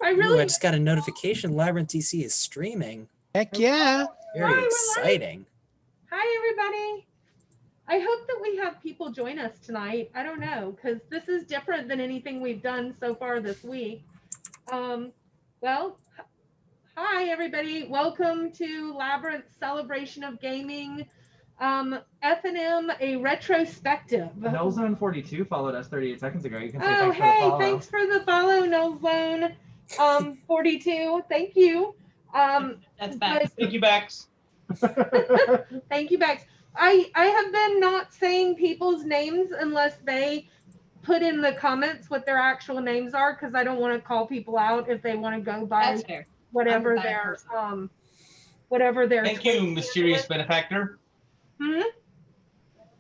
I Ooh, I just got a notification. Labyrinth TC is streaming. Heck yeah. Very exciting. Hi, everybody. I hope that we have people join us tonight. I don't know, because this is different than anything we've done so far this week. Well, hi, everybody. Welcome to Labyrinth Celebration of Gaming. F&M, a retrospective. Nullzone42 followed us 38 seconds ago. You can say Oh, thanks for the hey, follow. thanks for the follow, Nullzone 42. Thank you. That's Bex. Thank you, Bex. Thank you, Bex. I have been not saying people's names unless they put in the comments what their actual names are, because I don't want to call people out if they want to go by whatever their Thank you, mysterious benefactor.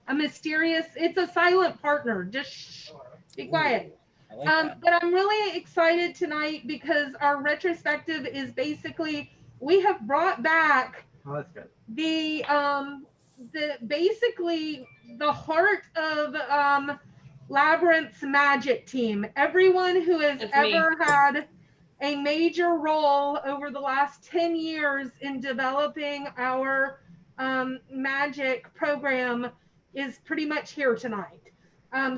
A mysterious, it's a silent partner. Just shh, be quiet. I like that. But I'm really excited tonight because our retrospective is basically, we have brought back that's good. the basically the heart of Labyrinth's Magic team. Everyone who has ever had a major role over the last 10 years in developing our Magic program is pretty much here tonight.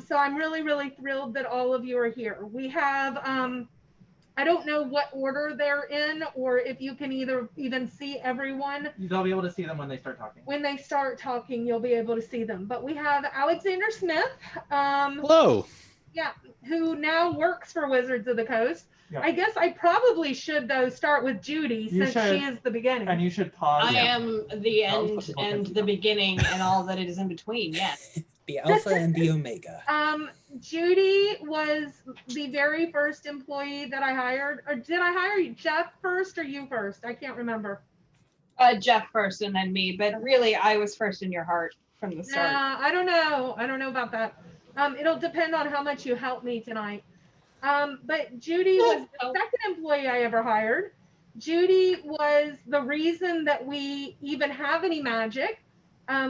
So I'm really, really thrilled that all of you are here. We have, I don't know what order they're in, or if you can even see everyone. They'll be able to see them when they start talking. When they start talking, you'll be able to see them. But we have Alexander Smith. Hello. Yeah, who now works for Wizards of the Coast. Yeah. I guess I probably should, though, start with Judy, since she is the beginning. And you should pause. I am the end and the beginning and all that it is in between, yes. The alpha and the omega. Judy was the very first employee that I hired. Or did I hire Jeff first or you first? I can't remember. Jeff first and then me, but really I was first in your heart from the start. I don't know. I don't know about that. It'll depend on how much you help me tonight. But Judy was the second employee I ever hired. Judy was the reason that we even have any magic.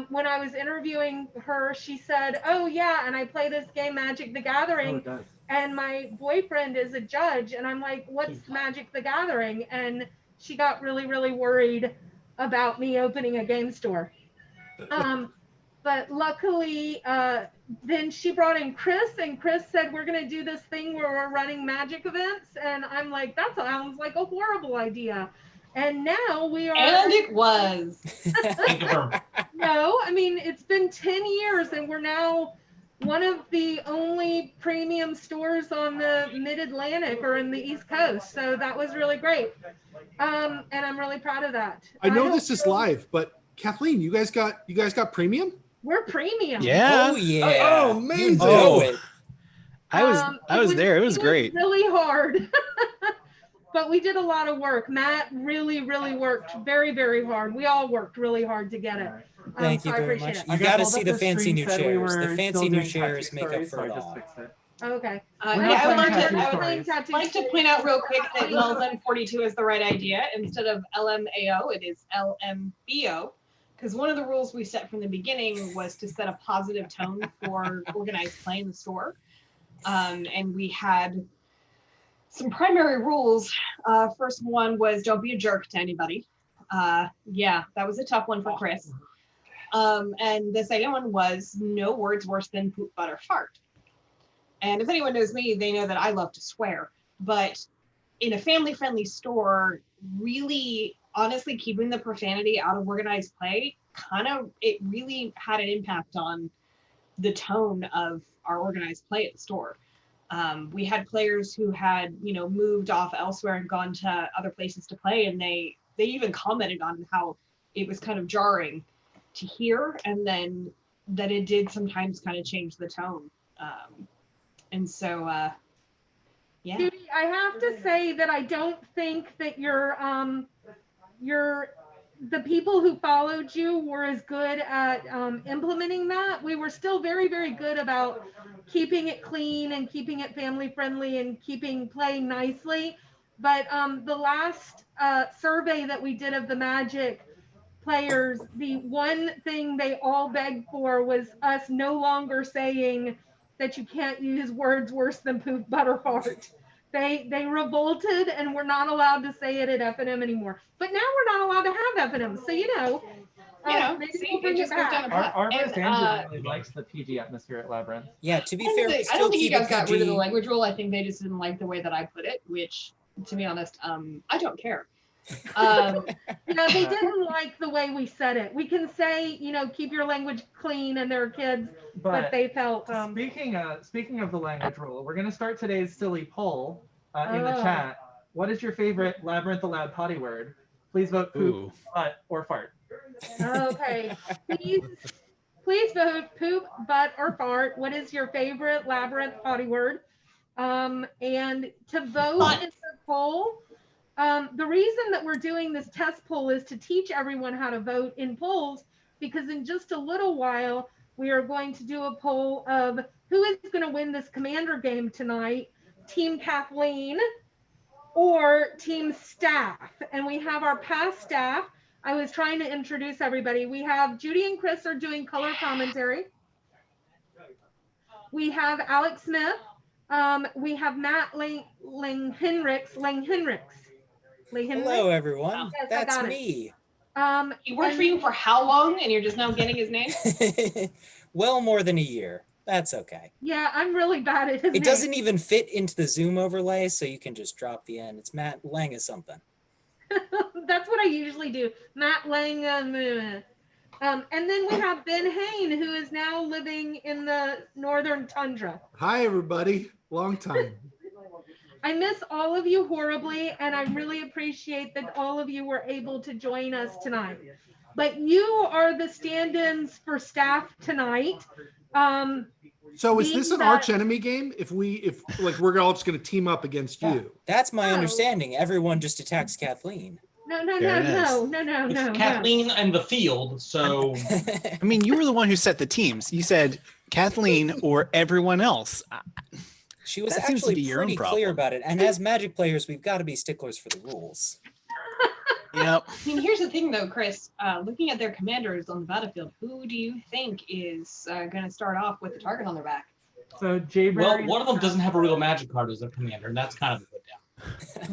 When I was interviewing her, she said, oh yeah, and I play this game, Magic the Gathering, and my boyfriend is a judge. And I'm like, what's Magic the Gathering? And she got really, really worried about me opening a game store. But luckily, then she brought in Chris, and Chris said, we're going to do this thing where we're running Magic events. And I'm like, that sounds like a horrible idea. And now we are. And it was. No, I mean, it's been 10 years, and we're now one of the only premium stores on the Mid-Atlantic or in the East Coast. So that was really great. And I'm really proud of that. I know this is live, but Kathleen, you guys got premium? We're premium. Yeah. Oh yeah. Oh man. You know it. I was there. It was great. Really hard. But we did a lot of work. Matt really, really worked very, very hard. We all worked really hard to get it. Thank you very much. You got to see the fancy new chairs. The fancy new chairs make up for it all. Okay. I would like to point out real quick that Nullzone 42 is the right idea. Instead of LMAO, it is LMBO. Because one of the rules we set from the beginning was to set a positive tone for organized play in the store. And we had some primary rules. First one was don't be a jerk to anybody. Yeah, that was a tough one for Chris. And the second one was no words worse than poop, butter, fart. And if anyone knows me, they know that I love to swear. But in a family-friendly store, really, honestly, keeping the profanity out of organized play, it really had an impact on the tone of our organized play at the store. We had players who had, moved off elsewhere and gone to other places to play, and they even commented on how it was kind of jarring to hear, and then that it did sometimes kind of change the tone. And so, yeah. Judy, I have to say that I don't think that the people who followed you were as good at implementing that. We were still very, very good about keeping it clean and keeping it family friendly and playing nicely. But the last survey that we did of the Magic players, the one thing they all begged for was us no longer saying that you can't use words worse than poop, butter, fart. They revolted and we're not allowed to say it at F&M anymore. But now we're not allowed to have F&M. So maybe we'll bring it back. Our Angela really likes the PG atmosphere at Labyrinth. Yeah, to be fair, we I still don't think keep you guys it got rid of the PG. language rule. I think they just didn't like the way that I put it, which, to be honest, I don't care. They didn't like the way we said it. We can say, keep your language clean and their kids, but they felt. Speaking of the language rule, we're going to start today's silly poll in the chat. What is your favorite Labyrinth allowed potty word? Please vote poop, butt, or fart. Okay. Please vote poop, butt, or fart. What is your favorite Labyrinth potty word? And to vote in the poll, the reason that we're doing this test poll is to teach everyone how to vote in polls, because in just a little while, we are going to do a poll of who is going to win this commander game tonight, Team Kathleen or Team Staff. And we have our past staff. I was trying to introduce everybody. We have Judy and Chris are doing color commentary. We have Alex Smith. We have Matt Langhinrichs. Hello, everyone. Yes, that's me. He worked for you for how long, and you're just now getting his name? Well, more than a year. That's okay. Yeah, I'm really bad at his name. It doesn't even fit into the Zoom overlay, so you can just drop the N. It's Matt Lang is something. That's what I usually do. Matt Lang. And then we have Ben Hain, who is now living in the northern tundra. Hi, everybody. Long time. I miss all of you horribly, and I really appreciate that all of you were able to join us tonight. But you are the stand-ins for staff tonight. So is this an arch enemy game? If we're all just going to team up against you? That's my understanding. Everyone just attacks Kathleen. No. It's Kathleen and the field, so. I mean, you were the one who set the teams. You said Kathleen or everyone else. She was actually pretty clear about it. And as Magic players, we've got to be sticklers for the rules. Yep. I mean, here's the thing, though, Chris. Looking at their commanders on the battlefield, who do you think is going to start off with the target on their back? So Jay Well, one of them doesn't have a real Magic card as their commander, and that's kind of a put down.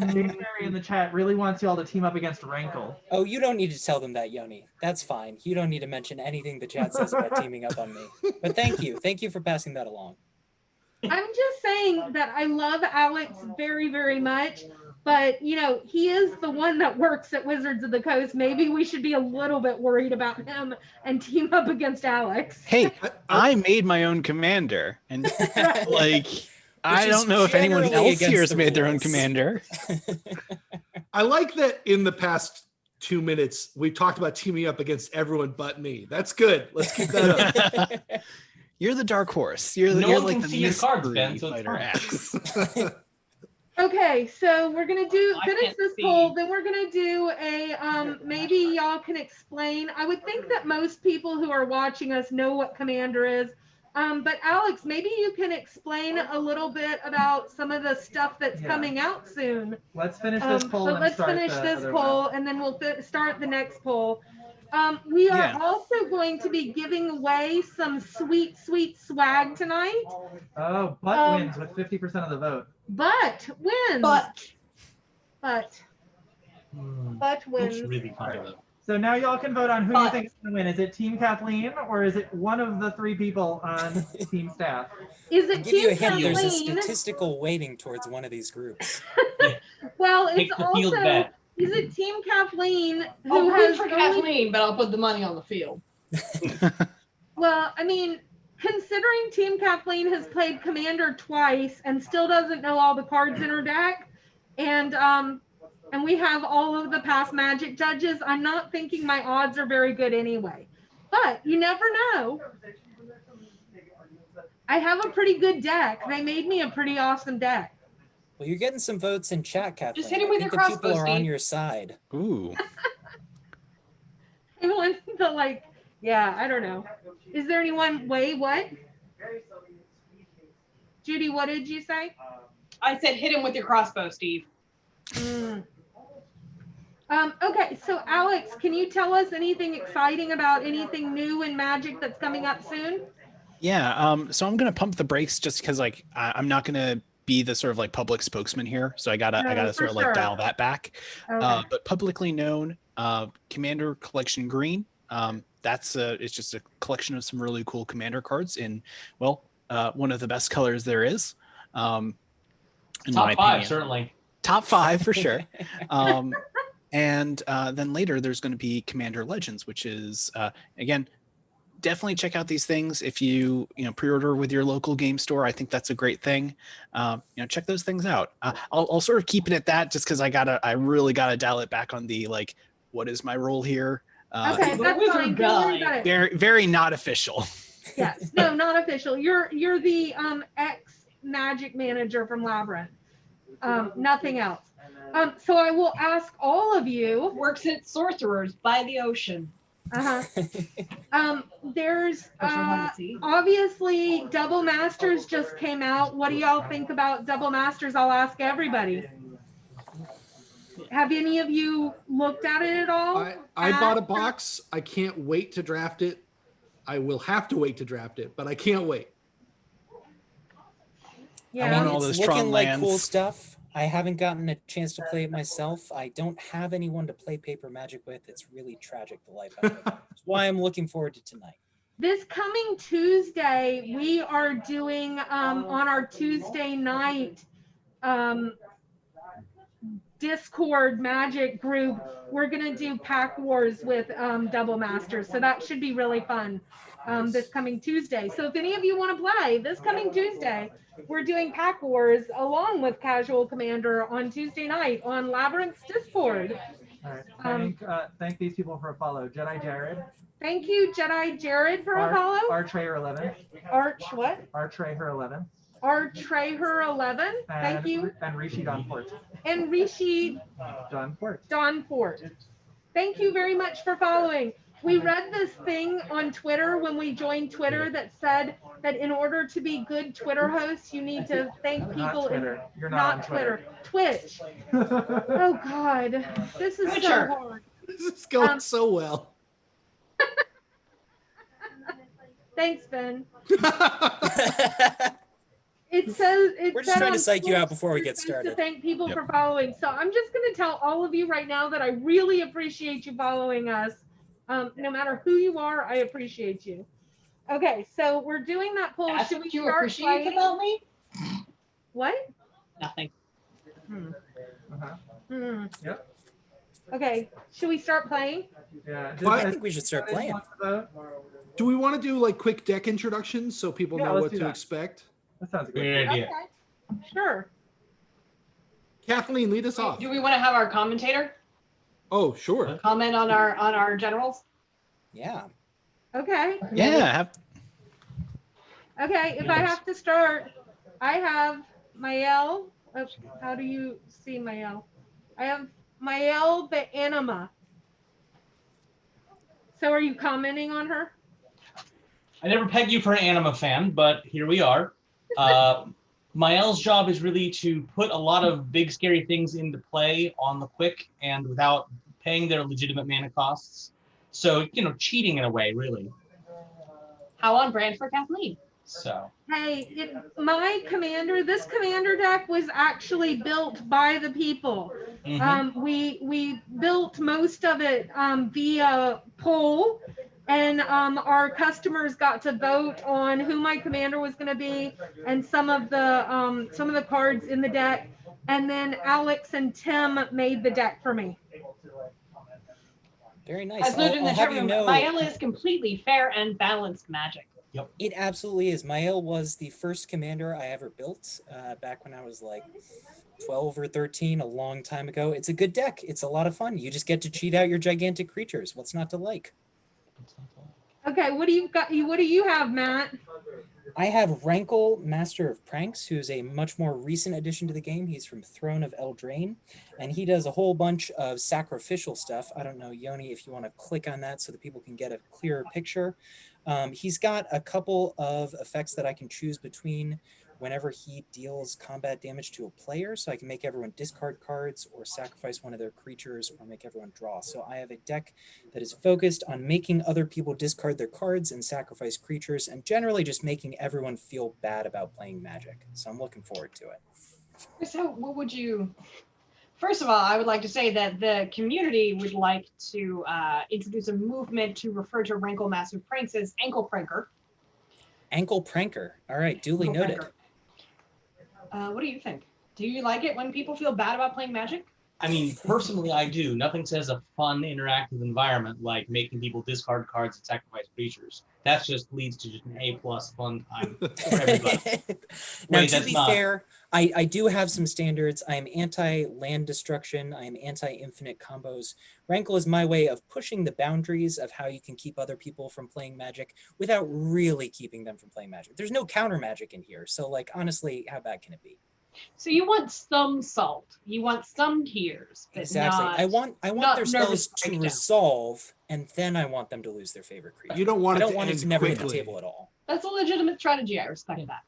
Jay Berry in the chat really wants you all to team up against Rankle. Oh, you don't need to tell them that, Yoni. That's fine. You don't need to mention anything the chat says about teaming up on me. But thank you. Thank you for passing that along. I'm just saying that I love Alex very, very much, but he is the one that works at Wizards of the Coast. Maybe we should be a little bit worried about him and team up against Alex. Hey, I made my own commander, and I don't know if anyone else here has made their own commander. I like that in the past 2 minutes we've talked about teaming up against everyone but me. That's good. Let's keep that up. You're the dark horse. You're like the mystery fighter X. Okay, so we're gonna finish this poll. Then we're gonna do a maybe y'all can explain. I would think that most people who are watching us know what commander is. But Alex, maybe you can explain a little bit about some of the stuff that's coming out soon. Let's finish this poll. So let's finish this poll, and then we'll start the next poll. We are also going to be giving away some sweet, sweet swag tonight. Oh, Butt wins with 50% of the vote. Butt wins. Butt wins. Looks really funny, though. So now y'all can vote on who you think is going to win. Is it Team Kathleen or is it one of the 3 people on Team Staff? Is it I'll give you a Team hint. There's a Kathleen? statistical weighting towards one of these groups. Well, Take it's the field also bet. is it Team Kathleen I'll who root has for only, Kathleen, but I'll put the money on the field. well, I mean, considering Team Kathleen has played Commander twice and still doesn't know all the cards in her deck, and we have all of the past Magic judges, I'm not thinking my odds are very good anyway. But you never know. I have a pretty good deck. They made me a pretty awesome deck. Well, you're getting some votes in chat, Kathleen. Just hit him with I think your the people crossbow, are on Steve. your side. Ooh. I want to I don't know. Is there anyone, what? Judy, what did you say? I said hit him with your crossbow, Steve. Okay, so Alex, can you tell us anything exciting about anything new in Magic that's coming up soon? Yeah, so I'm gonna pump the brakes just because I'm not gonna be the sort of like public spokesman here, so I gotta sort of like dial that back. Okay. But publicly known, Commander Collection Green. It's just a collection of some really cool Commander cards in, well, one of the best colors there is. In Top my 5, opinion. certainly. Top 5 for sure. And then later there's going to be Commander Legends, which is again, definitely check out these things if you pre-order with your local game store. I think that's a great thing. Check those things out. I'll sort of keep it at that, just because I really gotta dial it back on the like, what is my role here? Okay, that's fine. Don't worry about it. Very, very not official. Yes, no, not official. You're the ex Magic manager from Labyrinth. Nothing else. So I will ask all of you. Works at Sorcerers by the Ocean. There's obviously Double Masters just came out. What do y'all think about Double Masters? I'll ask everybody. Have any of you looked at it at all? I bought a box. I can't wait to draft it. I will have to wait to draft it, but I can't wait. Yeah, I mean, all it's those looking like cool lands. stuff. I haven't gotten a chance to play it myself. I don't have anyone to play Paper Magic with. It's really tragic, the life I live. That's why I'm looking forward to tonight. This coming Tuesday, we are doing on our Tuesday night Discord Magic group. We're gonna do Pack Wars with Double Masters, so that should be really fun this coming Tuesday. So if any of you want to play this coming Tuesday, we're doing Pack Wars along with Casual Commander on Tuesday night on Labyrinth's Discord. All right. Thank these people for a follow. Jedi Jared. Thank you, Jedi Jared, for a follow. Artrayer 11. Arch what? Artrayer 11. Artrayer 11. Thank you. And Rishi Donport. And Rishi Donport. Thank you very much for following. We read this thing on Twitter when we joined Twitter that said that in order to be good Twitter hosts, you need to thank people. You're not on Twitter. Twitch. Oh God, this is so hard. This is going so well. Thanks, Ben. It says We're just trying to psych you out before we get started. To thank people for following. So I'm just going to tell all of you right now that I really appreciate you following us. No matter who you are, I appreciate you. Okay, so we're doing that poll. That's Should we what you start appreciate playing? about me? What? Nothing. Yep. Okay, should we start playing? Yeah. I think we should start playing. Do we want to do like quick deck introductions so people know what to expect? That sounds good. Good idea. Okay, sure. Kathleen, lead us off. Do we want to have our commentator Oh, sure. comment on our generals? Yeah. Okay. Yeah. Okay, if I have to start, I have Mael. Oh, how do you see Mael? I have Mael the Anima. So are you commenting on her? I never pegged you for an anima fan, but here we are. Mael's job is really to put a lot of big, scary things into play on the quick and without paying their legitimate mana costs. So, cheating in a way, really. How on brand for Kathleen? So. Hey, this commander deck was actually built by the people. Mm-hmm. We built most of it via poll, and our customers got to vote on who my commander was going to be and some of the cards in the deck, and then Alex and Tim made the deck for me. Very nice. As noted in the chat room, Mael is completely fair and balanced Magic. Yep. It absolutely is. Mael was the first commander I ever built back when I was like 12 or 13, a long time ago. It's a good deck. It's a lot of fun. You just get to cheat out your gigantic creatures. What's not to like? Okay, what do you have, Matt? I have Rankle, Master of Pranks, who's a much more recent addition to the game. He's from Throne of Eldraine, and he does a whole bunch of sacrificial stuff. I don't know, Yoni, if you want to click on that so that people can get a clearer picture. He's got a couple of effects that I can choose between whenever he deals combat damage to a player, so I can make everyone discard cards or sacrifice one of their creatures or make everyone draw. So I have a deck that is focused on making other people discard their cards and sacrifice creatures, and generally just making everyone feel bad about playing Magic. So I'm looking forward to it. So what would you... First of all, I would like to say that the community would like to introduce a movement to refer to Rankle Master of Pranks as Ankle Pranker. Ankle Pranker. All right, duly Ankle noted. Pranker. What do you think? Do you like it when people feel bad about playing Magic? I mean, personally, I do. Nothing says a fun, interactive environment like making people discard cards and sacrifice creatures. That just leads to just an A+ fun time for everybody. Now, Wait, to that's be not- fair, I do have some standards. I am anti-land destruction. I am anti-infinite combos. Rankle is my way of pushing the boundaries of how you can keep other people from playing Magic without really keeping them from playing Magic. There's no counter Magic in here. So, like, honestly, how bad can it be? So you want some salt. You want some tears. But Exactly. not, I want not their nervous spells to breakdown. resolve, and then I want them to lose their favorite creature. You don't want I it don't to want it end to never hit quickly. the table at all. That's a legitimate strategy. I respect that.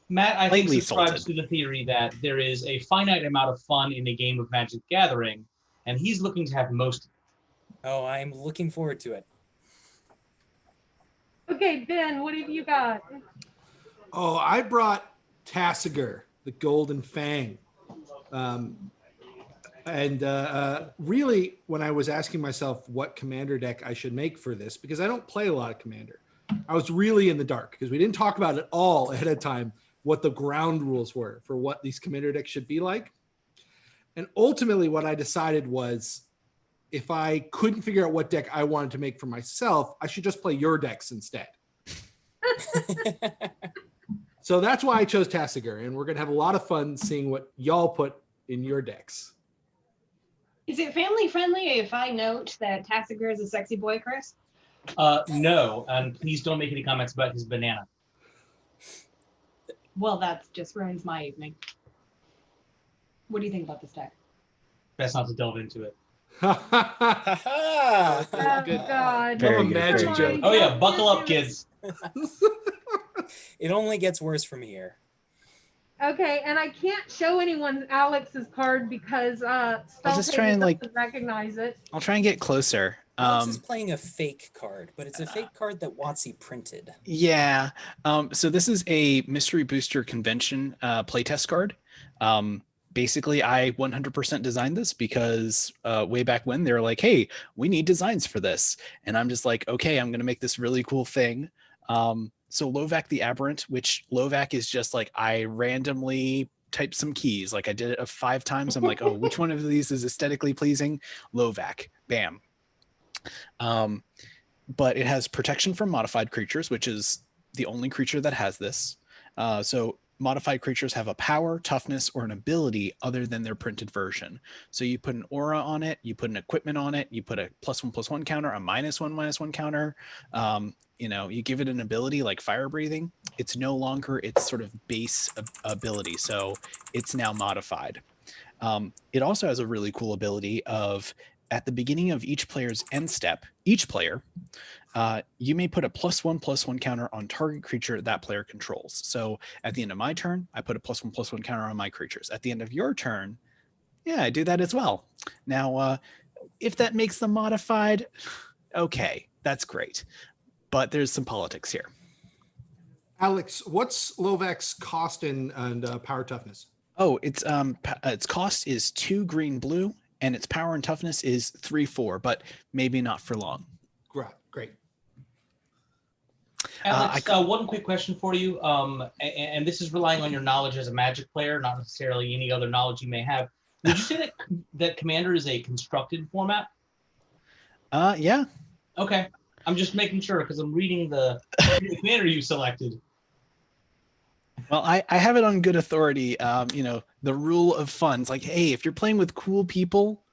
Matt, I think, Lightly subscribes salted. to the theory that there is a finite amount of fun in a game of Magic Gathering, and he's looking to have most. Oh, I'm looking forward to it. Okay, Ben, what have you got? Oh, I brought Tassiger, the Golden Fang. Really, when I was asking myself what commander deck I should make for this, because I don't play a lot of commander, I was really in the dark because we didn't talk about it all ahead of time, what the ground rules were for what these commander decks should be like. And ultimately what I decided was, if I couldn't figure out what deck I wanted to make for myself, I should just play your decks instead. So that's why I chose Tassiger, and we're going to have a lot of fun seeing what y'all put in your decks. Is it family friendly if I note that Tassiger is a sexy boy, Chris? No, and please don't make any comments about his banana. Well, that just ruins my evening. What do you think about this deck? Best not to delve into it. Oh, Good. God. Very Love a good, magic very joke. good. Oh yeah, buckle up, kids. It only gets worse from here. Okay, and I can't show anyone Alex's card because just try and, doesn't recognize it. I'll try and get closer. Alex is playing a fake card, but it's a fake card that WotC printed. Yeah. So this is a Mystery Booster Convention playtest card. Basically, I 100% designed this because way back when they were like, hey, we need designs for this. And I'm just like, okay, I'm going to make this really cool thing. So Lovac the Aberrant, which Lovac is just like, I randomly typed some keys. Like I did it 5 times. I'm like, oh, which one of these is aesthetically pleasing? Lovac. Bam. But it has protection from modified creatures, which is the only creature that has this. So modified creatures have a power, toughness, or an ability other than their printed version. So you put an aura on it, you put an equipment on it, you put a +1/+1 counter, a -1/-1 counter. You give it an ability like fire breathing. It's no longer its sort of base ability. So it's now modified. It also has a really cool ability of, at the beginning of each player's end step, each player, you may put a +1/+1 counter on target creature that player controls. So at the end of my turn, I put a +1/+1 counter on my creatures. At the end of your turn, yeah, I do that as well. Now, if that makes them modified, okay, that's great. But there's some politics here. Alex, what's Lovac's cost and power toughness? Oh, its cost is 2 green blue, and its power and toughness is 3/4, but maybe not for long. Great. Alex, one quick question for you, and this is relying on your knowledge as a Magic player, not necessarily any other knowledge you may have. Would you say that Commander is a constructed format? Yeah. Okay, I'm just making sure because I'm reading the Commander you selected. Well, I have it on good authority. The rule of fun. It's like, hey, if you're playing with cool people,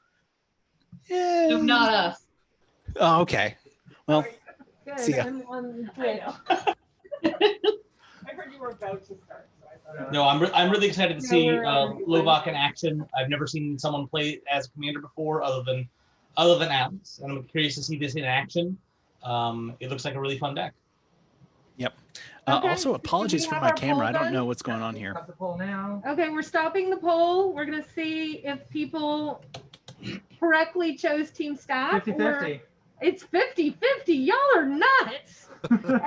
Not us. Oh, okay. Well, Good. see ya. I'm on Twitch. I heard you were about to start. No, I'm really excited to No, see we're already Lovac in action. I've never seen someone play as Commander before, other than Alex, and I'm curious to see this in action. It looks like a really fun deck. Yep. Okay, Also, do apologies we for have my our camera. poll I don't done? know what's going on here. Stop the poll now. Okay, we're stopping the poll. We're gonna see if people correctly chose team staff. 50-50. It's 50-50. Y'all are nuts.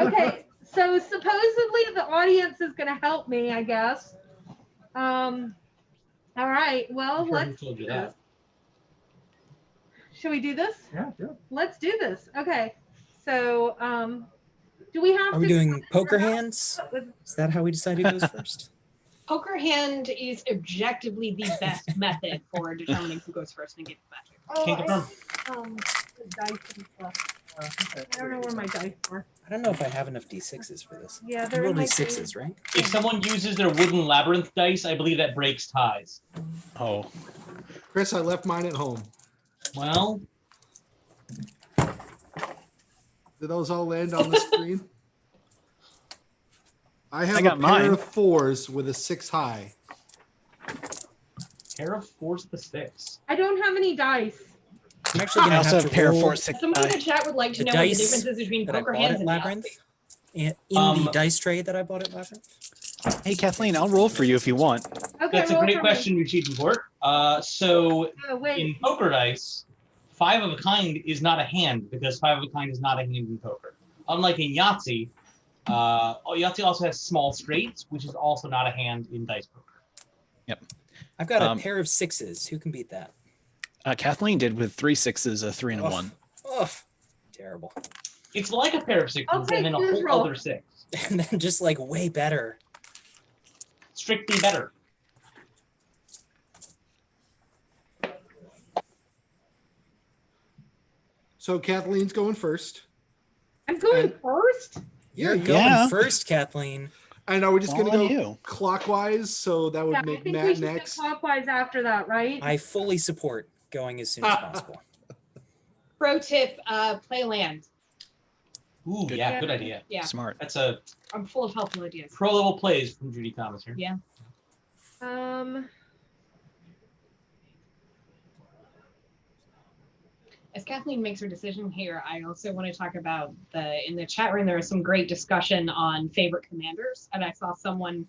Okay, so supposedly the audience is gonna help me, I guess. All right, well, I'm sure who let's told you do that. this. Should we do this? Yeah, do it. Let's do this. Okay, so do we have Are we to doing poker hands? with- Is that how we decide who goes first? Poker hand is objectively the best method for determining who goes first and gets magic. Can't confirm. the dice and stuff. I don't know where my dice are. I don't know if I have enough d6s for this. Yeah, You they're roll in my d6s, right? If someone uses their wooden labyrinth dice, I believe that breaks ties. Oh, Chris, I left mine at home. Well, Did those all land on the screen? I have got a pair mine. of 4s with a 6 high. pair of 4s to 6. I don't have any dice. I'm actually I gonna also have have to a pair of roll 4, 6. Somebody in the chat would like to The know what the dice difference is between that I poker bought hands at and Labyrinth. Yahtzee. In the dice tray that I bought at Labyrinth. Hey, Kathleen, I'll roll for you if you want. Okay, That's a roll great for question you're cheating for. So Oh, wait. in poker dice, 5 of a kind is not a hand because 5 of a kind is not a hand in poker. Unlike in Yahtzee, Yahtzee also has small straights, which is also not a hand in dice poker. I've got a pair of 6s. Who can beat that? Kathleen did with 3 6s, a 3 and a 1. Oh, terrible. It's like a pair of 6s Okay, and then a who's whole roll? other 6. And then just like way better. Strictly better. So Kathleen's going first. I'm going And- first. You're Yeah, going yeah. first, Kathleen. And are we just going to All go on you. clockwise? So that would Yeah, I make think we Matt should go next. clockwise after that, right? I fully support going as soon as possible. Pro tip, play land. Ooh, Good. yeah, good idea. Yeah, Smart. That's a I'm full of helpful ideas. pro level plays from Judy Thomas here. Yeah. As Kathleen makes her decision here, I also want to talk about in the chat room, there was some great discussion on favorite commanders. And I saw someone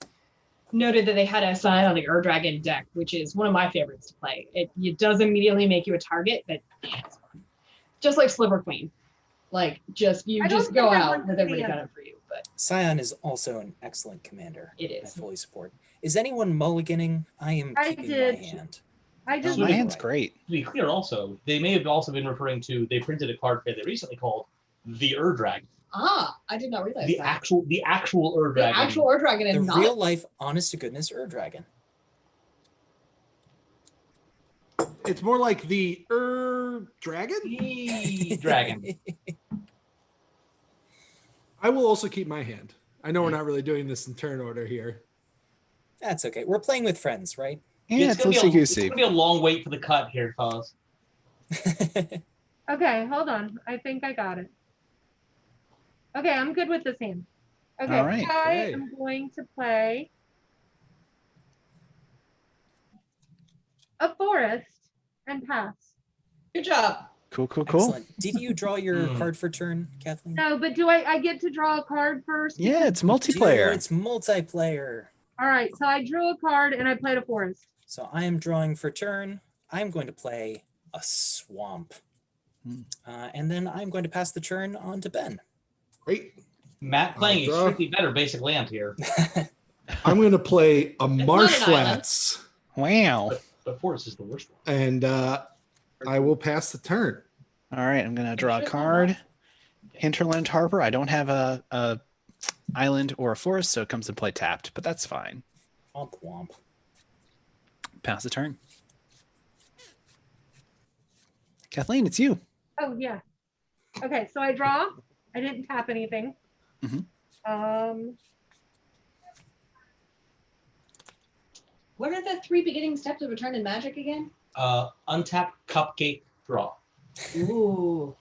noted that they had a sign on the Ur-Dragon deck, which is one of my favorites to play. It does immediately make you a target, but man, it's fun. Just like Sliver Queen. Like you I don't just go think I out want with to everybody see it. gunning for you. But Scion is also an excellent commander. it I is. fully support. Is anyone mulliganing? I am I keeping did. my hand. I just My Absolutely. hand's great. To be clear, also, they may have also been referring to, they printed a card fairly recently called the Ur-Dragon. I did not realize The that. actual The Ur-Dragon. actual Ur-Dragon The and not real life, honest to goodness Ur-Dragon. It's more like the dragon. The dragon. I will also keep my hand. I know we're not really doing this in turn order here. That's okay. We're playing with friends, right? Yeah, it's gonna be loosey it's goosey. gonna be a long wait for the cut here, fellas. Okay, hold on. I think I got it. Okay, I'm good with this hand. Okay, All right. I Okay. am going to play a forest and pass. Good job. Cool. Excellent. Did you draw your Hmm. card for turn, Kathleen? No, but do I get to draw a card first? Yeah, it's Dear, multiplayer. It's multiplayer. All right, so I drew a card and I played a forest. So I am drawing for turn. I'm going to play a swamp. Hmm. And then I'm going to pass the turn on to Ben. Great. Matt playing I'll a draw. strictly better basic land here, I'm going to play a not an marsh island. flats, Wow. but Forest is the worst one. and I will pass the turn. All right, I'm gonna draw a card. Hinterland Harbor. I don't have a island or a forest, so it comes to play tapped, but that's fine. Womp womp. Pass the turn. Kathleen, it's you. Oh yeah. Okay, so I draw. I didn't tap anything. Mhm. What are the 3 beginning steps of a turn in Magic again? Untap, cupcake, draw. Ooh.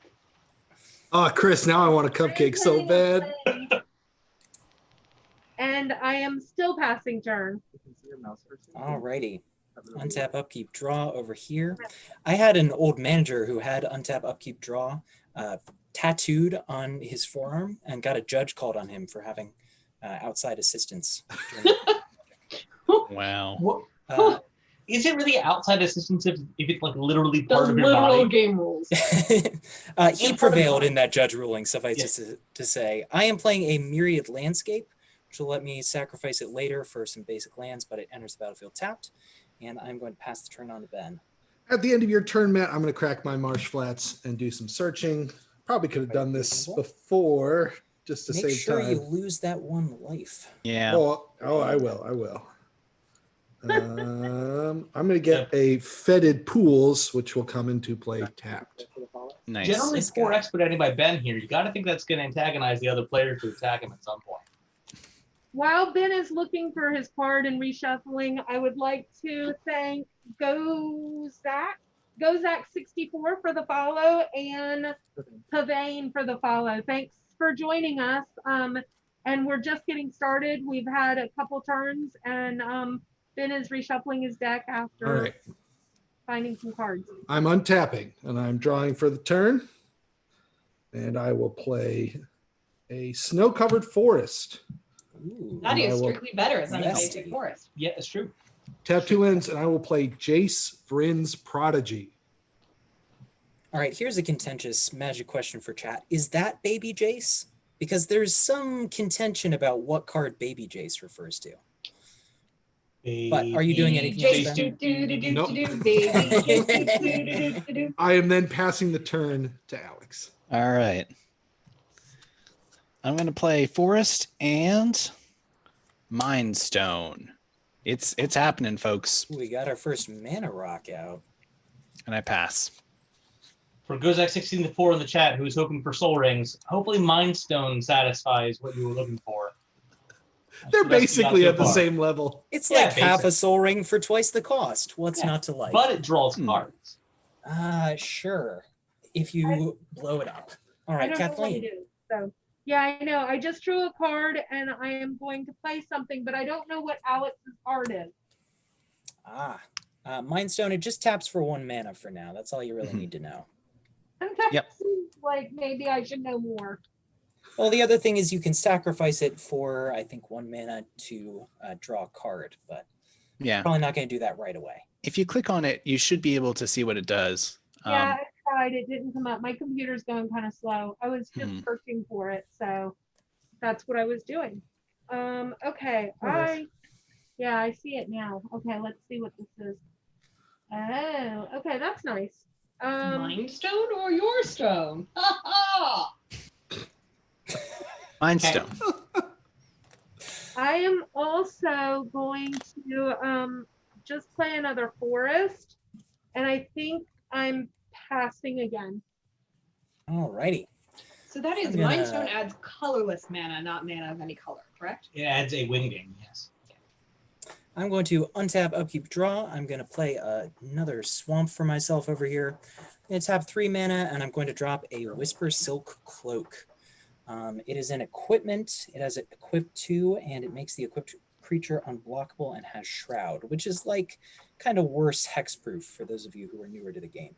Oh, Chris, now I want a cupcake so bad. And I am still passing turn. Alrighty. Untap, upkeep, draw over here. I had an old manager who had untap, upkeep, draw. tattooed on his forearm and got a judge called on him for having outside assistance. Wow. What? Is it really outside assistance if it's like literally part The of your literal body? game rules. He prevailed in that judge ruling, suffice Yes. to say. I am playing a Myriad Landscape, which will let me sacrifice it later for some basic lands, but it enters the battlefield tapped, and I'm going to pass the turn on to Ben. At the end of your turn, Matt, I'm going to crack my marsh flats and do some searching. Probably could have done this before just to Make save sure time. you lose that one life. Yeah. Oh, I will. I'm going to get a Fetid Pools, which will come into play tapped. Nice. Generally, This poor guy. expediting by Ben here. You got to think that's going to antagonize the other player to attack him at some point. While Ben is looking for his card and reshuffling, I would like to thank Gozak64 for the follow and Pavane for the follow. Thanks for joining us. And we're just getting started. We've had a couple turns, and Ben is reshuffling his deck after All right. finding some cards. I'm untapping, and I'm drawing for the turn. And I will play a Snow-Covered Forest. Ooh. That is strictly better than a Nasty. basic forest. Yeah, it's true. Tap 2 lands, and I will play Jace Vryn's Prodigy. All right, here's a contentious Magic question for chat. Is that Baby Jace? Because there's some contention about what card Baby Jace refers to. But are you doing anything else, Ben? I am then passing the turn to Alex. All right. I'm going to play Forest and Mind Stone. It's happening, folks. We got our first mana rock out. And I pass. For Gozak64 in the chat, who is hoping for Soul Rings, hopefully Mind Stone satisfies what you were looking for. That's They're the best we got basically so at the far. same level. It's Yeah, like half a basic. soul ring for twice the cost. What's not to like? But it draws cards. Sure. If you blow it up. All I right, don't know what Kathleen. to do. So yeah, I know. I just drew a card and I am going to play something, but I don't know what Alex's card is. Mind Stone, it just taps for 1 mana for now. That's all you really need to know. Yep. Seems like maybe I should know more. Well, the other thing is you can sacrifice it for, I think, 1 mana to draw a card, but Yeah. probably not going to do that right away. If you click on it, you should be able to see what it does. Yeah, I tried. It didn't come up. My computer's going kind of slow. I was just searching for it, so that's what I was doing. Okay. I see it now. Okay, let's see what this is. Oh, okay, that's nice. Mind Stone or your stone? Ha ha! Mind Stone. I am also going to just play another forest, and I think I'm passing again. All righty. So that is Mind Stone adds colorless mana, not mana of any color, correct? It adds a winging, yes. I'm going to untap, upkeep, draw. I'm going to play another swamp for myself over here. I'm going to tap 3 mana, and I'm going to drop a Whisper Silk Cloak. It is an equipment. It has equip 2, and it makes the equipped creature unblockable and has Shroud, which is like kind of worse hexproof for those of you who are newer to the game.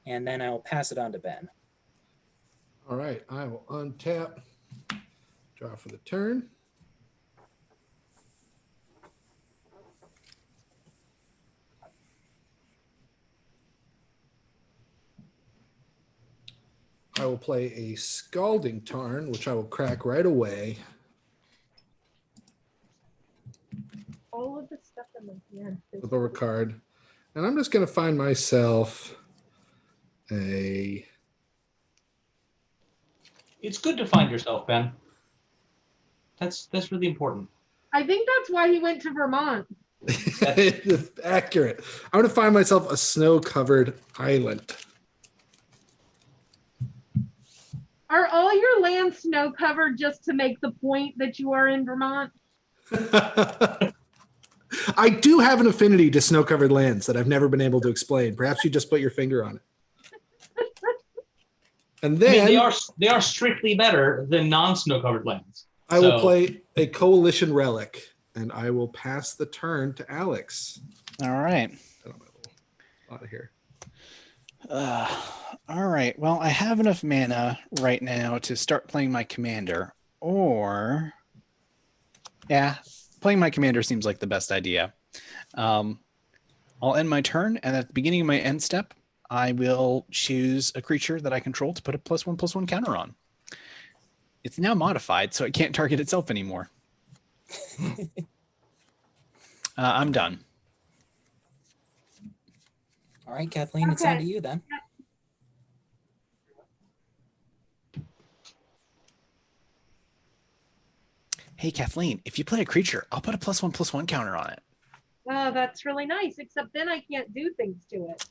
And then I'll pass it on to Ben. All right, I will untap, draw for the turn. I will play a Scalding Tarn, which I will crack right away. All of the stuff in my hand. Flip over card. And I'm just going to find myself a... It's good to find yourself, Ben. That's really important. I think that's why he went to Vermont. It's accurate. I'm going to find myself a snow-covered island. Are all your lands snow covered just to make the point that you are in Vermont? I do have an affinity to snow-covered lands that I've never been able to explain. Perhaps you just put your finger on it. And then I mean, they are strictly better than non-snow covered lands. I will play a Coalition Relic, and I will pass the turn to Alex. All right. Out of here. All right. Well, I have enough mana right now to start playing my commander. Or, yeah, playing my commander seems like the best idea. I'll end my turn, and at the beginning of my end step, I will choose a creature that I control to put a +1/+1 counter on. It's now modified, so it can't target itself anymore. I'm done. All right, Kathleen, it's on to you then. Hey, Kathleen, if you play a creature, I'll put a +1/+1 counter on it. Oh, that's really nice, except then I can't do things to it.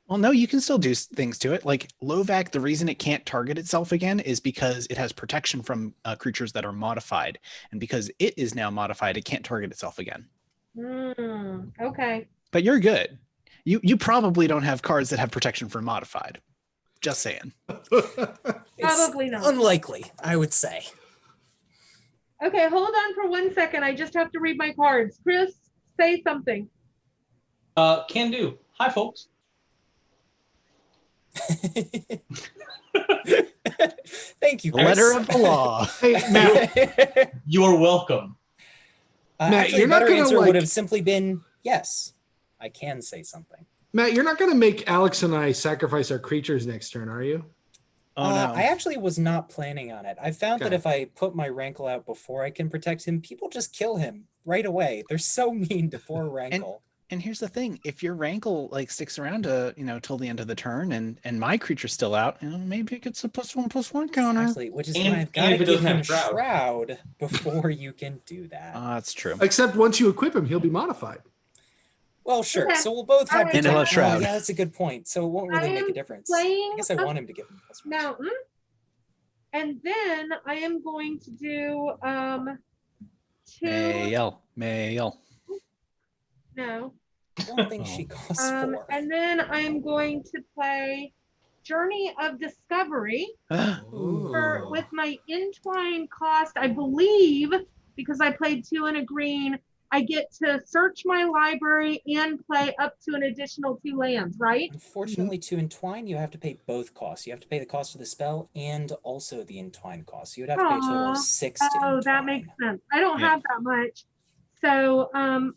Well, no, you can still do things to it. Like Lovac, the reason it can't target itself again is because it has protection from creatures that are modified. And because it is now modified, it can't target itself again. Okay. But you're good. You probably don't have cards that have protection from modified. Just saying. Probably not. Unlikely, I would say. Okay, hold on for 1 second. I just have to read my cards. Chris, say something. Can do. Hi, folks. Thank you, Chris. Letter of the law. Hey, Matt. You're welcome. Matt, actually, you're a not better gonna, answer like- would have simply been yes. I can say something. Matt, you're not going to make Alex and I sacrifice our creatures next turn, are you? Oh, no. I actually was not planning on it. I found that Okay. if I put my Rankle out before I can protect him, people just kill him right away. They're so mean to poor Rankle. And here's the thing: if your Rankle like sticks around to till the end of the turn, and my creature's still out, maybe it gets a +1/+1 counter. Exactly, which is And- why I've got and to if it give doesn't him have Shroud. Shroud before you can do that. That's true. Except once you equip him, he'll be modified. Well, sure. Okay. So we'll both have Alright. And he'll have protect- Shroud. yeah, that's a good point. So it won't really I make a am difference. playing I guess I a want him to give him +1. Mountain. And then I am going to do two. Mail. No. I don't think she costs 4. And then I'm going to play Journey of Discovery with my Entwine cost. I believe because I played 2 and a green, I get to search my library and play up to an additional 2 lands, right? Unfortunately, to Entwine, you have to pay both costs. You have to pay the cost of the spell and also the Entwine cost. You would have to pay a total of 6 to Oh, Entwine. that makes sense. I don't have that much. So,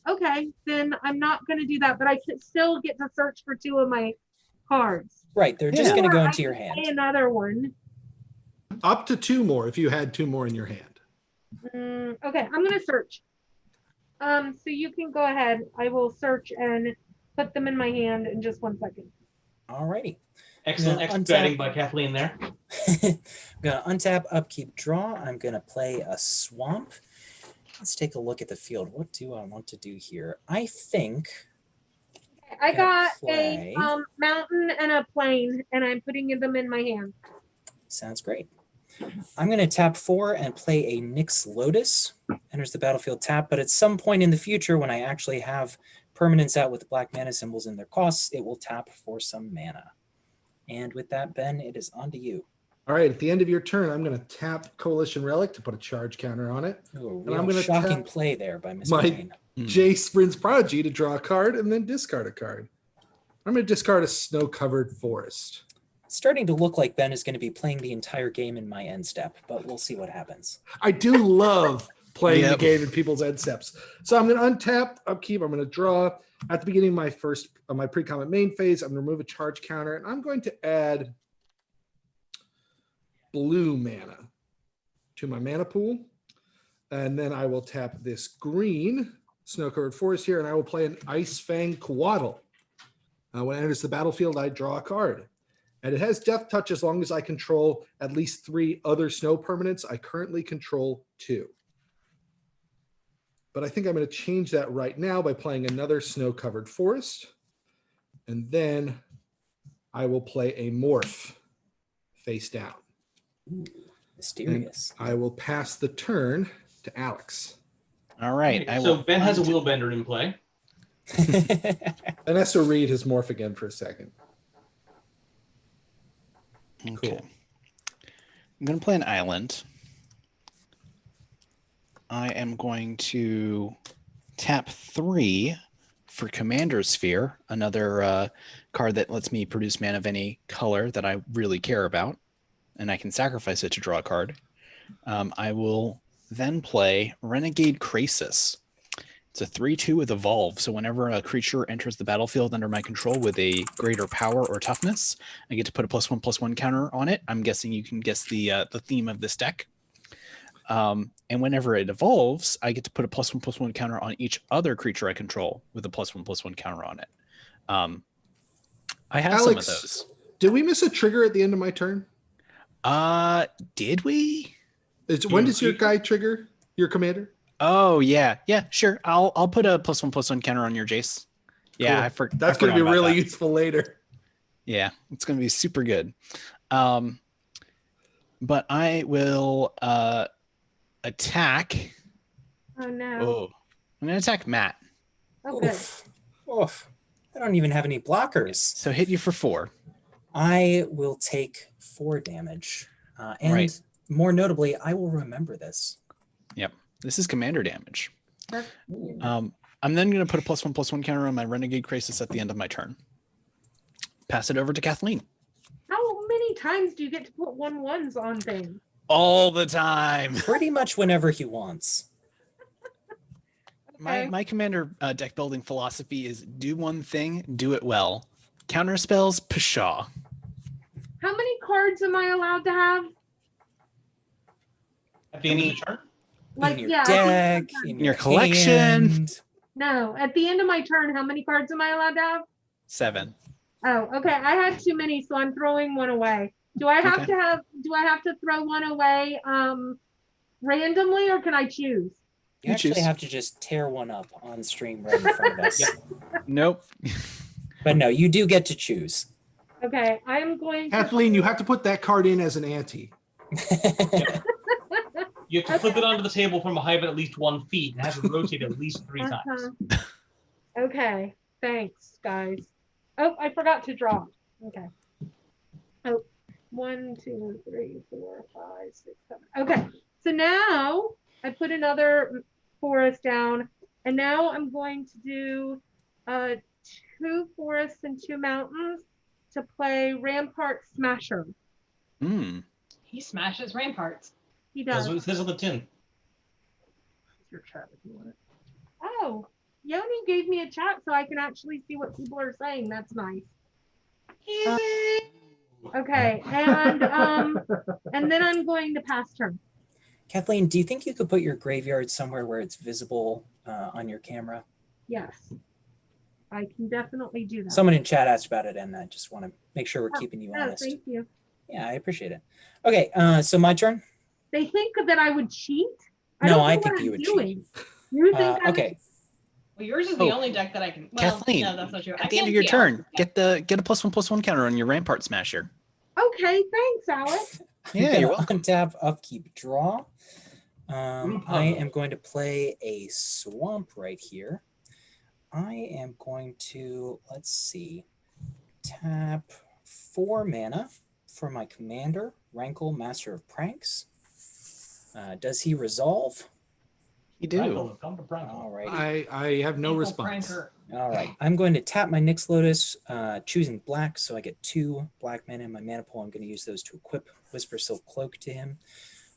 okay, then I'm not going to do that, but I could still get to search for 2 of my cards. Right, they're just going to Or go I into your could hand. play another one. Up to 2 more if you had 2 more in your hand. Okay, I'm going to search. So you can go ahead. I will search and put them in my hand in just 1 second. Alrighty. Excellent Yeah, extra-batting untap. by Kathleen there. I'm going to untap, upkeep, draw. I'm going to play a swamp. Let's take a look at the field. What do I want to do here? I think I got play. a mountain and a plain, and I'm putting them in my hand. Sounds great. I'm going to tap 4 and play a Nyx Lotus. Enters the battlefield tap, but at some point in the future, when I actually have permanents out with the black mana symbols in their costs, it will tap for some mana. And with that, Ben, it is on to you. All right, at the end of your turn, I'm going to tap Coalition Relic to put a charge counter on it. Ooh, a And real I'm gonna shocking tap play there by Mr. my- Hain. Jace Prince Prodigy to draw a card and then discard a card. I'm going to discard a snow-covered forest. It's starting to look like Ben is going to be playing the entire game in my end step, but we'll see what happens. I do love playing Yep. the game in people's end steps. So I'm going to untap, upkeep. I'm going to draw. At the beginning of my pre-combat main phase, I'm going to remove a charge counter, and I'm going to add blue mana to my mana pool. And then I will tap this green snow-covered forest here, and I will play an Ice Fang Coatl. When it enters the battlefield, I draw a card. And it has Death Touch as long as I control at least 3 other snow permanents. I currently control 2. But I think I'm going to change that right now by playing another snow-covered forest. And then I will play a Morph face down. Ooh, mysterious. I will pass the turn to Alex. All right. So Ben has a Willbender in play. And has to read his Morph again for a second. Okay. Cool. I'm going to play an island. I am going to tap 3 for Commander Sphere, another card that lets me produce mana of any color that I really care about, and I can sacrifice it to draw a card, I will then play Renegade Krasis. It's a 3/2 with Evolve, so whenever a creature enters the battlefield under my control with a greater power or toughness, I get to put a +1/+1 counter on it. I'm guessing you can guess the theme of this deck. And whenever it evolves, I get to put a +1/+1 counter on each other creature I control with a +1/+1 counter on it. I have some of those. Did we miss a trigger at the end of my turn? Did we? When does your guy trigger? Your commander? Oh yeah, sure. I'll put a +1/+1 counter on your Jace. Yeah, cool. That's going to be really useful later. Yeah, it's going to be super good. But I will attack. Oh no! Oh, I'm going to attack Matt. Okay. Oof. I don't even have any blockers. So hit you for 4. I will take 4 damage, and more notably, I will remember this. Yep. This is commander damage. I'm then going to put a +1/+1 counter on my Renegade Krasis at the end of my turn. Pass it over to Kathleen. How many times do you get to put 1/1s on things? All the time. Pretty much whenever he wants. Okay. My commander deck building philosophy is do one thing, do it well. Counter spells, pshaw. How many cards am I allowed to have? At the end of the turn? In your deck, in your collection. hand. No, at the end of my turn, how many cards am I allowed to have? 7. Oh, okay. I had too many, so I'm throwing one away. Do I have to throw one away randomly, or can I choose? You actually have to just tear one up on stream right in front of us. Nope. But no, you do get to choose. Okay, I'm going to... Kathleen, you have to put that card in as an ante. You have to flip it onto the table from a height of at least 1 feet. It has to rotate at least 3 times. Okay, thanks, guys. Oh, I forgot to draw. Okay. Oh, 1, 2, 3, 4, 5, 6, 7. Okay, so now I put another forest down, and now I'm going to do 2 forests and 2 mountains to play Rampart Smasher. He smashes ramparts. He does. That's what it says on the tin. It's your chat if you want it. Oh, Yoni gave me a chat so I can actually see what people are saying. That's nice. Okay, and then I'm going to pass turn. Kathleen, do you think you could put your graveyard somewhere where it's visible on your camera? Yes, I can definitely do that. Someone in chat asked about it, and I just want to make sure we're keeping you honest. Thank you. Yeah, I appreciate it. Okay, so my turn? They think that I would cheat. No, I think you would cheat. You think okay. Well, yours is the only deck that I can. Well, Kathleen, no, that's not true. At the end of your turn, get a +1/+1 counter on your Rampart Smasher. Okay, thanks, Alex. Yeah, you're welcome. Untap, upkeep, draw. I am going to play a swamp right here. I am going to, let's see, tap 4 mana for my commander, Rankle, Master of Pranks. Does he resolve? You do. All right. I have no response. All right. I'm going to tap my Nyx Lotus, choosing black, so I get 2 black mana in my mana pool. I'm going to use those to equip Whisper Silk Cloak to him.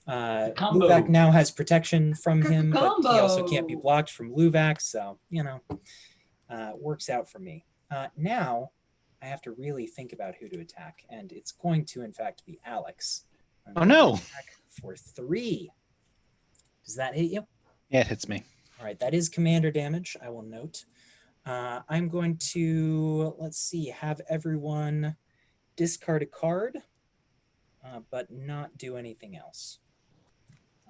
Luvac now has protection from him, but he also can't be blocked from Luvac, so, you know, works out for me. Now, I have to really think about who to attack, and it's going to, in fact, be Alex. Oh, no. For 3. Does that hit you? Yeah, it hits me. All right, that is commander damage, I will note. I'm going to, let's see, have everyone discard a card, but not do anything else.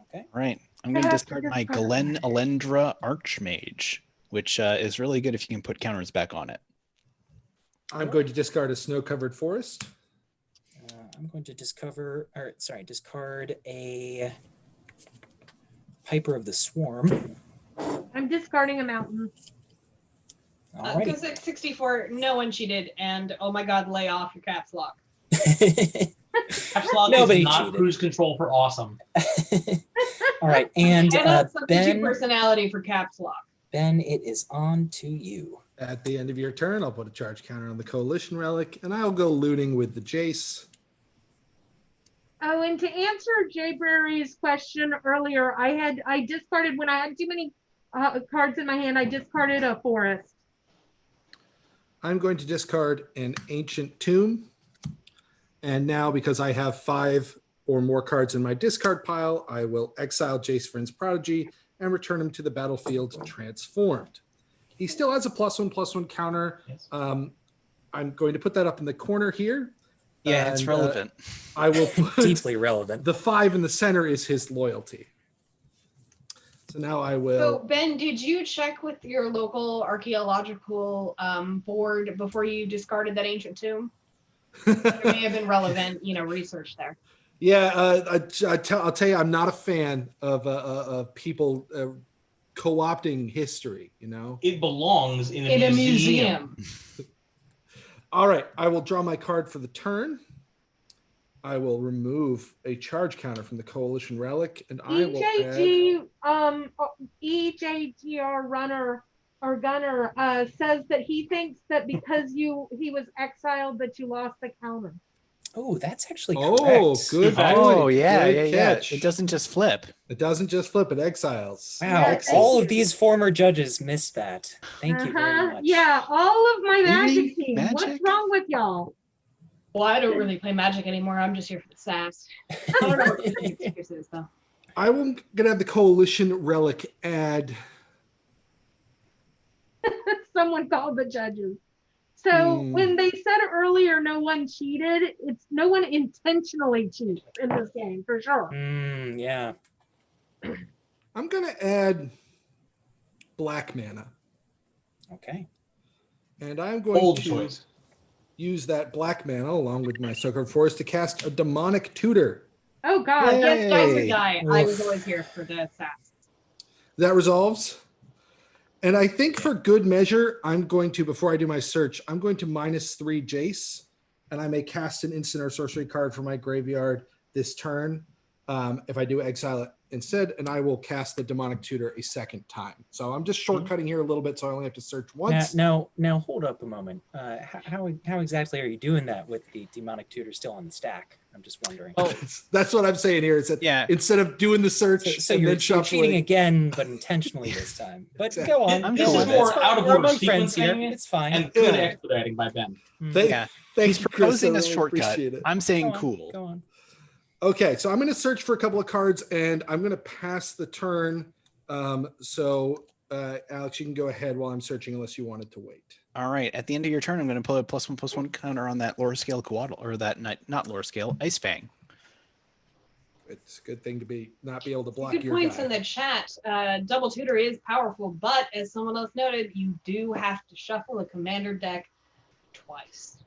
Okay. Right. I'm going to discard my Glen Alendra Archmage, which is really good if you can put counters back on it. I'm going to discard a snow-covered forest. I'm going to discard a Piper of the Swarm. I'm discarding a mountain. Because at 64, no one cheated, and oh my god, lay off your caps lock. Caps lock is not cheated. Cruise control for awesome. All right, and substitute Ben, personality for caps lock. Ben, it is on to you. At the end of your turn, I'll put a charge counter on the Coalition Relic, and I'll go looting with the Jace. Oh, and to answer Jay Brary's question earlier, I discarded when I had too many cards in my hand. I discarded a forest. I'm going to discard an Ancient Tomb. And now, because I have 5 or more cards in my discard pile, I will exile Jace Vryn's Prodigy and return him to the battlefield transformed. He still has a +1/+1 counter. Yes. I'm going to put that up in the corner here. Yeah, And, it's relevant. I will put Deeply relevant. the 5 in the center is his loyalty. So now I So will. Ben, did you check with your local archaeological board before you discarded that ancient tomb? There may have been relevant, research there. Yeah, I'll tell you, I'm not a fan of people co-opting history. It belongs in In a a museum. museum. All right, I will draw my card for the turn. I will remove a charge counter from the Coalition Relic, and I will add... EJGR runner or gunner says that he thinks that because he was exiled that you lost the counter. Oh, that's actually Oh, correct. good point. Oh, yeah, Good yeah. catch. It doesn't just flip. It doesn't just flip, it exiles. Wow, Yeah, thank all you. of these former judges missed that. Thank you very much. Yeah, all of my Really? magic team. Magic? What's wrong with y'all? Well, I don't really play Magic anymore. I'm just here for the sass. I don't know what this is, though. I'm going to have the Coalition Relic add... Someone called the judges. So when they said earlier no one cheated, it's no one intentionally cheats in this game, for sure. Yeah. I'm going to add black mana. Okay. And I'm going Bold to choice. use that black mana along with my Soaker Forest to cast a Demonic Tutor. Oh, God. Yay. Yes, guys would die. I was Oof. always here for the sass. That resolves. And I think for good measure, I'm going to, before I do my search, I'm going to -3 Jace, and I may cast an instant or sorcery card from my graveyard this turn if I do exile it instead, and I will cast the Demonic Tutor a second time. So I'm just shortcutting here a little bit, so I only have to search once. Now, hold up a moment. How exactly are you doing that with the Demonic Tutor still on the stack? I'm just wondering. Oh, that's what I'm saying here. Is that instead of doing the search, So and you're then shuffling, cheating again, but intentionally this time. But Exactly. go on. This go is on. more That's fine. out of We're order among friends here. sequencing It's fine. and good Yeah. expediting by Ben. Thank He's you, proposing Chris. a I really shortcut. appreciate it. I'm saying Go on, cool. Go on. Okay, so I'm going to search for a couple of cards, and I'm going to pass the turn. Alex, you can go ahead while I'm searching, unless you wanted to wait. All right. At the end of your turn, I'm going to put a +1/+1 counter on that lower scale Coatl, or that not lower scale Ice Fang. It's a good thing to not be able to block Good your points guy. in the chat. Double Tutor is powerful, but as someone else noted, you do have to shuffle a commander deck twice.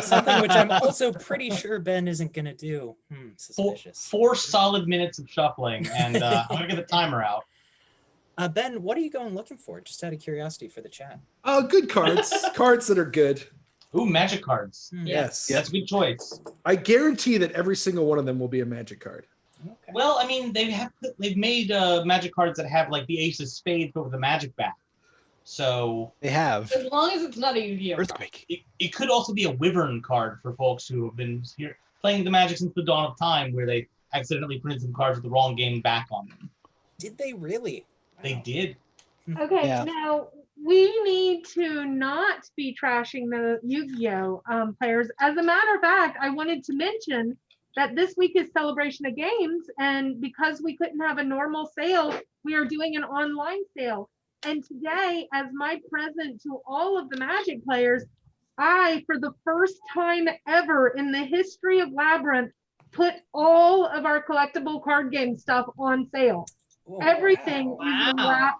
Something which I'm also pretty sure Ben isn't going to do. Suspicious. Four solid minutes of shuffling, and I'm going to get the timer out. Ben, what are you going looking for? Just out of curiosity for the chat. Oh, good cards. Cards that are good. Ooh, magic cards. Yes. That's a good choice. I guarantee that every single one of them will be a magic card. Okay. Well, I mean, they've made magic cards that have like the ace of spades over the magic back. So they have. As long as it's not a Yu-Gi-Oh! Earthquake. It could also be a Wyvern card for folks who have been here playing the Magic since the dawn of time, where they accidentally printed some cards with the wrong game back on them. Did they really? They did. Okay, Yeah. now we need to not be trashing the Yu-Gi-Oh! Players. As a matter of fact, I wanted to mention that this week is Celebration of Games, and because we couldn't have a normal sale, we are doing an online sale. And today, as my present to all of the Magic players, I, for the first time ever in the history of Labyrinth, put all of our collectible card game stuff on sale. Oh, Everything wow.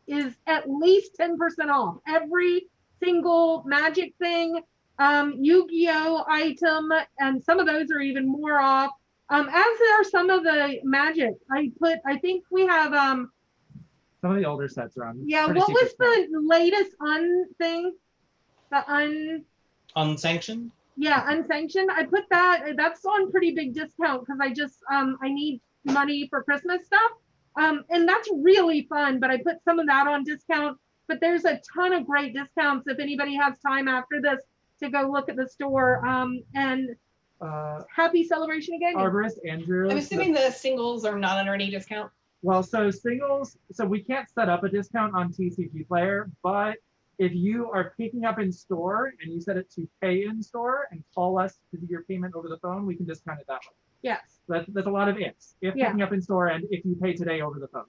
is at least 10% off. Every single Magic thing, Yu-Gi-Oh! Item, and some of those are even more off. As are some of the Magic. I think we have Some of the older sets are on. yeah, pretty what was cheap as the latest thing? Unsanctioned? Yeah, unsanctioned. I put that's on pretty big discount because I need money for Christmas stuff. And that's really fun, but I put some of that on discount. but there's a ton of great discounts if anybody has time after this to go look at the store. And happy Celebration again. Arborist Andrew. I'm assuming the singles are not under any discount. Well, so singles, so we can't set up a discount on TCG Player, but if you are picking up in store and you set it to pay in store and call us to do your payment over the phone, we can discount it that way. Yes. There's a lot of ifs. If picking up in store and if you pay today over the phone.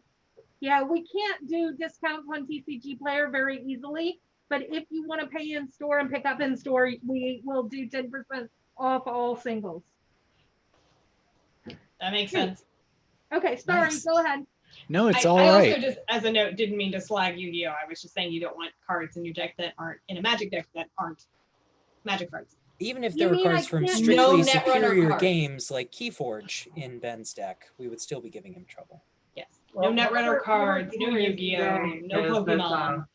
Yeah, we can't do discounts on TCG Player very easily, but if you want to pay in store and pick up in store, we will do 10% off all singles. That makes sense. Okay, sorry, Nice. Go ahead. No, it's I right. also just, as a note, didn't mean to slag Yu-Gi-Oh! I was just saying you don't want cards in your deck that aren't, in a Magic deck that aren't Magic cards. Even if You there were mean I cards from can't- strictly No Netrunner superior cards. games like Keyforge in Ben's deck, we would still be giving him trouble. Yes. Well, No Netrunner what cards, no we're doing Yu-Gi-Oh! today No is that, Pokemon.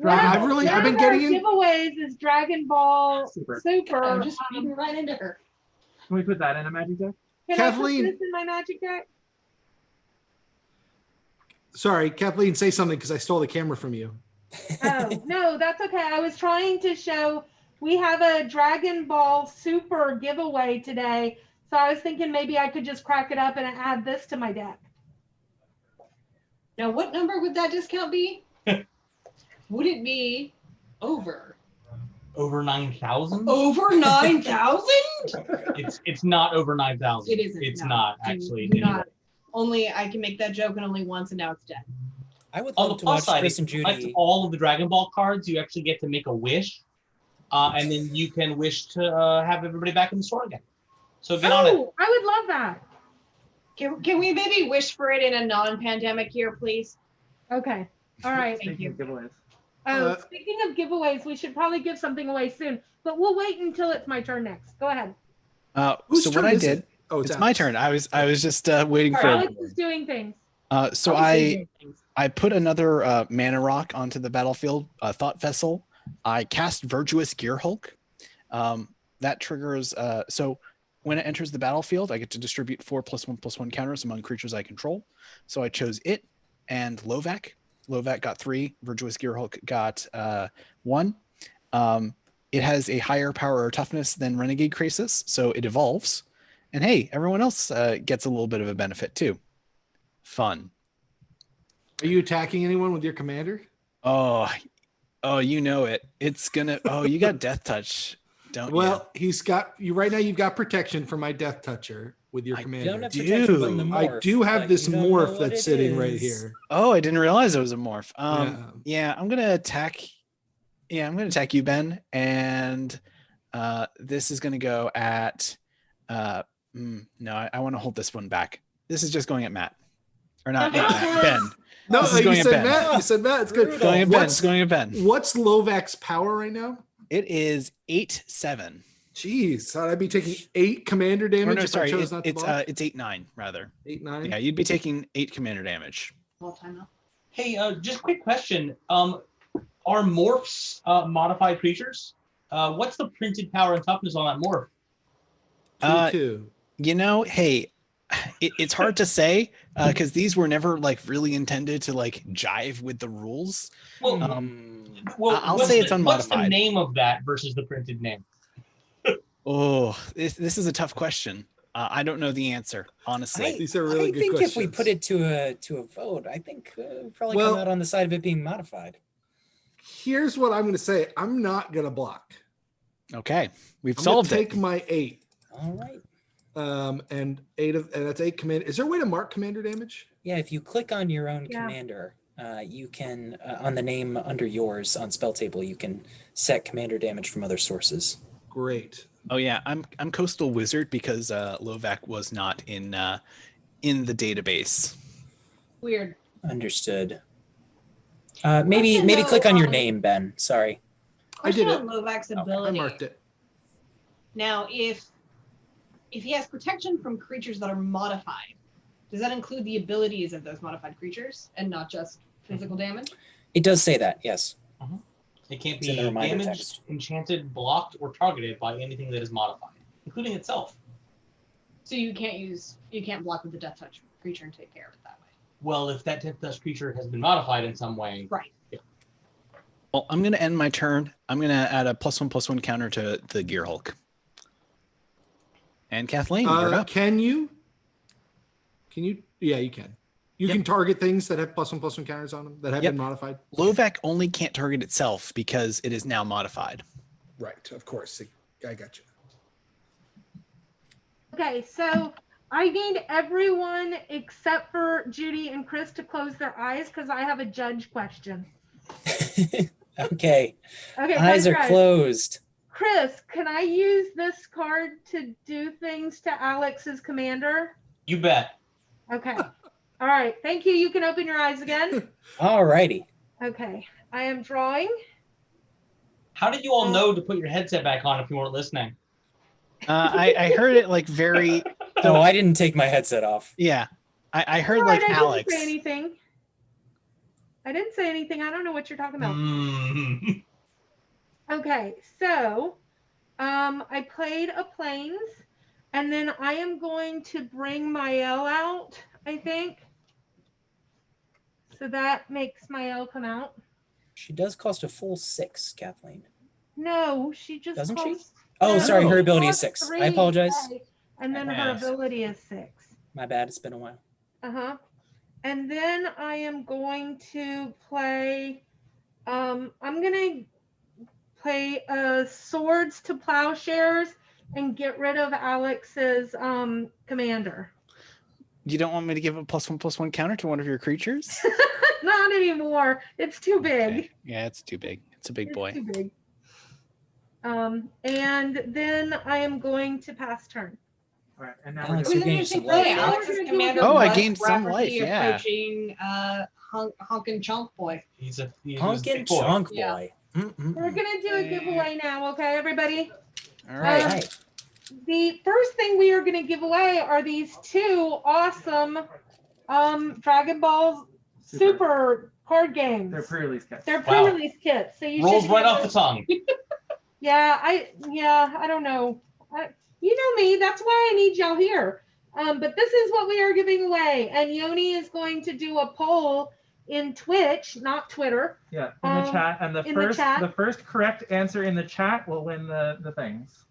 I've been getting in. Giveaways is Dragon Ball Super. Super. I'm just reading right into her. Can we put that in a Magic deck? Can I put Kathleen. this in my Magic deck? Sorry, Kathleen, say something because I stole the camera from you. Oh, no, that's okay. I was trying to show we have a Dragon Ball Super giveaway today. So I was thinking maybe I could just crack it up and add this to my deck. Now, what number would that discount be? Would it be over? Over 9,000? Over 9,000? It's not over 9,000. It isn't, It's no. not actually. Do not. Only I can make that joke and only once, and now it's dead. I would On the love to plus watch side, Chris and if you collect Judy. all of the Dragon Ball cards, you actually get to make a wish, and then you can wish to have everybody back in the store again. So get on it. Oh, I would love that. Can we maybe wish for it in a non-pandemic year, please? Okay. All right. Thank you. Giveaways. Speaking of giveaways, we should probably give something away soon, but we'll wait until it's my turn next. Go ahead. Whose So turn what I is did, it? Oh, it's my turn. I was just waiting for. Alex is doing things. So I put another mana rock onto the battlefield, Thought Vessel. I cast Virtuous Gear Hulk. That triggers. So when it enters the battlefield, I get to distribute 4+1/+1 counters among creatures I control. So I chose it and Lovac. Lovac got 3. Virtuous Gear Hulk got 1. It has a higher power or toughness than Renegade Krasis, so it evolves. And hey, everyone else gets a little bit of a benefit too. Fun. Are you attacking anyone with your commander? Oh, you know it. It's gonna. Oh, you got Death Touch, don't you? Well, he's got you right now. You've got protection from my Death Toucher with your I commander. Don't have protection from the Dude, I morph, do have but this you don't know morph what that's it sitting right is. here. Oh, I didn't realize it was a morph. Yeah. Yeah, I'm gonna attack. Yeah, I'm gonna attack you, Ben, and this is gonna go at. No, I want to hold this one back. This is just going at Matt, or not Matt, Ben. No, This is you going at said Ben. Matt. You said Matt. It's good. Brutal. Going at Ben. What's, It's going at Ben. what's Lovac's power right now? It is 8/7. Jeez, thought I'd be taking 8 commander Or damage no, if sorry, I chose not to block. it's 8/9 rather. 8, 9. Yeah, you'd be taking 8 commander damage. Well, time out. Hey, just quick question. Are morphs modified creatures? What's the printed power and toughness on that morph? 2. You know, hey, it's hard to say because these were never like really intended to like jive with the rules. Well, I'll what's say it's What's the unmodified. name of that versus the printed name? Oh, this is a tough question. I don't know the answer, honestly. These are really I good think questions. if we put it to a vote, I think we'd probably Well- come out on the side of it being modified. Here's what I'm going to say. I'm not going to block. Okay, we've I'm going solved to take it. my 8. All right. And that's 8 command. Is there a way to mark commander damage? Yeah, if you click on your own Yeah. commander, you can on the name under yours on spell table, you can set commander damage from other sources. Great. Oh yeah, I'm Coastal Wizard because Lovac was not in the database. Weird. Understood. Maybe know, click on your name, Ben. Sorry. I did Question it. on Lovac's Okay, I I ability. marked it. Now, if he has protection from creatures that are modified, does that include the abilities of those modified creatures and not just physical damage? It does say that, yes. It can't It's be in the reminder damaged, text. enchanted, blocked, or targeted by anything that is modified, including itself. So you can't block with the Death Touch creature and take care of it that way. Well, if that death touch creature has been modified in some way, Right. Well, I'm going to end my turn. I'm going to add a +1/+1 counter to the Gear Hulk. And Kathleen, you're up. Can you? Yeah, you can. You can target things that have +1/+1 counters on them that have been modified. Lovac only can't target itself because it is now modified. Right, of course. I got you. Okay, so I need everyone except for Judy and Chris to close their eyes because I have a judge question. Okay. Okay, Eyes are closed. Chris, can I use this card to do things to Alex's commander? You bet. Okay. All right. Thank you. You can open your eyes again. All righty. Okay. I am drawing. How did you all know to put your headset back on if you weren't listening? I heard it like very. No, I didn't take my headset off. Yeah, I heard right, like Alex. I didn't say anything. I didn't say anything. I don't know what you're talking about. Okay, so I played a Plains, and then I am going to bring Mael out, I think. So that makes Mael come out. She does cost a full 6, Kathleen. No, she just doesn't costs, she? Oh, no, sorry, her ability is costs 6. 3, I apologize. and then her ability is 6. My bad. It's been a while. And then I am going to play. I'm gonna play Swords to Plowshares and get rid of Alex's commander. You don't want me to give a +1/+1 counter to one of your creatures? Not anymore. It's too big. Okay. Yeah, it's too big. It's a big boy. Too big. And then I am going to pass turn. All right, and now Alex, we're you doing gained some life. Alex's commander. Oh, I was gained some rapidly life, yeah. Approaching Honkin' Chunk Boy. He's a Honkin' big boy. Chunk Yeah. Boy. We're gonna do a giveaway now, okay, everybody? All right. Right. The first thing we are gonna give away are these 2 awesome Dragon Ball Super card games. They're pre-release kits. They're pre-release kits, so you Rolls should right off the tongue. Yeah, I don't know. You know me. That's why I need y'all here. But this is what we are giving away, and Yoni is going to do a poll in Twitch, not Twitter. Yeah, in the chat, and the first correct answer in the chat will win the things.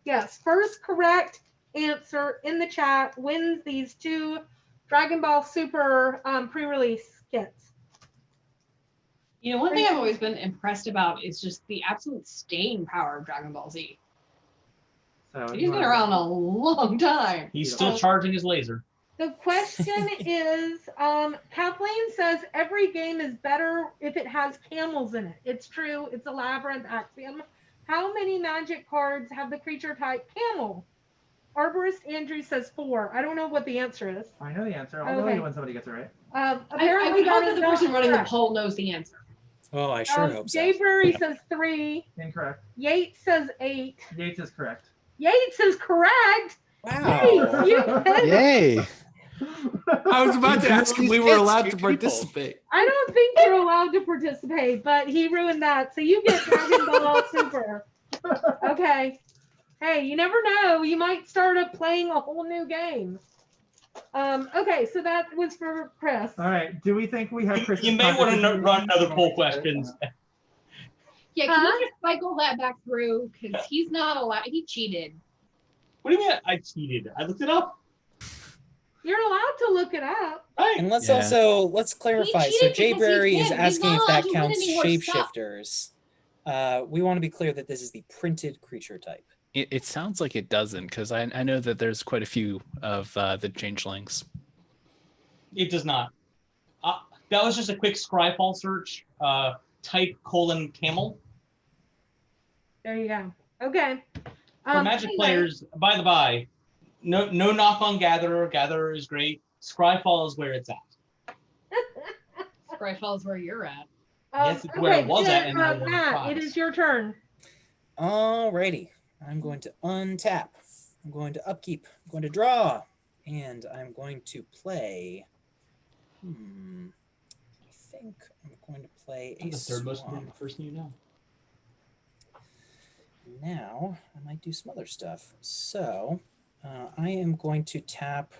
Yes, first correct answer in the chat wins these 2 Dragon Ball Super pre-release kits. You know, one thing I've always been impressed about is just the absolute staying power of Dragon Ball Z. So He's been around a long time. He's still charging his laser. The question is, Kathleen says every game is better if it has camels in it. It's true. It's a Labyrinth axiom. How many Magic cards have the creature type camel? Arborist Andrew says 4. I don't know what the answer is. I know the answer. I'll tell you when somebody gets it right. Apparently, I would hope that that is the not person running the correct. poll knows the answer. Oh, I sure hope so. Jayberry says 3. Incorrect. Yates says 8. Yates is correct. Yates is correct. Wow. Yay. I was about to ask if we were allowed to participate. I don't think you're allowed to participate, but he ruined that. So you get Dragon Ball Super. Okay. Hey, you never know. You might start up playing a whole new game. Okay, so that was for Chris. All right. Do we think we have Chris? You may want to run another poll questions. Yeah, can you just cycle that back through? Because he's not allowed. He cheated. What do you mean I cheated? I looked it up. You're allowed to look it up. Right. And let's clarify. So Jayberry is asking if that counts shapeshifters. We want to be clear that this is the printed creature type. It sounds like it doesn't, because I know that there's quite a few of the changelings. It does not. That was just a quick Scryfall search. Type : camel. There you go. Okay. For Magic players, by the by, no knock on Gatherer. Gatherer is great. Scryfall is where it's at. Scryfall is where you're at. Yes, it's where it was at. And Matt, it is your turn. Alrighty. I'm going to untap. I'm going to upkeep. I'm going to draw. And I'm going to play. I think I'm going to play a the third most Swan. important person you know. Now, I might do some other stuff. So, I am going to tap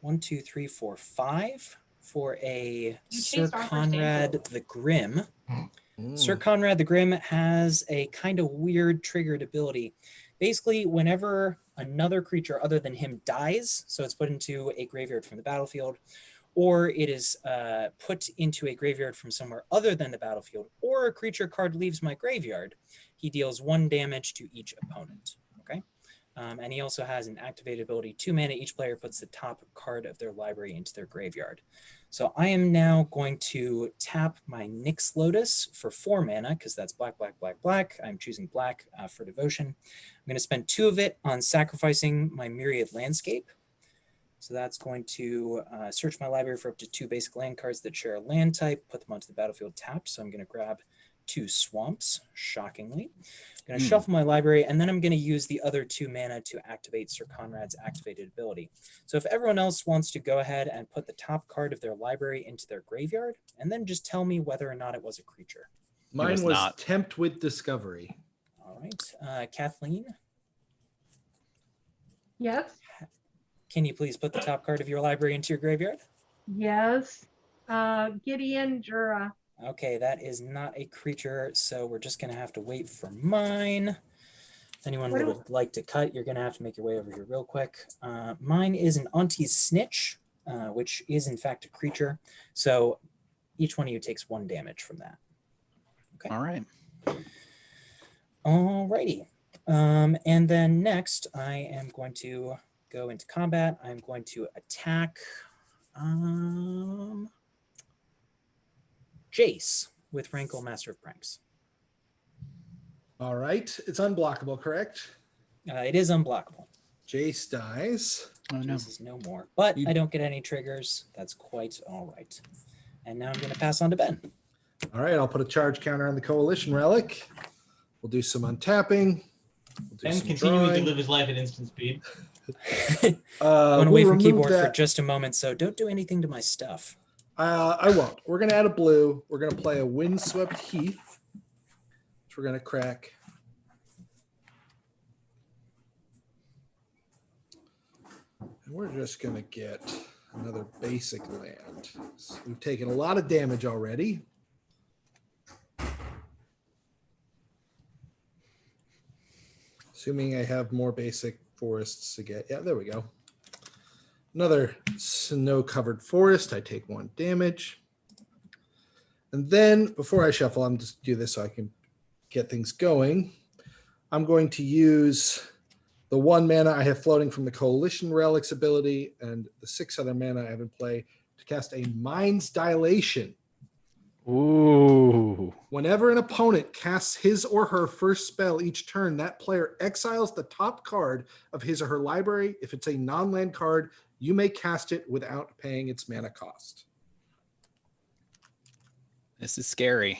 1, 2, 3, 4, 5 for a You Sir chased our first Conrad angel. the Grim. Sir Mm. Conrad the Grim has a kind of weird triggered ability. Basically, whenever another creature other than him dies, so it's put into a graveyard from the battlefield, or it is put into a graveyard from somewhere other than the battlefield, or a creature card leaves my graveyard, he deals 1 damage to each opponent. Okay. And he also has an activated ability, 2 mana. Each player puts the top card of their library into their graveyard. So I am now going to tap my Nyx Lotus for 4 mana, because that's black, black, black, black. I'm choosing black for devotion. I'm going to spend 2 of it on sacrificing my Myriad Landscape. So that's going to search my library for up to 2 basic land cards that share a land type, put them onto the battlefield tapped. So I'm going to grab 2 swamps, shockingly. I'm going to shuffle my library, and then I'm going to use the other 2 mana to activate Sir Conrad's activated ability. So if everyone else wants to go ahead and put the top card of their library into their graveyard, and then just tell me whether or not it was a creature. Mine was not. Tempt with Discovery. All right. Kathleen, Yes. can you please put the top card of your library into your graveyard? Yes. Gideon Jura. Okay, that is not a creature, so we're just going to have to wait for mine. If anyone would like to cut, you're going to have to make your way over here real quick. Mine is an Auntie's Snitch, which is in fact a creature. So each one of you takes 1 damage from that. Okay. All right. Alrighty. And then next, I am going to go into combat. I'm going to attack Jace with Rankle, Master of Pranks. All right. It's unblockable, correct? It is unblockable. Jace dies. Oh no. Jace is no more, but You- I don't get any triggers. That's quite all right. And now I'm going to pass on to Ben. All right. I'll put a charge counter on the Coalition Relic. We'll do some untapping. We'll do And some continuing to drawing. live his life at instant speed. Went away we'll from remove keyboard for that. just a moment, so don't do anything to my stuff. I won't. We're going to add a blue. We're going to play a Windswept Heath, which we're going to crack. And we're just going to get another basic land. So we've taken a lot of damage already. Assuming I have more basic forests to get. Yeah, there we go. Another snow-covered forest. I take 1 damage. And then, before I shuffle, I'm just do this so I can get things going. I'm going to use the 1 mana I have floating from the Coalition Relics ability and the 6 other mana I have in play to cast a Mind's Dilation. Ooh. Whenever an opponent casts his or her first spell each turn, that player exiles the top card of his or her library. If it's a non-land card, you may cast it without paying its mana cost. This is scary.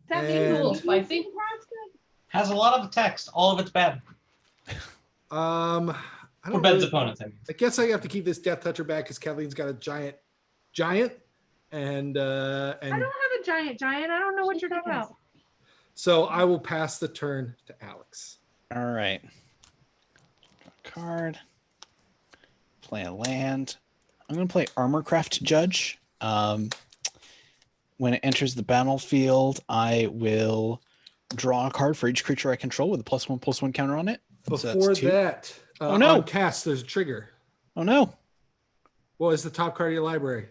That means And- we'll Spicy? Has a lot of text. All of it's bad. I For don't Ben's really- opponents, I mean. I guess I have to keep this Death Toucher back because Kathleen's got a giant, and I don't have a giant. I don't know what you're talking about. so I will pass the turn to Alex. All right. Draw a card. Play a land. I'm going to play Armorcraft Judge. When it enters the battlefield, I will draw a card for each creature I control with a +1/+1 counter on it. So that's Before 2. that, Oh, no. on cast, there's a trigger. Oh no. What is the top card of your library?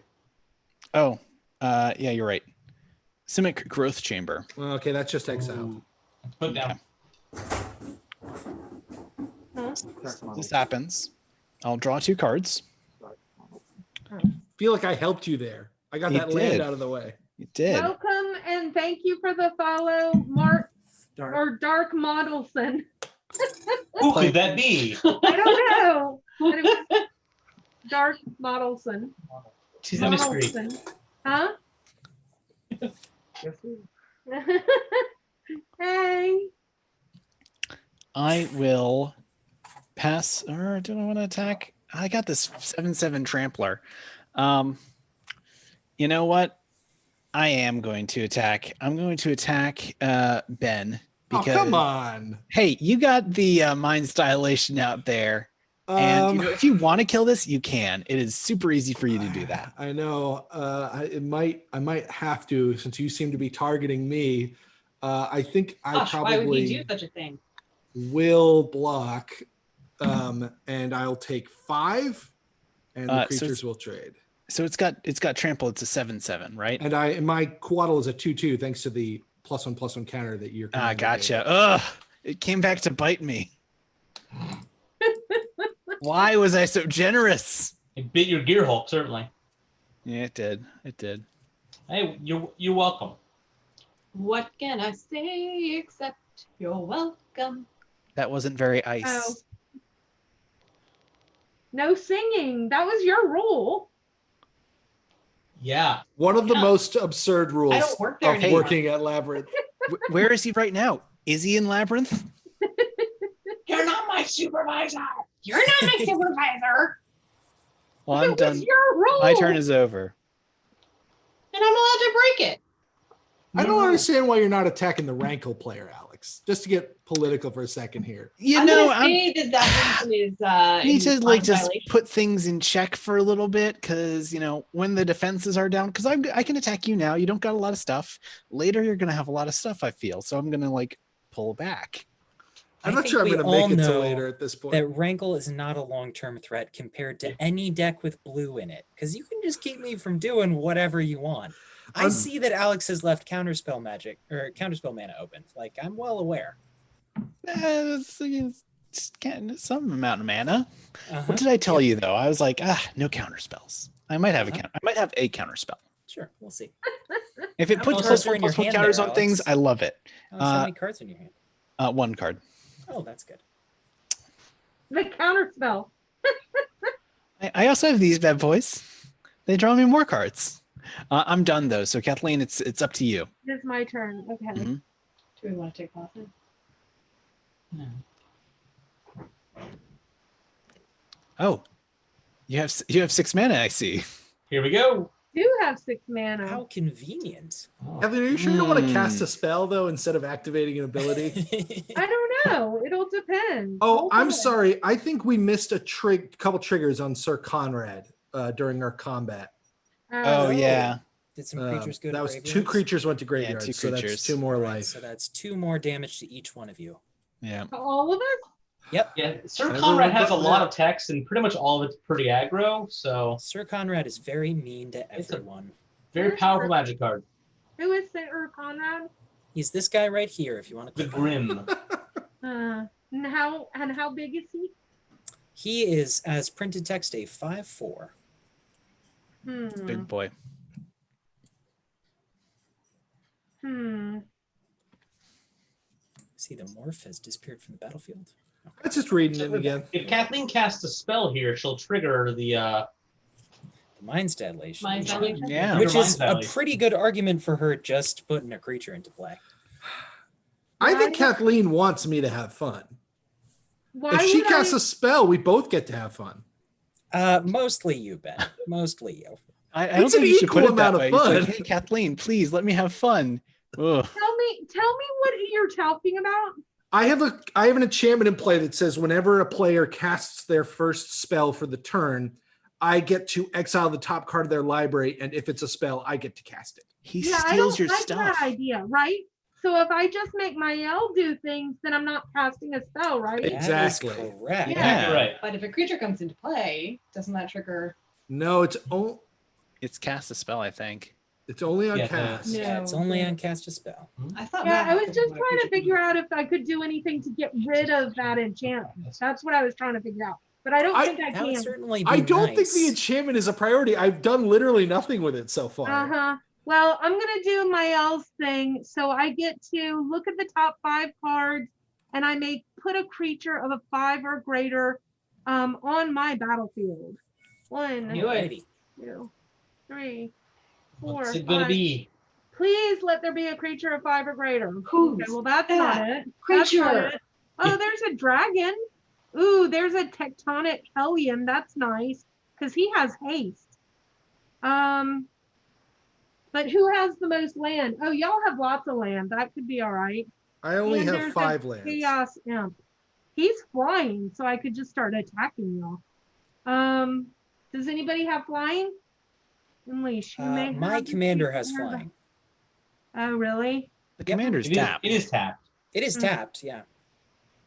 Oh, yeah, you're right. Simic Growth Chamber. Well, okay, that's just exile. Ooh. Put down. This happens. I'll draw 2 cards. Feel like I helped you there. I got You that land did. out of the way. You did. Welcome and thank you for the follow, Mark or Dark Modelson. Who could that be? I don't know. But it was Dark Modelson. She's a mystery. Modelson. Huh? Hey. I will pass. Or do I want to attack? I got this 7/7 Trampler. You know what? I am going to attack. I'm going to attack Ben. Oh, Because, come on. hey, you got the Mind's Dilation out there. And if you want to kill this, you can. It is super easy for you to do that. I know. I might have to, since you seem to be targeting me. I think I Gosh, why would you probably do such a thing? will block, and I'll take 5, and the So creatures will trade. So it's got trample. It's a 7/7, right? And my Quaddle is a 2/2 thanks to the +1/+1 counter that you're. Gotcha. Ugh, it came back to bite me. Why was I so generous? It bit your gear hulk, certainly. Yeah, it did. It did. Hey, you're welcome. What can I say except you're welcome? That wasn't very ice. Oh. No singing. That was your rule. Yeah. One of the most absurd rules I don't work there of anymore. working at Labyrinth. Where is he right now? Is he in Labyrinth? You're not my supervisor. You're not my supervisor. Well, I'm It done. was your rule. My turn is over. And I'm allowed to break it. I don't understand why you're not attacking the Rankle player, Alex. Just to get political for a second here. You I'm know, gonna say that person is I need to like just violation. put things in check for a little bit, because when the defenses are down, because I can attack you now. You don't got a lot of stuff. Later, you're gonna have a lot of stuff. I feel so. I'm gonna like pull back. I'm I not think sure I'm we going to all make it to know later at this point. that Rankle is not a long-term threat compared to any deck with blue in it, because you can just keep me from doing whatever you want. I see that Alex has left Counterspell magic or Counterspell mana open. Like, I'm well aware. It's some amount of mana. Uh-huh. What did I tell you though? I was like, no counter spells. I might have a counter spell. Sure, we'll see. If it How puts many cards are in your +1/+1 hand counters there, on things, Alex? I love it. Alex, how many cards in your hand? 1 card. Oh, that's good. The counter spell. I also have these bad boys. They draw me more cards. I'm done though. So Kathleen, it's up to you. It is my turn. Okay. Mhm. Do we want to take off then? Oh, you have 6 mana. I see. Here we go. Do have 6 mana. How convenient. Kathleen, are you sure you don't want to cast a spell though instead of activating an ability? I don't know. It'll depend. Oh, I'm Okay. sorry. I think we missed a couple triggers on Sir Conrad during our combat. Oh yeah. Did some creatures go to That was 2 graveyards? creatures went to graveyards, 2 so that's creatures. 2 more Right, life. so that's 2 more damage to each one of you. Yeah. All of us? Yep. Yeah, Sir Everyone Conrad has a but lot Matt. of text, and pretty much all of it's pretty aggro. So Sir Conrad is very mean to It's a- everyone. very powerful magic card. Who is Sir Conrad? He's this guy right here, if you want to The click on him. Grim. And how big is he? He is, as printed text, a 5/4. Big boy. See, the morph has disappeared from the battlefield. Let's just reading it again. If Kathleen casts a spell here, she'll trigger the The Mind's Dilation. Mind's Dilation? Yeah. Which is Mind's a Dilation. pretty good argument for her just putting a creature into play. I think Kathleen wants me to have fun. Why If she would casts I- a spell, we both get to have fun. Mostly you, Ben. Mostly you. I don't It's an think you should put equal it that amount of way. It's like, fun. hey, Kathleen, please let me have fun. Ugh. Tell me what you're talking about. I have an enchantment in play that says whenever a player casts their first spell for the turn, I get to exile the top card of their library, and if it's a spell, I get to cast it. He I steals don't your like stuff. that idea, right? So if I just make my L do things, then I'm not casting a spell, right? Yeah. Exactly. That is correct. Yeah. You're right. But if a creature comes into play, doesn't that trigger? No, it's It's cast a spell, I think. only on Yeah, cast. Yeah, it's only on cast a spell. I thought. Yeah, Matt I was had just something trying to about figure out if I could do anything to get rid of that enchantment. That's what I was trying to figure out. But I don't think I That would can. certainly be I don't think the nice. enchantment is a priority. I've done literally nothing with it so far. Uh-huh. Well, I'm gonna do my L's thing. So I get to look at the top 5 cards and I may put a creature of a 5 or greater on my battlefield. 1, Do it. Alrighty. 2, 3, 4, What's it gonna 5. be? Please let there be a creature of 5 or greater. Who's Okay, well, that's that not it. That's not creature? it. Oh, there's a dragon. Ooh, there's a tectonic hellion. That's nice because he has haste. But who has the most land? Oh, y'all have lots of land. That could be all right. I only And have there's a 5 lands. Chaos imp. He's flying, so I could just start attacking y'all. Does anybody have flying? Unleash. You may My have the commander has creature- flying. Oh, really? The commander's It is, tapped. it is tapped. It is Mm. tapped, yeah.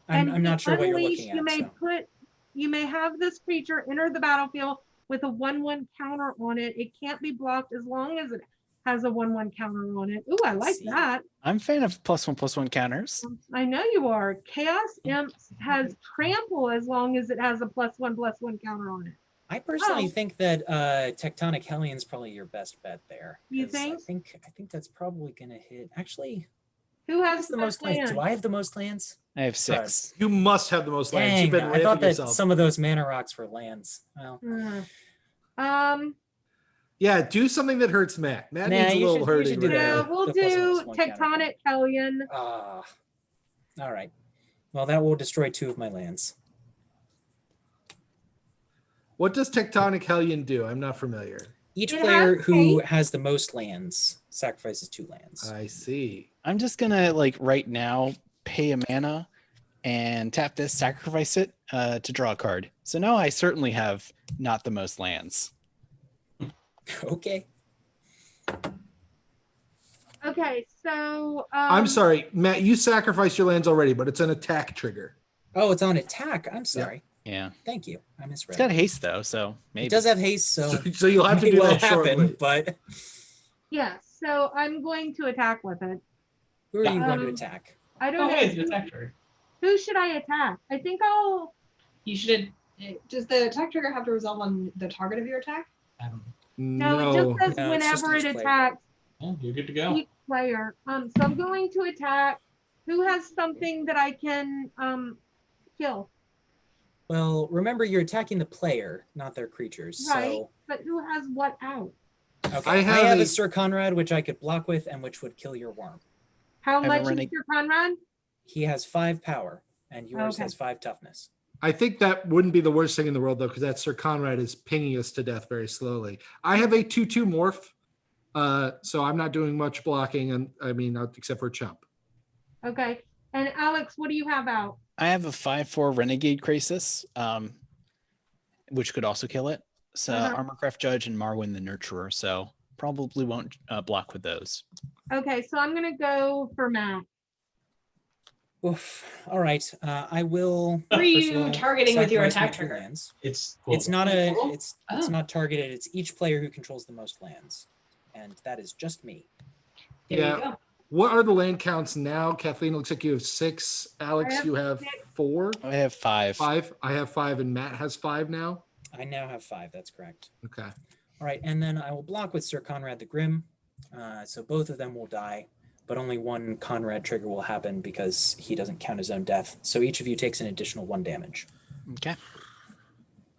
And I'm not sure what you're unleash, looking you at. may So. you may have this creature enter the battlefield with a 1/1 counter on it. It can't be blocked as long as it has a 1/1 counter on it. Ooh, I like See. that. I'm a fan of +1/+1 counters. I know you are. Chaos Imps has trample as long as it has a +1/+1 counter on it. I personally Oh. think that Tectonic Hellion's probably your best bet there. You 'cause think? I think that's probably gonna hit. Actually, Who who has has the most lands? land? Do I have the most lands? I have 6. You must have the most lands. You've Dang, been I thought ramping that yourself. some of those mana rocks were lands. Well, Yeah, do something that hurts Matt. Matt Nah, needs a you little should hurting. do right that. Yeah, now. we'll The do +1/+1 counter. Tectonic Hellion. all right. Well, that will destroy 2 of my lands. What does Tectonic Hellion do? I'm not familiar. Each It player has who haste. has the most lands sacrifices 2 lands. I see. I'm just gonna like right now pay a mana and tap this, sacrifice it to draw a card. So now I certainly have not the most lands. Okay. Okay, so I'm sorry, Matt. You sacrificed your lands already, but it's an attack trigger. Oh, it's on attack. I'm sorry. Yeah, Thank you. I it's misread. got haste though, so maybe It does have haste, so So you'll have to may do well that happen. shortly. But yeah, so I'm going to attack with it. who are you going to Um, attack? I Oh, don't know. hey, it's an attack trigger. Who should I attack? I think I'll. You should. Does the attack trigger have to resolve on the target of your attack? I don't know. No, it just says No, it's just whenever each it player. attacks Yeah, you're good to go. each player. So I'm going to attack. Who has something that I can kill? Well, remember you're attacking the player, not their creatures. Right. So But who has what out? okay, I I have have a- a Sir Conrad, which I could block with, and which would kill your worm. How have a much is reneg- your Conrad? He has 5 power, and yours Okay. has 5 toughness. I think that wouldn't be the worst thing in the world though, because that Sir Conrad is pinging us to death very slowly. I have a 2/2 morph, so I'm not doing much blocking, and I mean, except for Chump. Okay. And Alex, what do you have out? I have a 5/4 Renegade Crisis, which could also kill it. So Uh-huh. Armorcraft Judge and Marwyn the Nurturer. So probably won't block with those. Okay, so I'm gonna go for Matt. Oof. All right. I will. Who are first you of all, targeting with your sacrifice my attack 2 trigger? lands. It's It's not Oh. it's Oh. not targeted. It's each player who controls the most lands, and that is just me. There Yeah. you go. What are the land counts now? Kathleen, looks like you have 6. Alex, I have you have 6. 4. I have 5. 5. I have 5, and Matt has 5 now. I now have 5. That's correct. Okay. All right, and then I will block with Sir Conrad the Grim. So both of them will die, but only one Conrad trigger will happen because he doesn't count his own death. So each of you takes an additional 1 damage. Okay.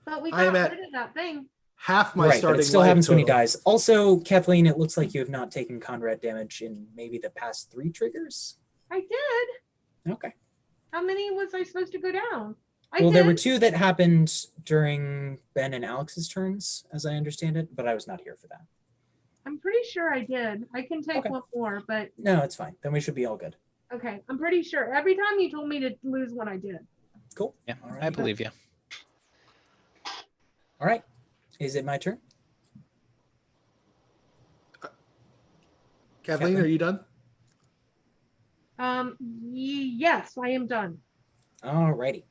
But we I am got at- rid of that thing. Half my Right, but starting it still life happens when he total. dies. Also, Kathleen, it looks like you have not taken Conrad damage in maybe the past 3 triggers. I did. Okay. How many was I supposed to go down? Well, there were did. 2 that happened during Ben and Alex's turns, as I understand it, but I was not here for that. I'm pretty sure I did. I can take Okay. one more, but No, it's fine. Then we should be all good. okay. I'm pretty sure. Every time you told me to lose one, I did. Cool. Yeah, All right. I believe you. All right. Is it my turn? Kathleen, are you done? Yes, I am done. All righty.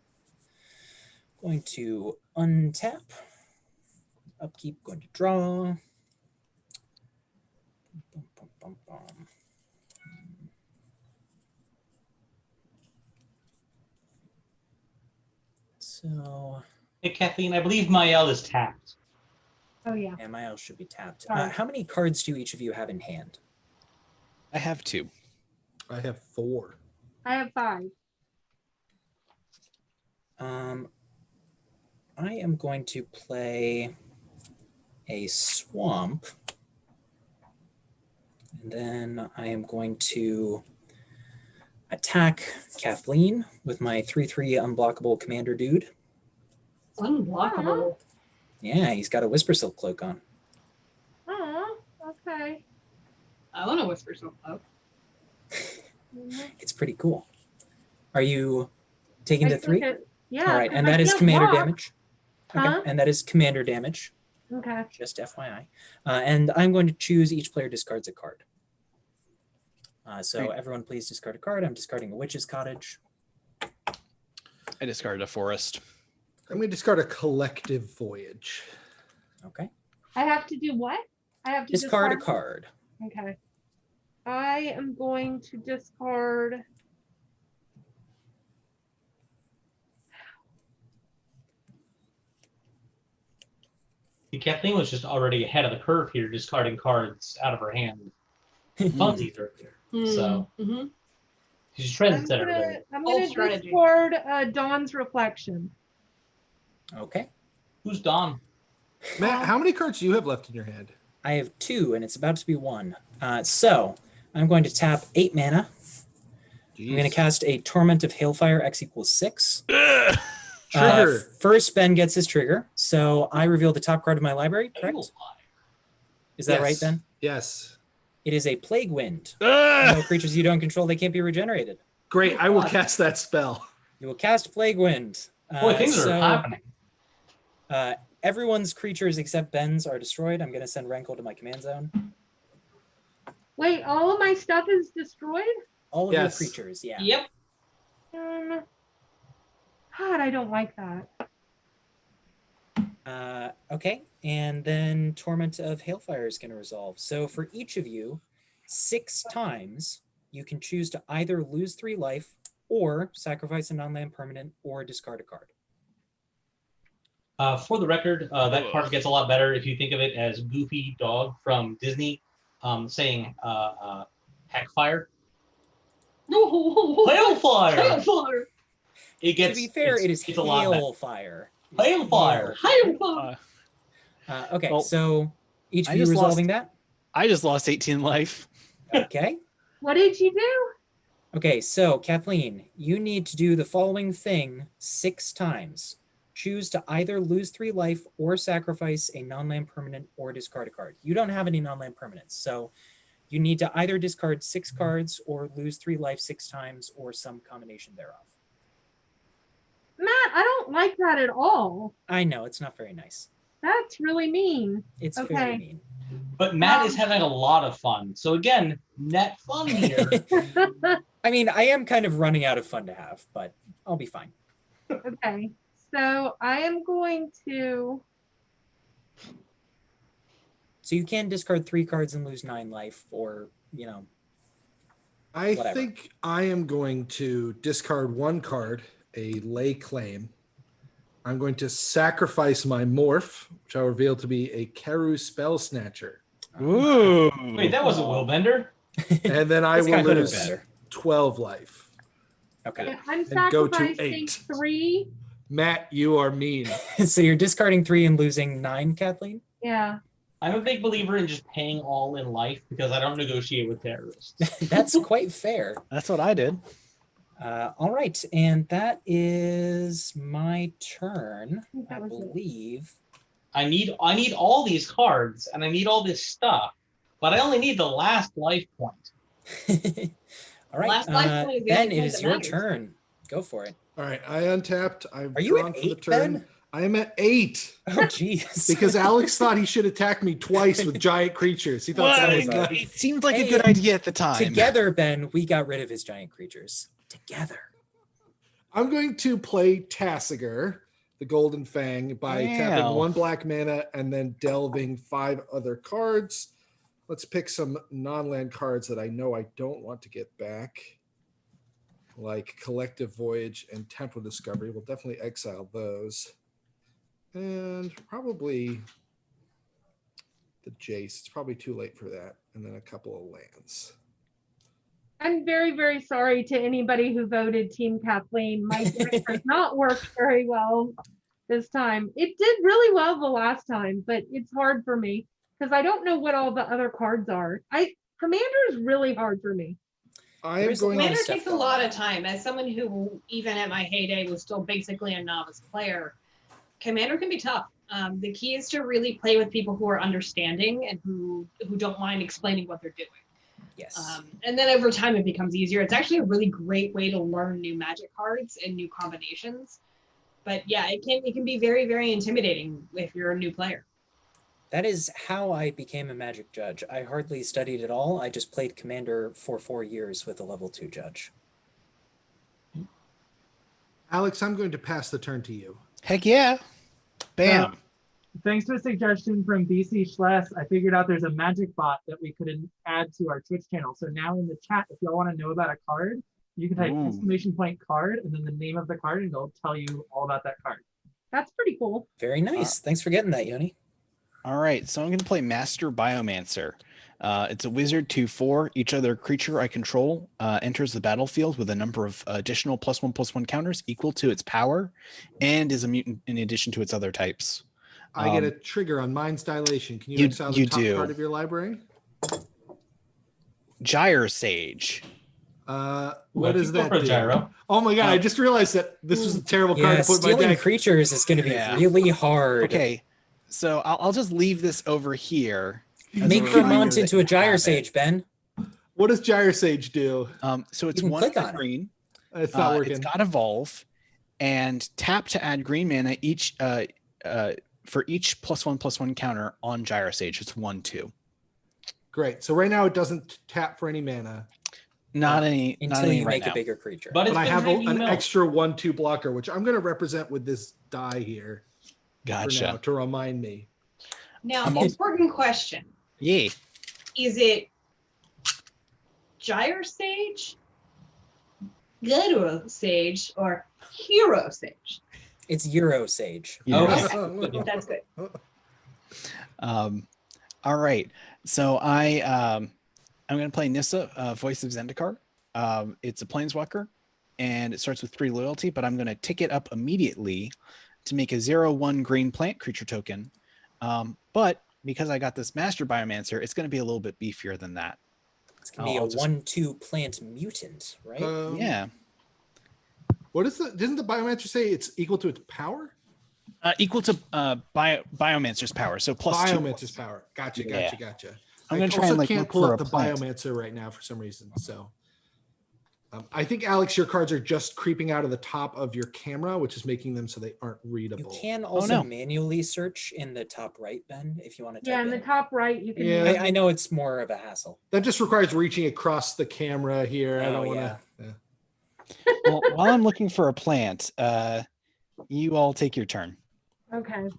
Going to untap. Upkeep, going to draw. Bum, bum, bum, bum. So, Hey, Kathleen, I believe Mael is tapped. Oh yeah. and my L should be tapped. Sorry. How many cards do each of you have in hand? I have 2. I have 4. I have 5. I am going to play a swamp. And then I am going to attack Kathleen with my 3/3 unblockable commander dude. Unblockable. Yeah, he's got a Whisper Silk Cloak on. Oh, okay. I want to whisper so cloak. It's pretty cool. Are you Taking the I took 3? it. Yeah. All right, 'cause and I that is can't commander block. damage. Okay, Huh? and that is commander damage, Okay. just FYI. And I'm going to choose each player discards a card. So everyone please discard a card. I'm discarding a Witch's Cottage. I discarded a forest. I'm going to discard a Collective Voyage. Okay. I have to do what? I have to Discard a card. Okay. I am going to discard. Kathleen was just already ahead of the curve here, discarding cards out of her hand. Funsies earlier. So she's I'm trendsetter. gonna discard Dawn's Reflection. Okay. Who's Dawn? Matt, how many cards do you have left in your hand? I have 2, and it's about to be 1. So I'm going to tap 8 mana. Jeez. I'm going to cast a Torment of Hailfire, X equals 6. Trigger. First, Ben gets his trigger. So I reveal the top card of my library, correct? Is that right, Ben? Yes. It is a Plague Wind. No creatures you don't control, they can't be regenerated. Great. I will cast that spell. You will cast Plague Wind. Boy, things are happening. Everyone's creatures except Ben's are destroyed. I'm going to send Rankle to my command zone. Wait, all of my stuff is destroyed? All of your creatures, yeah. Yep. God, I don't like that. Okay, and then Torment of Hailfire is going to resolve. So for each of you, 6 times, you can choose to either lose 3 life or sacrifice a non-land permanent or discard a card. For the record, that card gets a lot better if you think of it as Goofy Dog from Disney saying Heckfire. Hailfire! Hailfire! It gets, to be fair, it is Hailfire. Hailfire! Hailfire! Okay, well, so each of you resolving that? I just lost 18 life. Okay. What did you do? Okay, so Kathleen, you need to do the following thing 6 times. Choose to either lose 3 life or sacrifice a non-land permanent or discard a card. You don't have any non-land permanents, so you need to either discard 6 cards or lose 3 life 6 times or some combination thereof. Matt, I don't like that at all. I know, it's not very nice. That's really mean. It's Okay. very mean. But Matt is having a lot of fun. So again, net fun here. I mean, I am kind of running out of fun to have, but I'll be fine. Okay, so I am going to. So you can discard 3 cards and lose 9 life, or, you know. I whatever. think I am going to discard 1 card, a Lay Claim. I'm going to sacrifice my Morph, which I'll reveal to be a Keru Spell Snatcher. Ooh. Wait, that was a Willbender? And then I It's will kind of lose better. 12 life. Okay. I'm And go to sacrificing 8. 3. Matt, you are mean. So you're discarding 3 and losing 9, Kathleen? Yeah. I'm a big believer in just paying all in life because I don't negotiate with terrorists. That's quite fair. That's what I did. All right, and that is my turn, I That was it. believe. I need all these cards and I need all this stuff, but I only need the last life point. All right, Last life point is the Ben, only it point is that your matters. turn. Go for it. All right, I untapped. I've Are you drawn at for the 8, turn. Ben? I am at 8 Oh, jeez. because Alex thought he should attack me twice with giant creatures. He thought that was Well, nice. it seemed like Hey, a good idea at the time. Together, Ben, we got rid of his giant creatures. Together. I'm going to play Tassiger, the Golden Fang, by tapping Wow. 1 black mana and then delving 5 other cards. Let's pick some non-land cards that I know I don't want to get back, like Collective Voyage and Temporal Discovery. We'll definitely exile those. And probably the Jace. It's probably too late for that. And then a couple of lands. I'm very, very sorry to anybody who voted Team Kathleen. My deck has not worked very well this time. It did really well the last time, but it's hard for me because I don't know what all the other cards are. Commander is really hard for me. I am There's a going lot of Commander stuff takes a going lot on. of time. As someone who, even at my heyday, was still basically a novice player, Commander can be tough. The key is to really play with people who are understanding and who don't mind explaining what they're doing. Yes. And then over time it becomes easier. It's actually a really great way to learn new magic cards and new combinations. But yeah, it can be very, very intimidating if you're a new player. That is how I became a Magic judge. I hardly studied at all. I just played Commander for 4 years with a level 2 judge. Alex, I'm going to pass the turn to you. Heck yeah. Bam. Thanks to a suggestion from BC Schless, I figured out there's a magic bot that we could add to our Twitch channel. So now in the chat, if y'all want to know about a card, you can type !card and then the name of the card, and it'll tell you all about that card. That's pretty cool. Very nice. Thanks for getting that, Yoni. All right, so I'm going to play Master Biomancer. It's a wizard 2/4. Each other creature I control enters the battlefield with a number of additional +1/+1 counters equal to its power and is a mutant in addition to its other types. I get a trigger on Mind's Dilation. Can you exile the top card of your library? Gyre Sage. What does that do? Gyro. Oh my god, I just realized that this was a terrible card to put in my stealing deck. creatures is going to be really hard. Okay, so I'll just leave this over here. Make Vermont into a Gyre Sage, Ben. What does Gyre Sage do? So it's You can 1 click on it. green. It's not working. It's got Evolve, and tap to add green mana each for each +1/+1 counter on Gyre Sage. It's 1/2. Great. So right now it doesn't tap for any mana. Not any Until you right make now. a bigger creature. But I have an milk. extra 1/2 blocker, which I'm going to represent with this die here. Gotcha. For now, to remind me. Now, important question. Yeah. Is it Gyre Sage, Ghetto Sage, or Hero Sage? It's Euro Sage. Okay. That's good. All right. So I'm going to play Nissa, Voice of Zendikar. It's a Planeswalker, and it starts with 3 loyalty, but I'm going to tick it up immediately to make a 0/1 green plant creature token. But because I got this Master Biomancer, it's going to be a little bit beefier than that. It's going to be a 1/2 plant mutant, right? Yeah. What is doesn't the Biomancer say it's equal to its power? Equal to Biomancer's power. So +2. Biomancer's power. Gotcha. I'm going to try also and like can't look pull for up a the plant. Biomancer right now for some reason. So I think, Alex, your cards are just creeping out of the top of your camera, which is making them so they aren't readable. You can also manually search in the top right, Ben, if you want to type Yeah, in the top right, you can. I know it's more of a hassle. That just requires reaching across the camera here. I don't want to. Yeah. Well, while I'm looking for a plant, you all take your turn. Okay.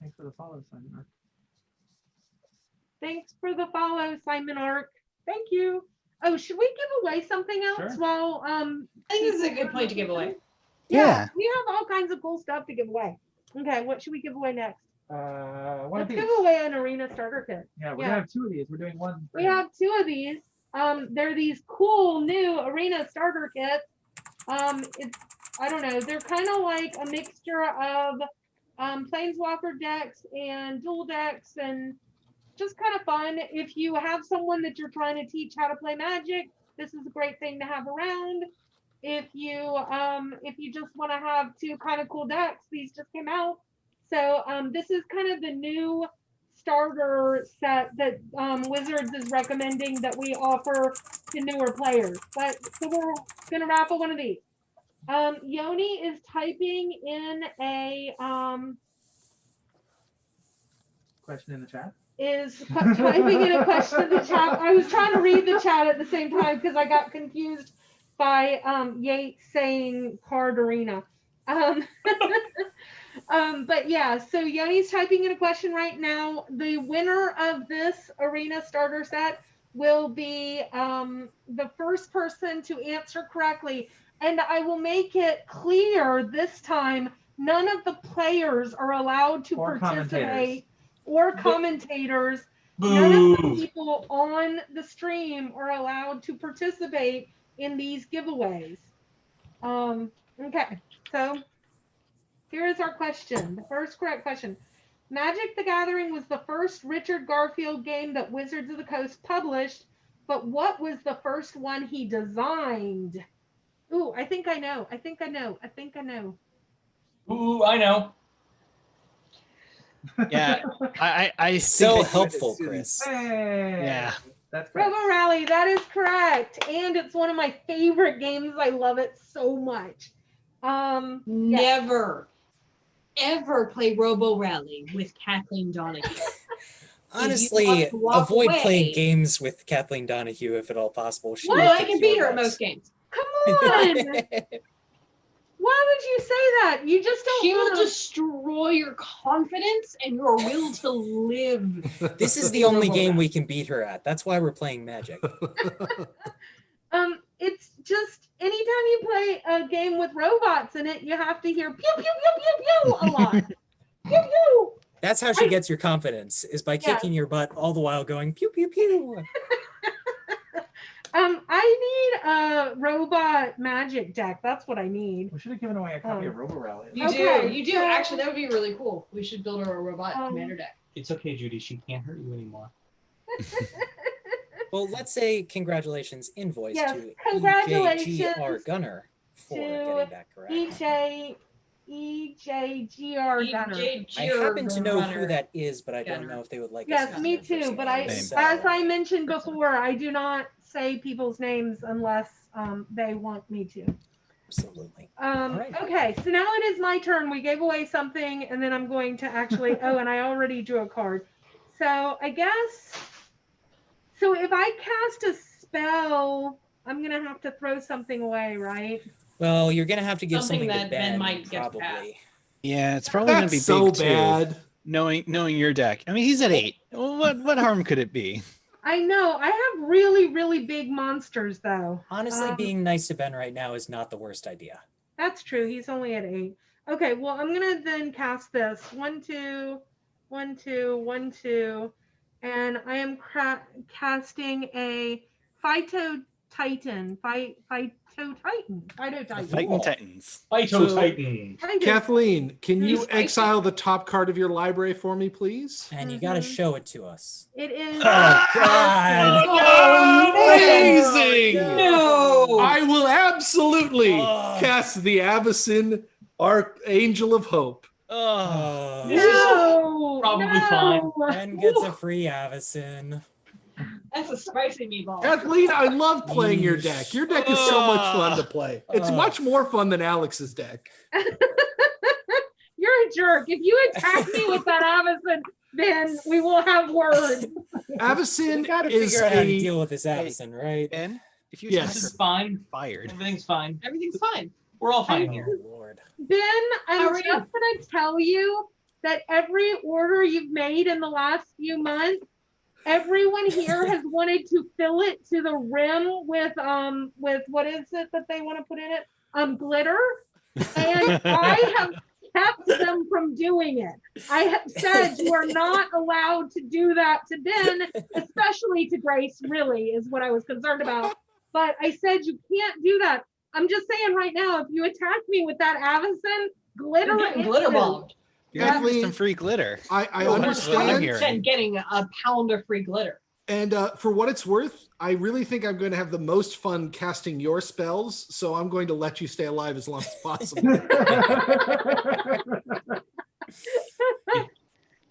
Thanks for the follow, Simon Ark. Thanks for the follow, Simon Ark. Thank you. Oh, should we give away something else Sure. while I think this is a good point to give away. Yeah. We have all kinds of cool stuff to give away. Okay, what should we give away next? One of Let's these. give away an arena starter kit. Yeah, we're gonna have 2 of these. We're doing one. We have 2 of these. They're these cool new arena starter kits. It's, I don't know, they're kind of like a mixture of Planeswalker decks and dual decks, and just kind of fun. If you have someone that you're trying to teach how to play Magic, this is a great thing to have around. If you just want to have 2 kind of cool decks, these just came out. So this is kind of the new starter set that Wizards is recommending that we offer to newer players. But so we're gonna raffle one of these. Yoni is typing in a question in the chat. Typing in a question in the chat. I was trying to read the chat at the same time because I got confused by Yates saying card arena. But yeah, so Yoni's typing in a question right now. The winner of this arena starter set will be the first person to answer correctly. And I will make it clear this time, none of the players are allowed to participate or commentators. None of the people on the stream are allowed to participate in these giveaways. Okay, so here is our question. The first correct question. Magic the Gathering was the first Richard Garfield game that Wizards of the Coast published. but what was the first one he designed? Ooh, I think I know. I think I know. I think I know. Ooh, I know. Yeah, I So think helpful, Chris. Hey, Yeah. that's correct. Robo Rally, that is correct. And it's one of my favorite games. I love it so much. Yeah. Never, ever play Robo Rally with Kathleen Donahue. Honestly, walk avoid away- playing games with Kathleen Donahue if at all possible. She What? will Well, I kick can your beat her at butt. most games. Come on. Why would you say that? You just don't She will want to. destroy your confidence and your will to live. This is the in only Robo game Rally. we can beat her at. That's why we're playing Magic. It's just anytime you play a game with robots in it, you have to hear pew pew pew pew pew a lot. Pew pew. That's how she gets your confidence, is by Yeah. kicking your butt all the while going pew pew pew. I need a robot magic deck. That's what I need. We should have given away a copy of Robo Rally. You Okay, do. so- Actually, that would be really cool. We should build her a robot commander deck. It's okay, Judy. She can't hurt you anymore. Well, let's say congratulations invoice Yes, to congratulations EJGR Gunner for to getting that correct. EJGR Gunner. I happen to know who that is, but I don't Gunner. know if they would like us Yes, to me use their too. first But name, I, so- as I mentioned before, I do not say people's names unless they want me to. Absolutely. right. Okay, so now it is my turn. We gave away something, and then I'm going to actually. Oh, and I already drew a card. So I guess. So if I cast a spell, I'm gonna have to throw something away, right? Well, you're gonna have to give Something something, that to Ben Ben, might get probably. past. Yeah, it's probably gonna be That's so big too. bad. Knowing your deck. I mean, he's at 8. What harm could it be? I know. I have really, really big monsters, though. Honestly, being nice to Ben right now is not the worst idea. That's true. He's only at 8. Okay, well, I'm gonna then cast this 1, 2, 1, 2, 1, 2, and I am casting a Phyto Titan. Phyto Titan. Fighting Titans. Phyto So- Titan. Kathleen, can you He's spicy. exile the top card of your library for me, please? And you gotta Mhm. show it to us. It is. Oh, God! Amazing! No. I will absolutely Oh. cast the Avacyn Archangel of Hope. Oh, No, probably no. fine. Ben gets a free Avacyn. That's a spicy meatball. Kathleen, I love playing your Yeesh. deck. Your deck is so much fun to play. It's Ugh. much more fun than Alex's deck. You're a jerk. If you attack me with that Avacyn, then we will have words. We Avacyn gotta is figure out how to a deal with this Avacyn, right? Ben, if you Yes. This attack is her, fine. fired. Everything's fine. Everything's fine. We're all fine Oh, here. Lord. Ben, I'm How are just you? gonna tell you that every order you've made in the last few months, everyone here has wanted to fill it to the rim with what is it that they want to put in it? Glitter. And I have kept them from doing it. I have said you are not allowed to do that to Ben, especially to Grace, really, is what I was concerned about. But I said you can't do that. I'm just saying right now, if you attack me with that Avacyn, glitter You're getting it glitter is. bombed. You're gonna get Kathleen, some free glitter. I Oh, that's what I'm understand. hearing. 100% getting a pound of free glitter. And for what it's worth, I really think I'm going to have the most fun casting your spells. So I'm going to let you stay alive as long as possible.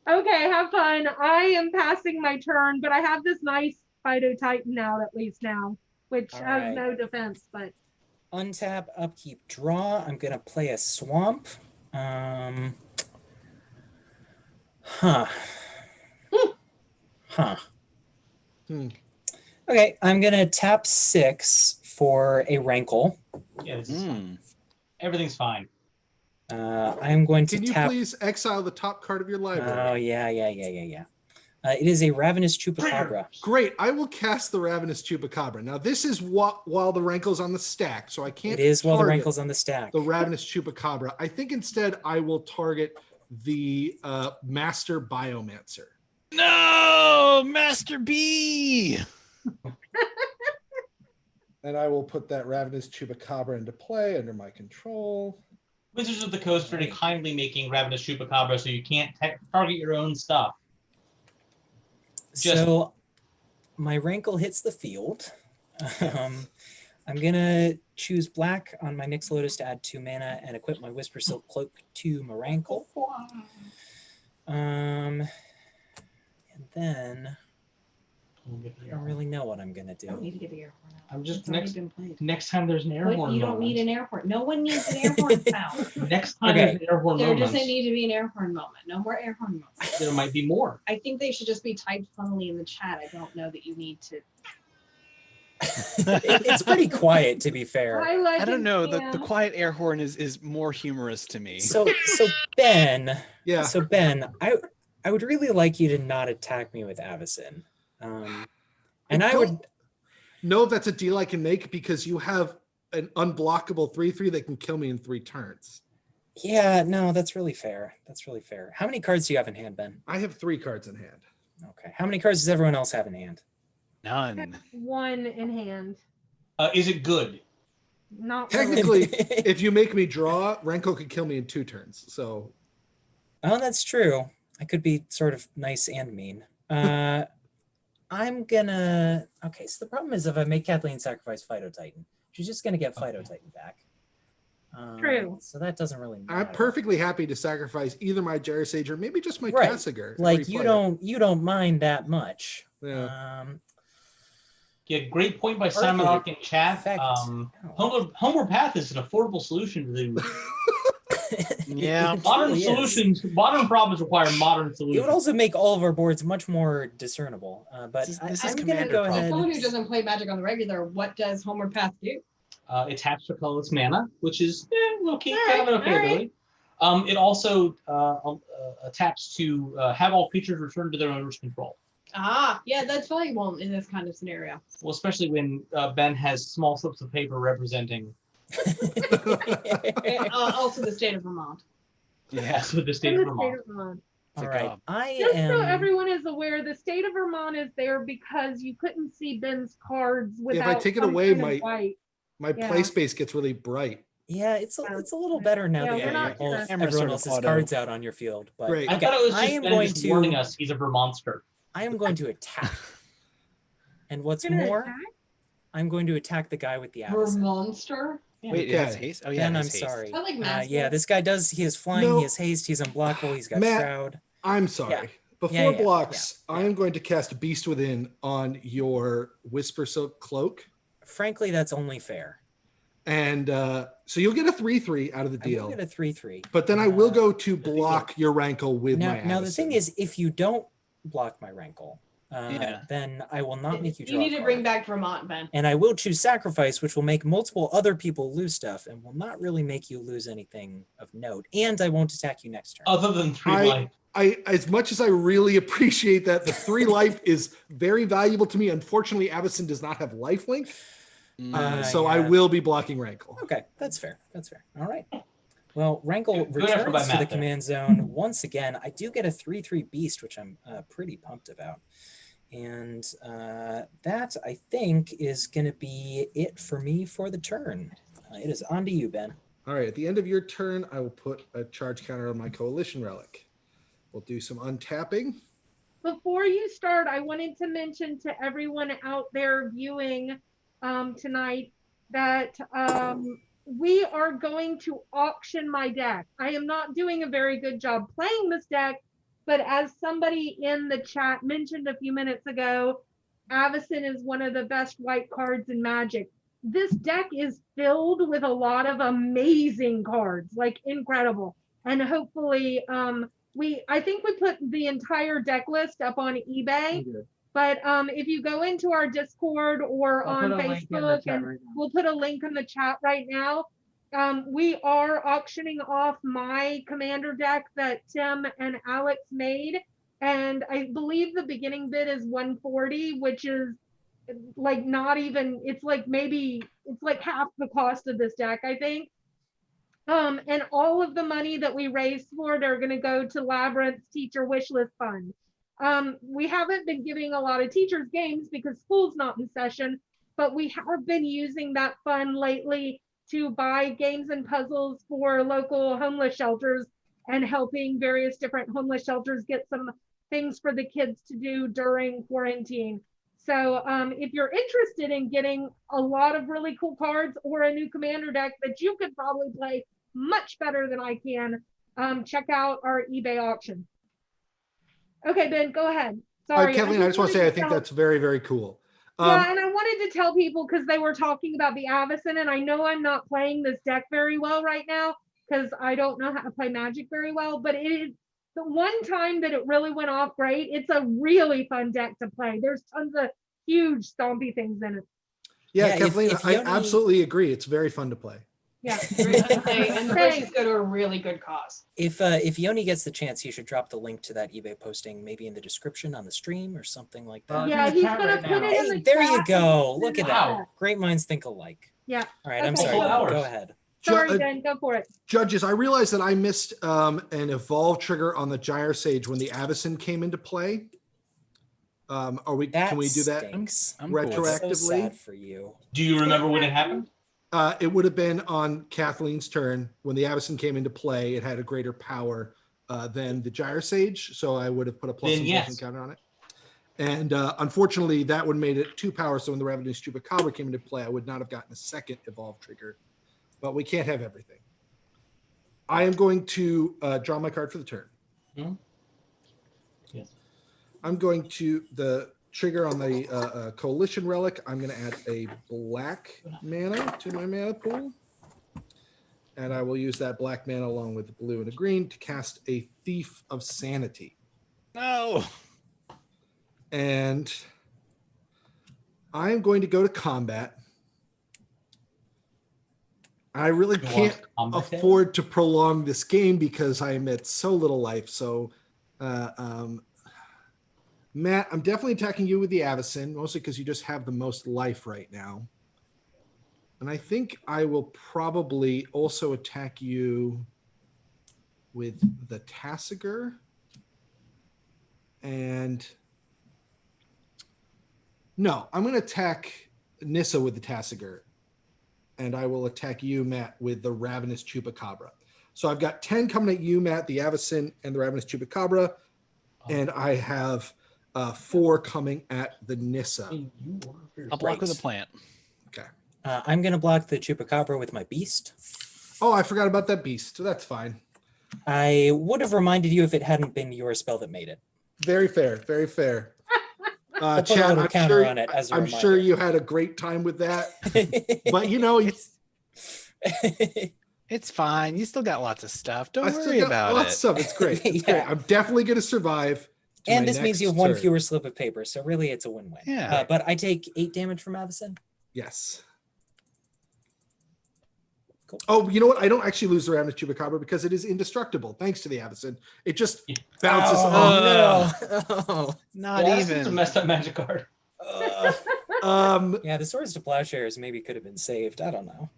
Okay, have fun. I am passing my turn, but I have this nice Phyto Titan out at least now, which All has right. no defense, but Untap, upkeep, draw. I'm gonna play a swamp. Huh. Hmm. Okay, I'm gonna tap 6 for a rankle. Yeah, this is fine. Mm. Everything's fine. I'm going to Can you tap. please exile the top card of your Oh library? yeah. It is a ravenous chupacabra. Great. I will cast the Ravenous Chupacabra. Now, this is while the rankle's on the stack, so I can't. It is while the target rankle's on the stack. the Ravenous Chupacabra. I think instead I will target the Master Biomancer. No, Master B. And I will put that Ravenous Chupacabra into play under my control. Wizards of the Coast very kindly making Ravenous Chupacabra so you can't target your own stuff. Just- So my Rankle hits the field. I'm gonna choose black on my Nyx Lotus to add 2 mana and equip my Whisper Silk Cloak to my Rankle. And then I don't really know what I'm gonna I don't do. need to get the air horn out. I'm just It's already been played. next time there's an air But horn you don't need an air horn. No one needs an air horn sound. Next time Okay. there's an air horn There moment, doesn't need to be an air horn moment. No more air horn moments. there might be more. I think they should just be typed funnily in the chat. I don't know that you need to. It's pretty quiet, to be fair. Hi, Legend I don't know. The Sam. quiet air horn is more humorous to me. So Ben, Yeah. so Ben, I would really like you to not attack me with Avacyn. And I would know if that's a deal I can make because you have an unblockable 3/3 that can kill me in 3 turns. Yeah, no, that's really fair. That's really fair. How many cards do you have in hand, Ben? I have 3 cards in hand. Okay. How many cards does everyone else have in hand? None. 1 in hand. Is it good? Not really. Technically, if you make me draw, Renko could kill me in 2 turns. So Oh, that's true. I could be sort of nice and mean. I'm gonna. Okay, so the problem is if I make Kathleen sacrifice Fido Titan, she's just gonna get Fido Titan back. True. So that doesn't really matter. I'm perfectly happy to sacrifice either my Jarasage or maybe just my Right. Kasigar. Like every you player. don't mind that much. Yeah. Yeah, great point by Simon Hawk in chat. Effect. Homeward Path is an affordable solution to the Yeah. It modern really is. solutions. Modern problems require modern It would solutions. also make all of our boards much more discernible. But This is I'm gonna Commander go problem. ahead. Someone who doesn't play Magic on the regular, what does Homeward Path do? It taps for colorless mana, which is okay, All kind of an right, okay all right. ability. It also taps to have all creatures return to their owner's control. Ah, yeah, that's valuable in this kind of scenario. Well, especially when Ben has small slips of paper representing And, also the state of Vermont. Yeah. also the state In of the state Vermont. of Vermont. All Like, right. I Just so am. everyone is aware, the state of Vermont is there because you couldn't see Ben's cards without. take it some away, kind of my- white. My play space gets really bright. Yeah, it's a little better now Yeah, that we're you not have both sure. Camera everyone sort of else's auto. cards out on your field. But Great. I okay, thought it was I just am Ben going just to warning us he's a Vermonster. I am going to attack. And what's You're gonna more, attack? I'm going to attack the guy with the Avacyn. Monster? Wait, it has haste? Oh, yeah. Ben, it I'm has haste. sorry. I like Matt. Yeah, this guy does. He has flying. No. He has haste. He's unblockable. He's got Matt, shroud. I'm sorry. Yeah. Before Yeah, blocks, yeah. I am going to cast Beast Within on your Whisper Silk Cloak. Frankly, that's only fair. And so you'll get a 3/3 out of the I will deal. get a 3/3. But then I will go to block your Rankle with my Now the thing Avacyn. is, if you don't block my Rankle, Yeah. then I will not make you draw. You need a to bring card. back Vermont, Ben. And I will choose sacrifice, which will make multiple other people lose stuff and will not really make you lose anything of note. And I won't attack you next turn. Other than 3 I- life. As much as I really appreciate that, the 3 life is very valuable to me. Unfortunately, Avacyn does not have lifelink, so I yeah. will be blocking Rankle. Okay, that's fair. That's fair. All right. Well, Rankle Good effort by returns to Matt the there. command zone once again. I do get a 3/3 beast, which I'm pretty pumped about. And that, I think, is going to be it for me for the turn. It is on to you, Ben. All right, at the end of your turn, I will put a charge counter on my Coalition Relic. We'll do some untapping. Before you start, I wanted to mention to everyone out there viewing tonight that we are going to auction my deck. I am not doing a very good job playing this deck, but as somebody in the chat mentioned a few minutes ago, Avacyn is one of the best white cards in Magic. This deck is filled with a lot of amazing cards, like incredible. And hopefully, I think we put the entire deck list up on eBay. But if you go into our Discord or I'll on put a link in the Facebook, chat and right now. we'll put a link in the chat right now. We are auctioning off my commander deck that Tim and Alex made. And I believe the beginning bid is 140, which is like not even, it's like half the cost of this deck, I think. And all of the money that we raise for it are going to go to Labyrinth's teacher wish list fund. We haven't been giving a lot of teachers games because school's not in session, but we have been using that fund lately to buy games and puzzles for local homeless shelters and helping various different homeless shelters get some things for the kids to do during quarantine. So if you're interested in getting a lot of really cool cards or a new commander deck that you could probably play much better than I can, check out our eBay auction. Okay, Ben, go ahead. Sorry. Kathleen, I just want to say I think that's very, very cool. Yeah, and I wanted to tell people because they were talking about the Avacyn, and I know I'm not playing this deck very well right now because I don't know how to play Magic very well, but it is the one time that it really went off great. It's a really fun deck to play. There's tons of huge stompy things in it. Yeah, Kathleen, I absolutely agree. It's very fun to play. Yeah, and the prices go to a really good cause. If Yoni gets the chance, he should drop the link to that eBay posting maybe in the description on the stream or something like that. Yeah, he's gonna put it in the there chat. you go. Look at that. Great minds think alike. Yeah. All right, I'm sorry. Go ahead. Sorry, Ben, go for it. Judges, I realized that I missed an evolve trigger on the Gyre Sage when the Avacyn came into play. Can we do that retroactively? So sad for you. Do you remember when it happened? It would have been on Kathleen's turn when the Avacyn came into play. It had a greater power than the Gyre Sage, so I would have put a plus and counter on it. And unfortunately, that would have made it 2 power. So when the Ravenous Chupacabra came into play, I would not have gotten a second evolve trigger. But we can't have everything. I am going to draw my card for the turn. Yes. I'm going to the trigger on the Coalition Relic. I'm going to add a black mana to my mana pool. And I will use that black mana along with the blue and the green to cast a Thief of Sanity. No. And I'm going to go to combat. I really can't afford to prolong this game because I am at so little life. So, Matt, I'm definitely attacking you with the Avacyn, mostly because you just have the most life right now. And I think I will probably also attack you with the Tasigur. And no, I'm going to attack Nissa with the Tasigur. And I will attack you, Matt, with the Ravenous Chupacabra. So I've got 10 coming at you, Matt, the Avacyn and the Ravenous Chupacabra. And I have 4 coming at the Nissa. I'll block with a plant. Okay. I'm going to block the Chupacabra with my Beast. Oh, I forgot about that Beast. So that's fine. I would have reminded you if it hadn't been your spell that made it. Very fair. Very fair. Chad, I'm sure you had a great time with that. But, you know, it's fine. You still got lots of stuff. Don't worry about it. Lots of stuff. It's great. It's great. I'm definitely going to survive. And this means you have 1 fewer slip of paper. So really, it's a win-win. Yeah. But I take 8 damage from Avacyn. Yes. Cool. Oh, you know what? I don't actually lose the Ravenous Chupacabra because it is indestructible thanks to the Avacyn. It just bounces off. No. Not even. It's a messed up magic card. Yeah, the Swords to Plowshares maybe could have been saved. I don't know.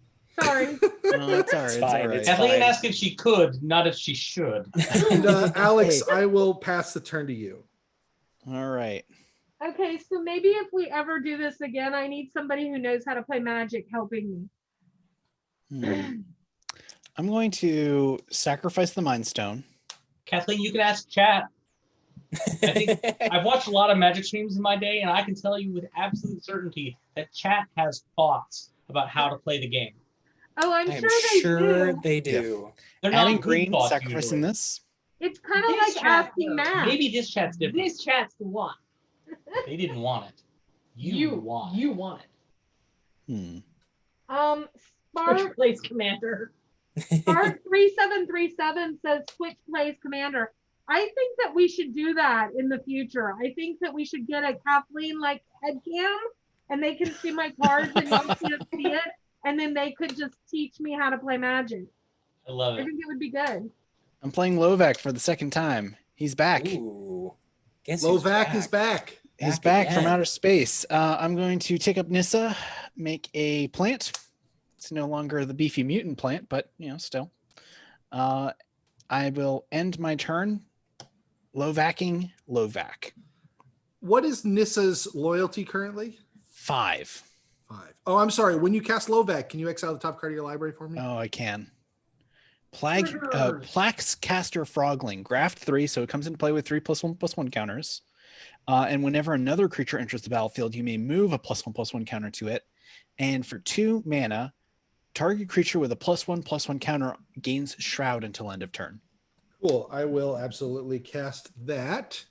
Sorry. No, it's all right. It's all right. Kathleen asked if she could, not if she should. And Alex, I will pass the turn to you. All right. Okay, so maybe if we ever do this again, I need somebody who knows how to play Magic helping me. I'm going to sacrifice the Mind Stone. Kathleen, you can ask chat. I think I've watched a lot of Magic streams in my day, and I can tell you with absolute certainty that chat has thoughts about how to play the game. Oh, I'm sure they do. They're Adding not green, thoughts sacrificing usually. this. It's kind of like asking Matt. Maybe this chat's different. This chat's the one. They didn't want it. You want it. Spark plays Commander. Spark 3737 says Switch plays Commander. I think that we should do that in the future. I think that we should get a Kathleen like headcam and they can see my cards and you can't see it. And then they could just teach me how to play Magic. I love it. I think it would be good. I'm playing Lovak for the 2nd time. He's back. Ooh. Lovak is back. He's back from outer space. I'm going to take up Nissa, make a plant. It's no longer the beefy mutant plant, but still. I will end my turn Lovaking Lovak. What is Nissa's loyalty currently? 5. Oh, I'm sorry. When you cast Lovak, can you exile the top card of your library for me? Oh, I can. Plax Caster Frogling. Graft 3, so it comes into play with 3+1/+1 counters. And whenever another creature enters the battlefield, you may move a +1/+1 counter to it. And for 2 mana, target creature with a +1/+1 counter gains Shroud until end of turn. Cool. I will absolutely cast that.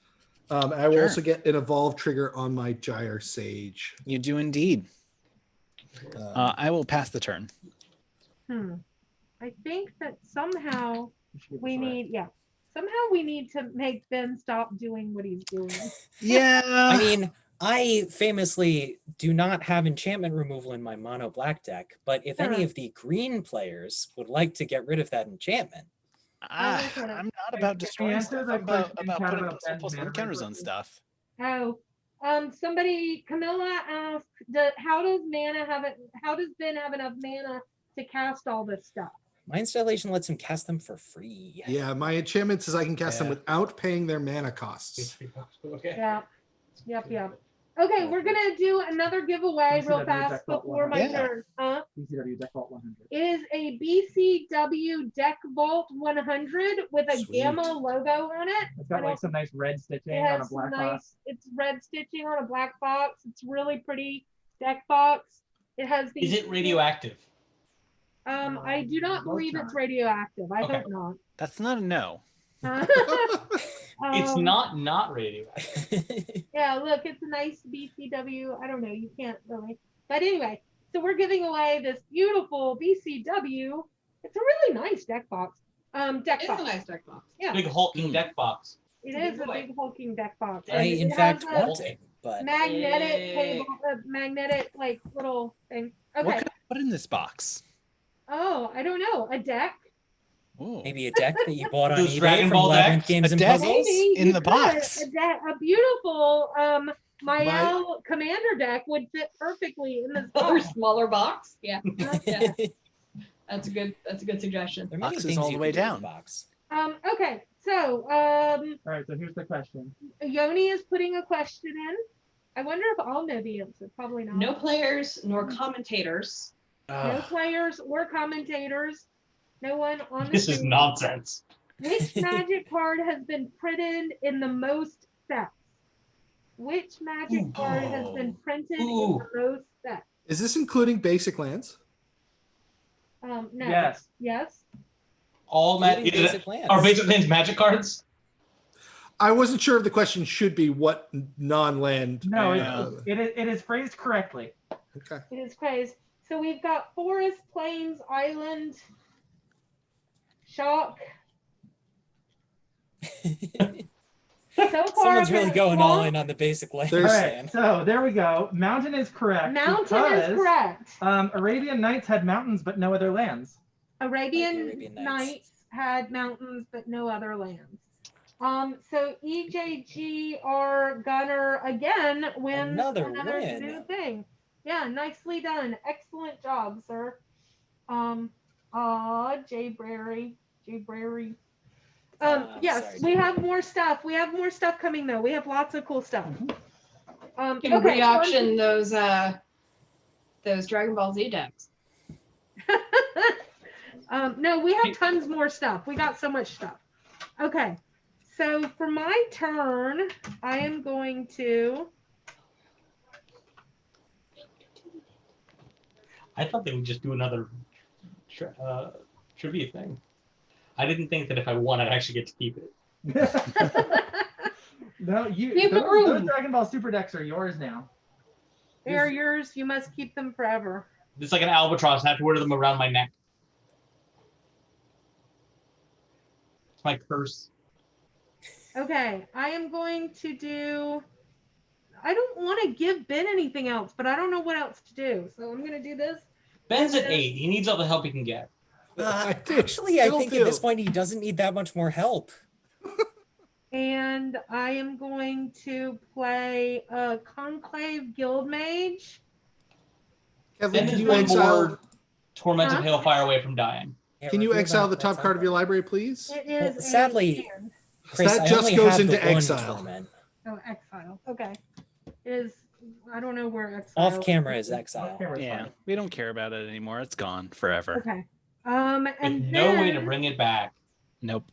I will also get an evolve trigger on my Gyre Sage. You do indeed. I will pass the turn. I think that somehow we need, somehow we need to make Ben stop doing what he's doing. Yeah. I mean, I famously do not have enchantment removal in my mono black deck, but if any of the green players would like to get rid of that enchantment, I'm not about destroying stuff. I'm about putting +1/+1 counters on stuff. Oh, somebody, Camilla asked, how does Ben have enough mana to cast all this stuff? my installation lets him cast them for free. Yeah, my enchantment says I can cast them without paying their mana costs. Okay. Yeah. Yep. Okay, we're gonna do another giveaway real fast before my turn. BCW Deck Vault 100. It is a BCW Deck Vault 100 with a Sweet. Gamma logo on it. It's got like some nice red stitching on a black box. It's red stitching on a black box. It's really pretty deck box. It has the. Is it radioactive? I do not believe it's radioactive. I hope not. That's not a no. It's not radioactive. Yeah, look, it's a nice BCW. I don't know, you can't really. But anyway, so we're giving away this beautiful BCW. It's a really nice deck box. Deck It's box. a nice deck box. Yeah, Big hulking deck box. it is a big hulking deck box. I, And in it fact, has a want it, but magnetic cable, magnetic like little thing. What Okay. could I put in this box? Oh, I don't know. A deck. Ooh. maybe a deck that you bought on Those eBay Dragon from Ball Labyrinth decks? Games A and deck? Puzzles. Maybe in you the could. box. A beautiful Mael commander deck would fit perfectly in this Or box. smaller box. Yeah. Yeah. That's a good suggestion. There are many Box is things all you the way can do in down. the box. Okay, so All right, so here's the question. Yoni is putting a question in. I wonder if I'll know the answer. Probably not. No players nor commentators. No players or commentators. No one on the This is stream. nonsense. Which magic card has been printed in the most sets? Which magic card has been printed in the most sets? Is this including basic lands? No. Yes. Yes. All Including magic. basic lands. Are basic lands magic cards? I wasn't sure if the question should be what non-land. No, Yeah. it is phrased correctly. Okay. It is crazy. So we've got forest, plains, island, shock. So far, Someone's I've really got going all swamp. in on the basic land. All right, man. so there we go. Mountain is correct. Mountain is because, correct. Arabian Nights had mountains but no other lands. Arabian Arabian Nights. Nights had mountains but no other lands. So EJGR Gunner again wins Another new win. thing. Yeah, nicely done. Excellent job, sir. Jay Brary. Yes, sorry, we Jay. have more stuff. We have more stuff coming though. We have lots of cool stuff. You can re-auction those Dragon Ball Z decks. No, we have tons more stuff. We got so much stuff. Okay, so for my turn, I am going to. I thought they would just do another trivia thing. I didn't think that if I won, I'd actually get to keep it. No, Keep the those room. Dragon Ball Super decks are yours now. They are yours. You must keep them forever. It's like an albatross. I have to wear them around my neck. It's my curse. Okay, I am going to do. I don't want to give Ben anything else, but I don't know what else to do. So I'm going to do this. Ben's at 8. He needs all the help he can get. Actually, I think at this point he doesn't need that much more help. And I am going to play a Conclave Guild Mage. Kathleen, Ben can is you one exile? more tormented Huh? hailfire away from dying. Yeah, Can you review exile that- the top that's card of your not- library, please? It Well, is. sadly- a Chris, That I just only goes have into the one exile. torment. Oh, exile. Okay. It is. I don't know where exile. Off camera is exile. Yeah, we don't care about it anymore. It's gone forever. Okay. With And no way to then- bring it back. Nope.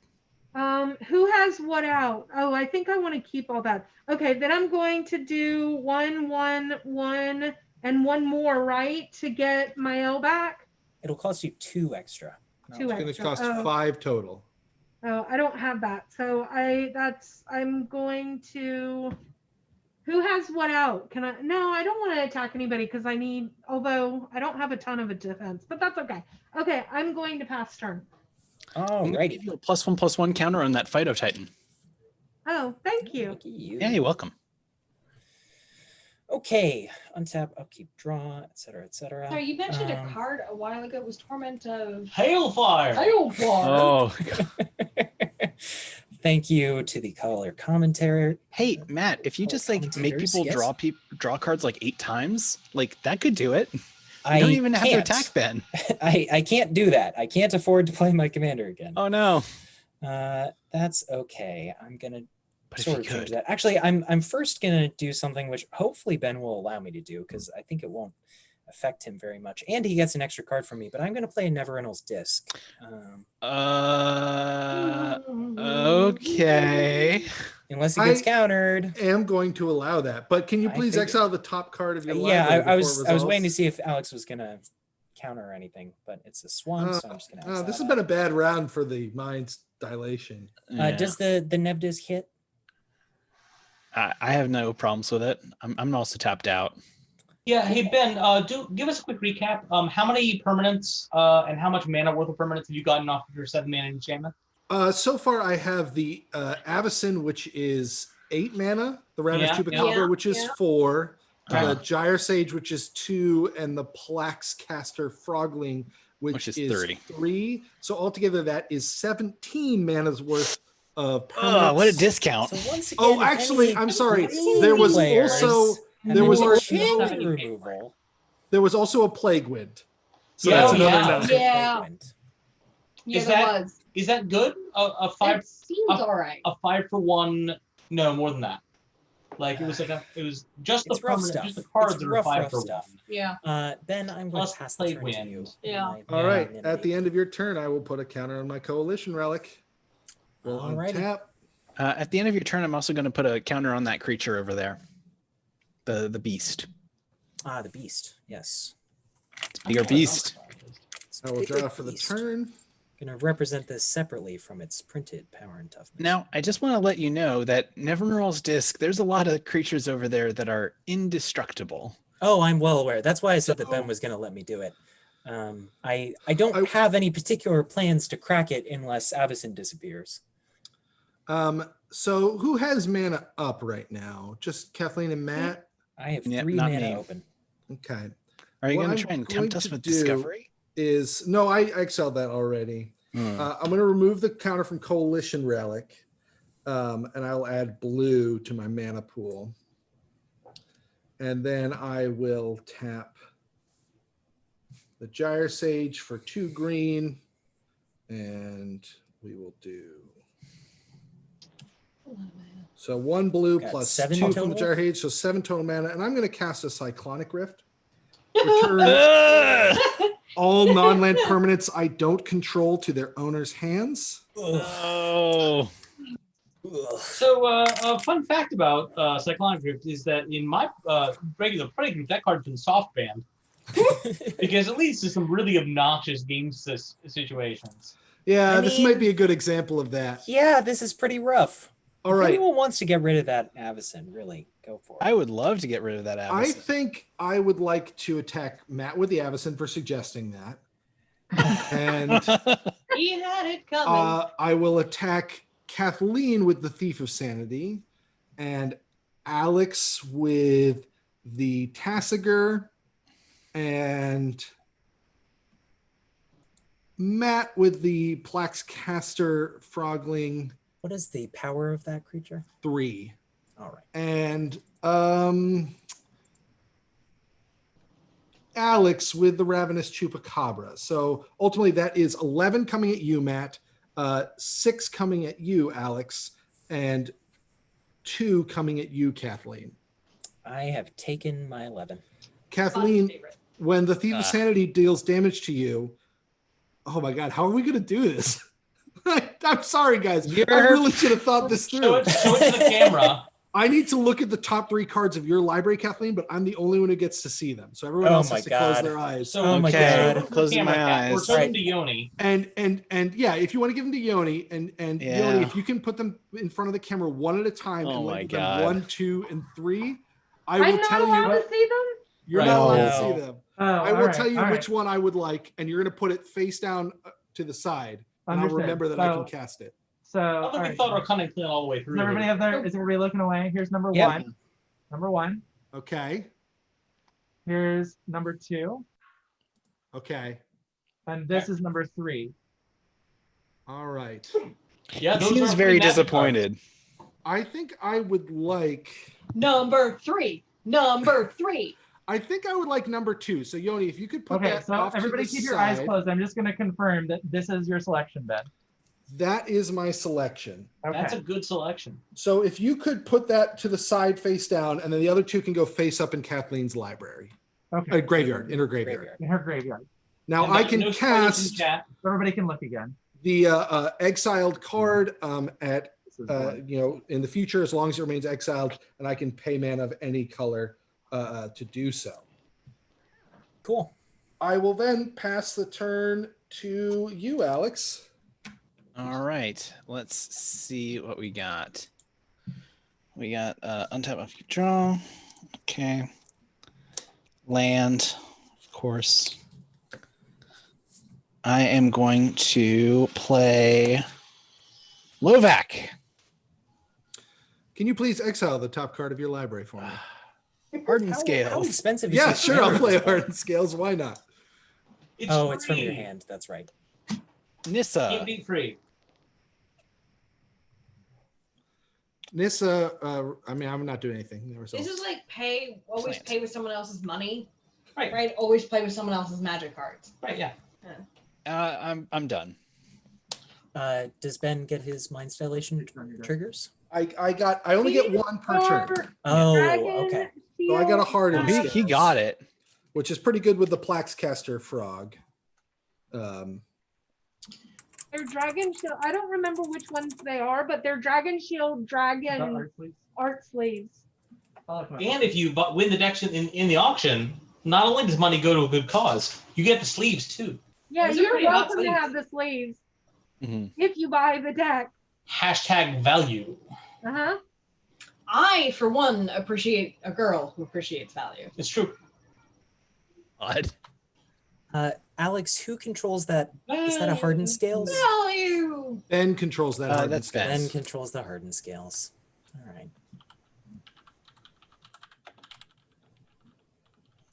Who has what out? Oh, I think I want to keep all that. Okay, then I'm going to do 1, 1, 1, and one more, right, to get my L back. It'll cost you 2 extra. No, it's going to cost 5 total. Oh, I don't have that. So I'm going to. Who has what out? Can I? No, I don't want to attack anybody because I need. Although I don't have a ton of a defense, but that's okay. Okay, I'm going to pass turn. Alrighty. Give you a +1/+1 counter on that Phyto Titan. Oh, thank you. Yeah, you're welcome. Okay, untap, upkeep, draw, etc., etc. Sorry, you mentioned a card a while ago. It was Torment of Hailfire. Oh. Thank you to the color commentator. Hey, Matt, if you just like make people draw cards like 8 times, like that could do it. You don't even have to attack Ben. I can't do that. I can't afford to play my commander again. Oh no. That's okay. I'm gonna sort of change that. Actually, I'm first gonna do something which hopefully Ben will allow me to do because I think it won't affect him very much, and he gets an extra card from me. But I'm gonna play a Neverendal's Disc. Okay. Unless it gets countered. I am going to allow that, but can you please exile the top card of your library? Yeah, I was waiting to see if Alex was gonna counter or anything, but it's a swamp, so I'm just gonna. This has been a bad round for the Mind's Dilation. Does the Nev Disc hit? I have no problems with it. I'm also tapped out. Yeah. Hey Ben, give us a quick recap. How many permanents and how much mana worth of permanents have you gotten off of your 7 mana enchantment? So far, I have the Avacyn, which is 8 mana, the Ravenous Chupacabra, which is 4, the Gyre Sage, which is 2, and the Plaxcaster Frogling, which is 3. So altogether, that is 17 mana's worth of permanents. Oh, what a discount! So once again, actually, I'm sorry. There was also a Plague Wind. So that's another 9. Yeah. Is that good? A 5. It seems all right. A 5 for 1. No, more than that. Like it was just the permanent, stuff. just the cards it's that are 5 for stuff. 1. Yeah. Ben, I'm going to pass the turn to you. Yeah. All right. At the end of your turn, I will put a counter on my Coalition Relic. We'll untap. At the end of your turn, I'm also going to put a counter on that creature over there. The beast. The beast. Yes. It's a bigger beast. I will draw for the turn. Going to represent this separately from its printed power and toughness. Now, I just want to let you know that Neverendal's Disc, there's a lot of creatures over there that are indestructible. Oh, I'm well aware. That's why I said that Ben was going to let me do it. I don't have any particular plans to crack it unless Avacyn disappears. So who has mana up right now? Just Kathleen and Matt? I have 3 mana open. Okay. Are you going to try and tempt us with Discovery? No, I exiled that already. I'm going to remove the counter from Coalition Relic, and I'll add blue to my mana pool. And then I will tap the Gyre Sage for 2 green, and we will do. So 1 blue plus 2 total from the Gyre Sage, so 7 total mana. And I'm going to cast a Cyclonic Rift. Return all non-land permanents I don't control to their owner's hands. Oh. So, a fun fact about Cyclonic Rift is that in my regular play group, that card's been soft banned because it leads to some really obnoxious game situations. Yeah, this might be a good example of that. Yeah, this is pretty rough. All right. If anyone wants to get rid of that Avacyn, really go for it. I would love to get rid of that Avacyn. I think I would like to attack Matt with the Avacyn for suggesting that. And he had it coming. I will attack Kathleen with the Thief of Sanity and Alex with the Tassiger and Matt with the Plaxcaster Frogling. What is the power of that creature? 3. All right. And Alex with the Ravenous Chupacabra. So ultimately that is 11 coming at you, Matt, 6 coming at you, Alex, and 2 coming at you, Kathleen. I have taken my 11. Kathleen, when the Thief of Sanity deals damage to you, oh my God, how are we going to do this? I'm sorry, guys. I You're- really should have thought this Show through. it to the camera. I need to look at the top 3 cards of your library, Kathleen, but I'm the only one who gets to see them. So everyone Oh else my has to close God. their eyes. So Oh my Okay, God. show it to the closing camera, my Kat, or eyes. show it Right. to Yoni. And yeah, if you want to give them to Yoni and Yeah. Yoni, if you can put them in front of the camera one at a time Oh and my label them God. 1, 2, and 3, I I'm will not tell allowed you. to see them. You're Right. not allowed No. to see them. Oh, I all will right, tell you all which right. one I would like, and you're going to put it face down to the side, and I'll Understood. remember that I can So- cast it. So, I all don't think we right. thought our cunning plan all the way through. Does everybody have their? Is everybody looking away? Here's number Yep. 1. Number 1. Okay. Here's number 2, Okay. and this is number 3. All right. Yeah, He those seems are very pretty magic disappointed. I think I would like. Number 3. Number 3. I think I would like number 2. So Yoni, if you could put Okay, that so off everybody to the keep your eyes side. closed. I'm just going to confirm that this is your selection, Ben. That is my selection. Okay. That's a good selection. So if you could put that to the side face down, and then the other 2 can go face up in Kathleen's library. Okay. Graveyard, inner graveyard. Graveyard. In her graveyard. Now And I no- can no spoilers in cast chat. Everybody can look again. the exiled card at This is one. in the future, as long as it remains exiled, and I can pay mana of any color to do so. Cool. I will then pass the turn to you, Alex. All right, let's see what we got. We got untap off your draw. Okay. Land, of course. I am going to play Lovac. Can you please exile the top card of your library for me? Hardened How Scales. expensive is Yeah, this sure. I'll card? play Hardened Scales. Why not? Oh, it's from your free. hand. That's right. Nissa. Can't be free. Nissa, I mean, I'm not doing anything. The This results. is like always Plant. pay with someone else's money. Right. Right? Always play with someone else's magic cards. Right, yeah. I'm done. Does Ben get his mind dilation triggers? I only get 1 per turn. Oh, Dragon okay. So I got a Shield. Hardened He Scales, got it. which is pretty good with the Plaxcaster Frog. They're Dragon Shield. I don't remember which ones they are, but they're Dragon Shield, The Dragon art, please. art sleeves. I'll look them up. And if you win the deck in the auction, not only does money go to a good cause, you get the sleeves too. Yeah, Those are you're pretty hot welcome to sleeves. have the sleeves Mhm. if you buy the deck. Hashtag value. Uh-huh. I, for one, appreciate a girl who appreciates value. It's true. Odd. Alex, who controls that? Is that a Hardened Scales? Value. Ben controls that. Hardened That's Ben. Scales. Ben controls the Hardened Scales. All right.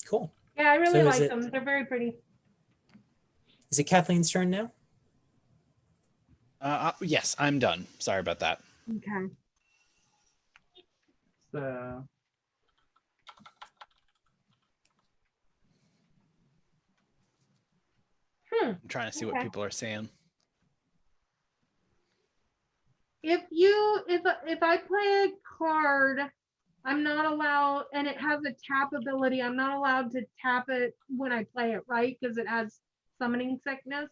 Cool. Yeah, I really So is like it- them. They're very pretty. Is it Kathleen's turn now? Yes, I'm done. Sorry about that. Okay. So, I'm trying to see what Okay. people are saying. If I play a card, I'm not allowed, and it has a tap ability, I'm not allowed to tap it when I play it, right? Because it has summoning sickness.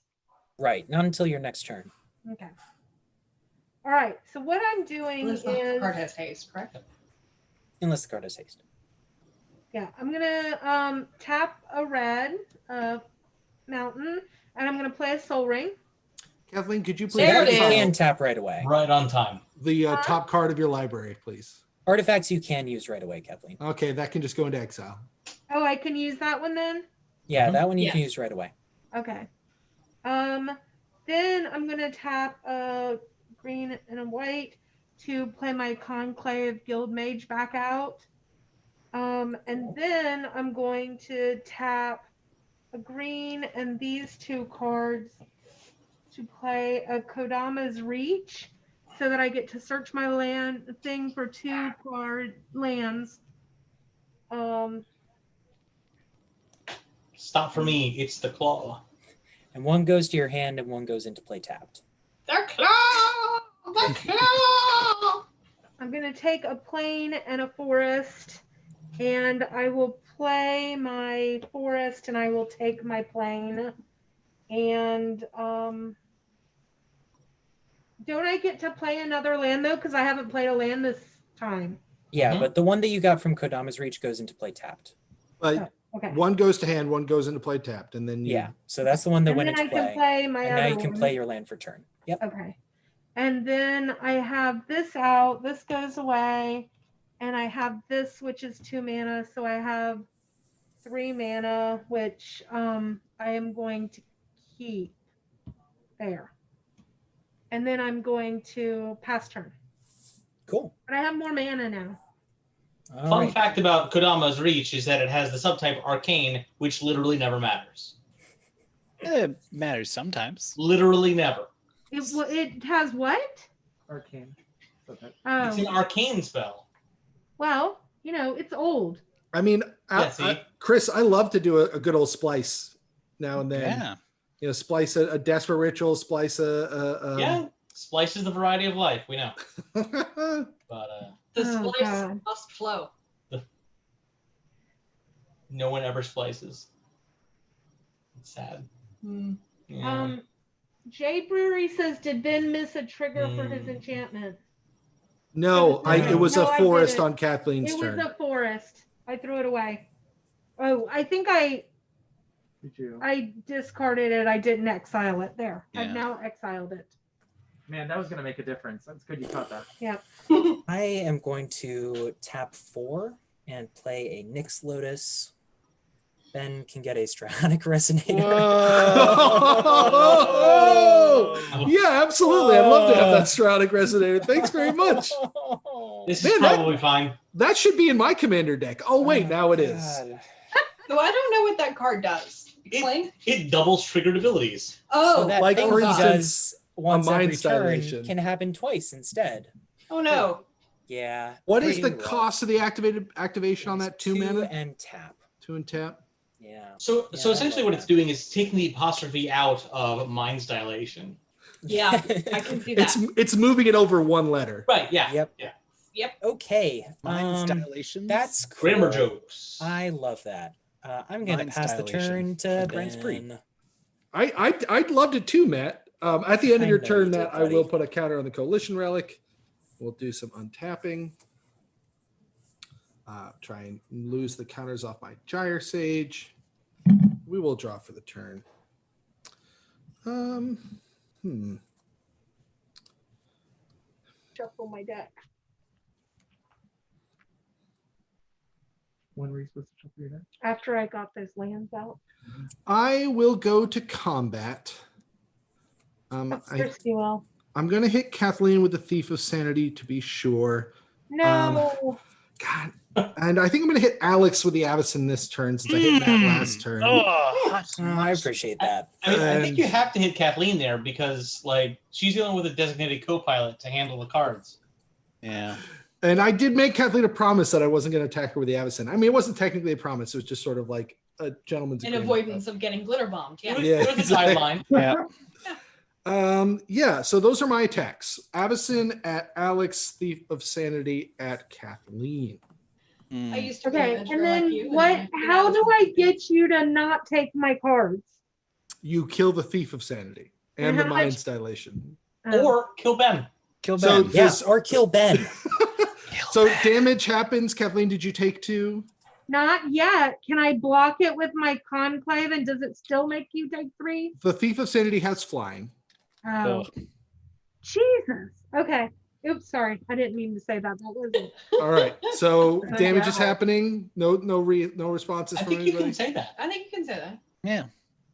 Right. Not until your next turn. Okay. All right. So what I'm doing Unless the is, card has haste, correct? Unless the card has haste. yeah, I'm gonna tap a red mountain, and I'm gonna play a soul ring. Kathleen, could you So please There that it you exile can tap right away. Right on time. the top card of your library, please? Artifacts you can use right away, Kathleen. Okay, that can just go into exile. Oh, I can use that one then. Yeah, that one you can Yes. use right away. Okay. Then I'm gonna tap a green and a white to play my Conclave Guild Mage back out. And then I'm going to tap a green and these 2 cards to play a Kodama's Reach, so that I get to search my land thing for 2 card lands. Stop for me. It's the claw. And one goes to your hand and one goes into play tapped. The claw! The claw! I'm gonna take a plain and a forest, and I will play my forest, and I will take my plain, and don't I get to play another land though? Because I haven't played a land this time. Yeah, Mhm. but the one that you got from Kodama's Reach goes into play tapped. But Okay. one goes to hand, one goes into play tapped, and then you. Yeah, so that's the one that And went then into I can play my and other now you can one. play your land for turn. Yep. Okay. And then I have this out. This goes away. And I have this, which is 2 mana. So I have 3 mana, which I am going to keep there. And then I'm going to pass turn. Cool. But I have more mana now. All Fun right. fact about Kodama's Reach is that it has the subtype Arcane, which literally never matters. It matters sometimes. Literally never. It has what? Arcane. Okay. It's an Oh, arcane spell. well, it's old. I mean, Yeah, see? Chris, I love to do a good old splice now and then. Yeah. Splice a desperate ritual, splice a Yeah, splice is the variety of life, we know. yeah. But The Oh, splice God. must flow. no one ever splices. It's sad. Yeah. Jay Brewery says, did Ben miss a trigger for his Mm. enchantment? No, it was No, a I forest didn't. on Kathleen's It was turn. a forest. I threw it away. Oh, I think I Did you? discarded it. I didn't exile it. There. Yeah. I've now exiled it. Man, that was gonna make a difference. That's good you caught that. Yeah. I am going to tap 4 and play a Nyx Lotus. Ben can get a Strahonic Resonator. Oh, yeah, absolutely. I'd love to have that Strahonic Resonator. Thanks very much. This is Man, that- probably fine. That should be in my commander deck. Oh, wait, now it is. God. So I don't know what that card does. Explain. It doubles triggered abilities. Oh, So that like, thing for he instance, does once Mind every turn Dilation. can happen twice instead. oh no. Yeah. What is pretty the rough. cost of the activation on It's that 2 2 mana? and tap. 2 and tap. Yeah. So Yeah, I essentially love what it's that. doing is taking the apostrophe out of Mind's Dilation. Yeah, I can see that. It's moving it over 1 letter. Right, yeah. Yep. Yeah. Okay. Mind's dilation. That's cool. Grammar jokes. I love that. I'm going to Mind's pass the dilation. turn to That brand's free. Ben. I'd love it too, Matt. At the end of I your know turn, you do, Matt, I will buddy. put a counter on the Coalition Relic. We'll do some untapping. Try and lose the counters off my Gyre Sage. We will draw for the turn. Shuffle my deck. When were you supposed to shuffle your deck? After I got those lands out. I will go to combat. That's risky, Will. I'm going to hit Kathleen with the Thief of Sanity to be sure. No. God. And I think I'm going to hit Alex with the Avacyn this turn since I hit Matt last turn. Oh, I appreciate that. I mean, I think And- you have to hit Kathleen there because, like, she's dealing with a designated co-pilot to handle the cards. Yeah. And I did make Kathleen a promise that I wasn't going to attack her with the Avacyn. I mean, it wasn't technically a promise. It was just sort of like a gentleman's In agreement. avoidance of getting glitter bombed. Yeah. Yeah, It was a exactly. guideline. Yeah. Yeah, so those are my attacks. Avacyn at Alex, Thief of Sanity at Kathleen. Mm. I used to be Okay, a and then like you, what? and I- How do I get you to not take my cards? You kill the Thief of Sanity and And the how much- Mind's Dilation. Or kill Ben. Kill So Ben. Yes, or kill Ben. So damage happens. Kathleen, did you take 2? Not yet. Can I block it with my conclave, and does it still make you take 3? The Thief of Sanity has flying. Oh, Jesus. Okay. Oops, sorry. I didn't mean to say that. That wasn't. All right. So Okay. damage is happening. No responses I from think you anybody. can say that. I think you can say that. Yeah.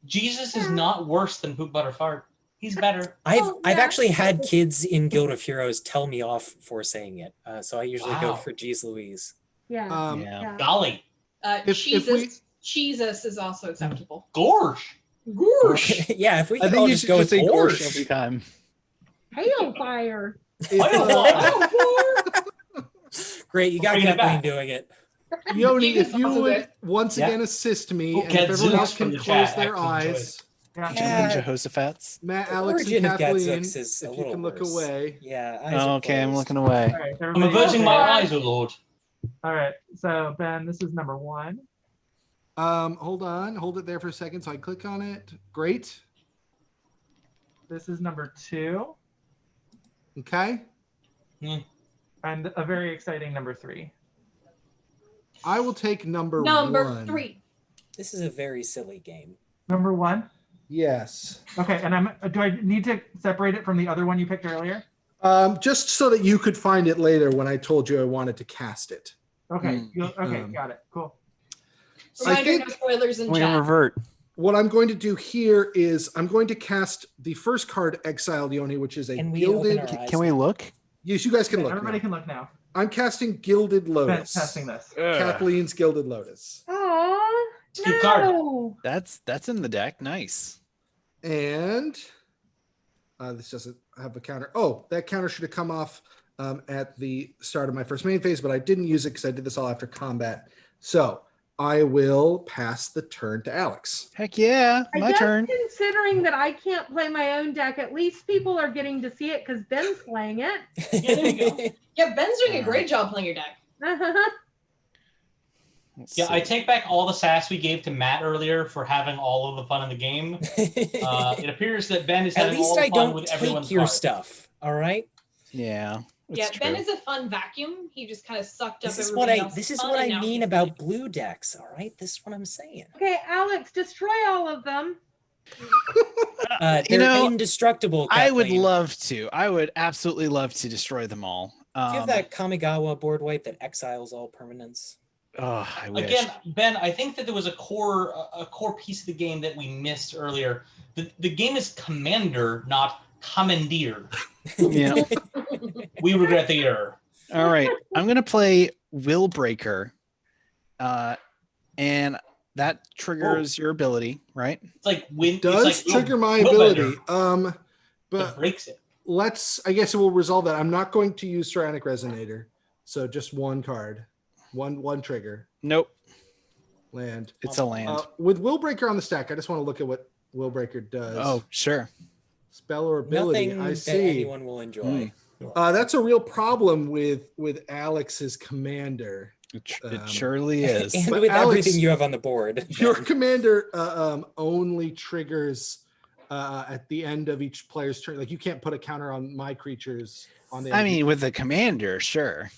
Jesus is not worse than Poop Butter Fart. He's better. I've Oh, I've yeah. actually had kids in Guild of Heroes tell me off for saying it. So I usually go Wow. for Jeez Louise. Yeah. Yeah. Yeah. Golly. Jesus. Jesus is also acceptable. Gorge. Gorge. Yeah, if we I could think all you just should go just with say Gorge. Gorsh every time. Hailfire. Great, you got Bring it Kathleen back. doing it. Yoni, Jesus if you also would good. once Yeah. again assist me, Who and if gets everyone Zeus else from can the close chat? their Excellent eyes, Yeah. Jehoshaphat's. Matt, The Alex, and origin of Kathleen, Gadzooks is a if you little can look worse. away. Yeah. eyes are Oh, okay, I'm closed. looking away. All right, I'm everybody. averting my Okay. eyes, O Lord. All right, so Ben, this is number 1. Hold on, hold it there for a second so I click on it. Great. This is number 2. Okay. And a very exciting number 3. I will take number Number 1. 3. This is a very silly game. Number 1. Yes. Okay, and do I need to separate it from the other one you picked earlier? Just so that you could find it later when I told you I wanted to cast it. Okay. Got it. Cool. Reminder, no spoilers in chat. Revert. What I'm going to do here is I'm going to cast the first card, Exiled Yoni, which is a Can we gilded. open our eyes Can we now? look? Yes, you guys can look. Everybody now. can look now. I'm casting Gilded Ben's Lotus. testing this. Kathleen's Gilded Lotus. Aw, Good card. no. That's in the deck. Nice. And this doesn't have a counter. Oh, that counter should have come off at the start of my first main phase, but I didn't use it because I did this all after combat. So I will pass the turn to Alex. Heck yeah, my I guess turn. considering that I can't play my own deck, at least people are getting to see it because Ben's playing it. Yeah, there you go. Yeah, Ben's doing a great job playing your deck. Yeah, I take back all the sass we gave to Matt earlier for having all of the fun in the game. It appears that Ben is At having all least the I fun don't with take everyone's your cards. stuff. All right. Yeah. Yeah, that's Ben true. is a fun vacuum. He just kind of sucked up This is everybody what I. else's This is fun, what and I now mean he's about like- blue decks. All right. This is what I'm saying. Okay, Alex, destroy all of them. They're You know, indestructible. I would Kathleen. love to. I would absolutely love to destroy them all. Do you have that Kamigawa board wipe that exiles all permanents? Oh, I wish. Again, Ben, I think that there was a core piece of the game that we missed earlier. The game is Commander, not Commandeer. Yeah. We regret the error. All right. I'm gonna play Will Breaker. And that triggers your ability, right? It's like when Does it's like trigger my Will ability. Bender that But breaks it. I guess we'll resolve that. I'm not going to use Tyrannic Resonator. So just one card. One trigger. Nope. Land. It's a land. With Willbreaker on the stack, I just want to look at what Willbreaker does. Oh, sure. Spell or ability. Nothing I that see. anyone will enjoy. That's a real problem with Alex's commander. It surely is. And But with Alex, everything you have on the board. Your commander only triggers at the end of each player's turn. Like you can't put a counter on my creatures on the. I mean, with the commander, sure.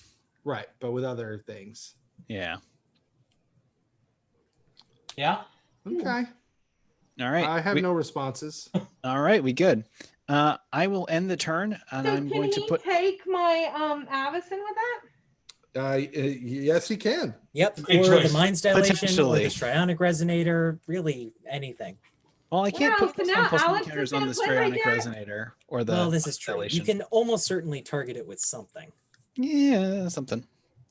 Right, but with other things. Yeah. Yeah. Okay. All right. I have no responses. All right, we good. I will end the turn, and So I'm going to put. take my Avacyn with that? Yes, he can. Yep. Great Or the choice. Mind's Dilation, or Potentially. the Strionic Resonator, really anything. Well, I can't Wow, put so plus now one plus one Alex is counters on gonna the play my Strionic deck? Resonator or the. Well, this is true. You Dilation. can almost certainly target it with something. Yeah, something.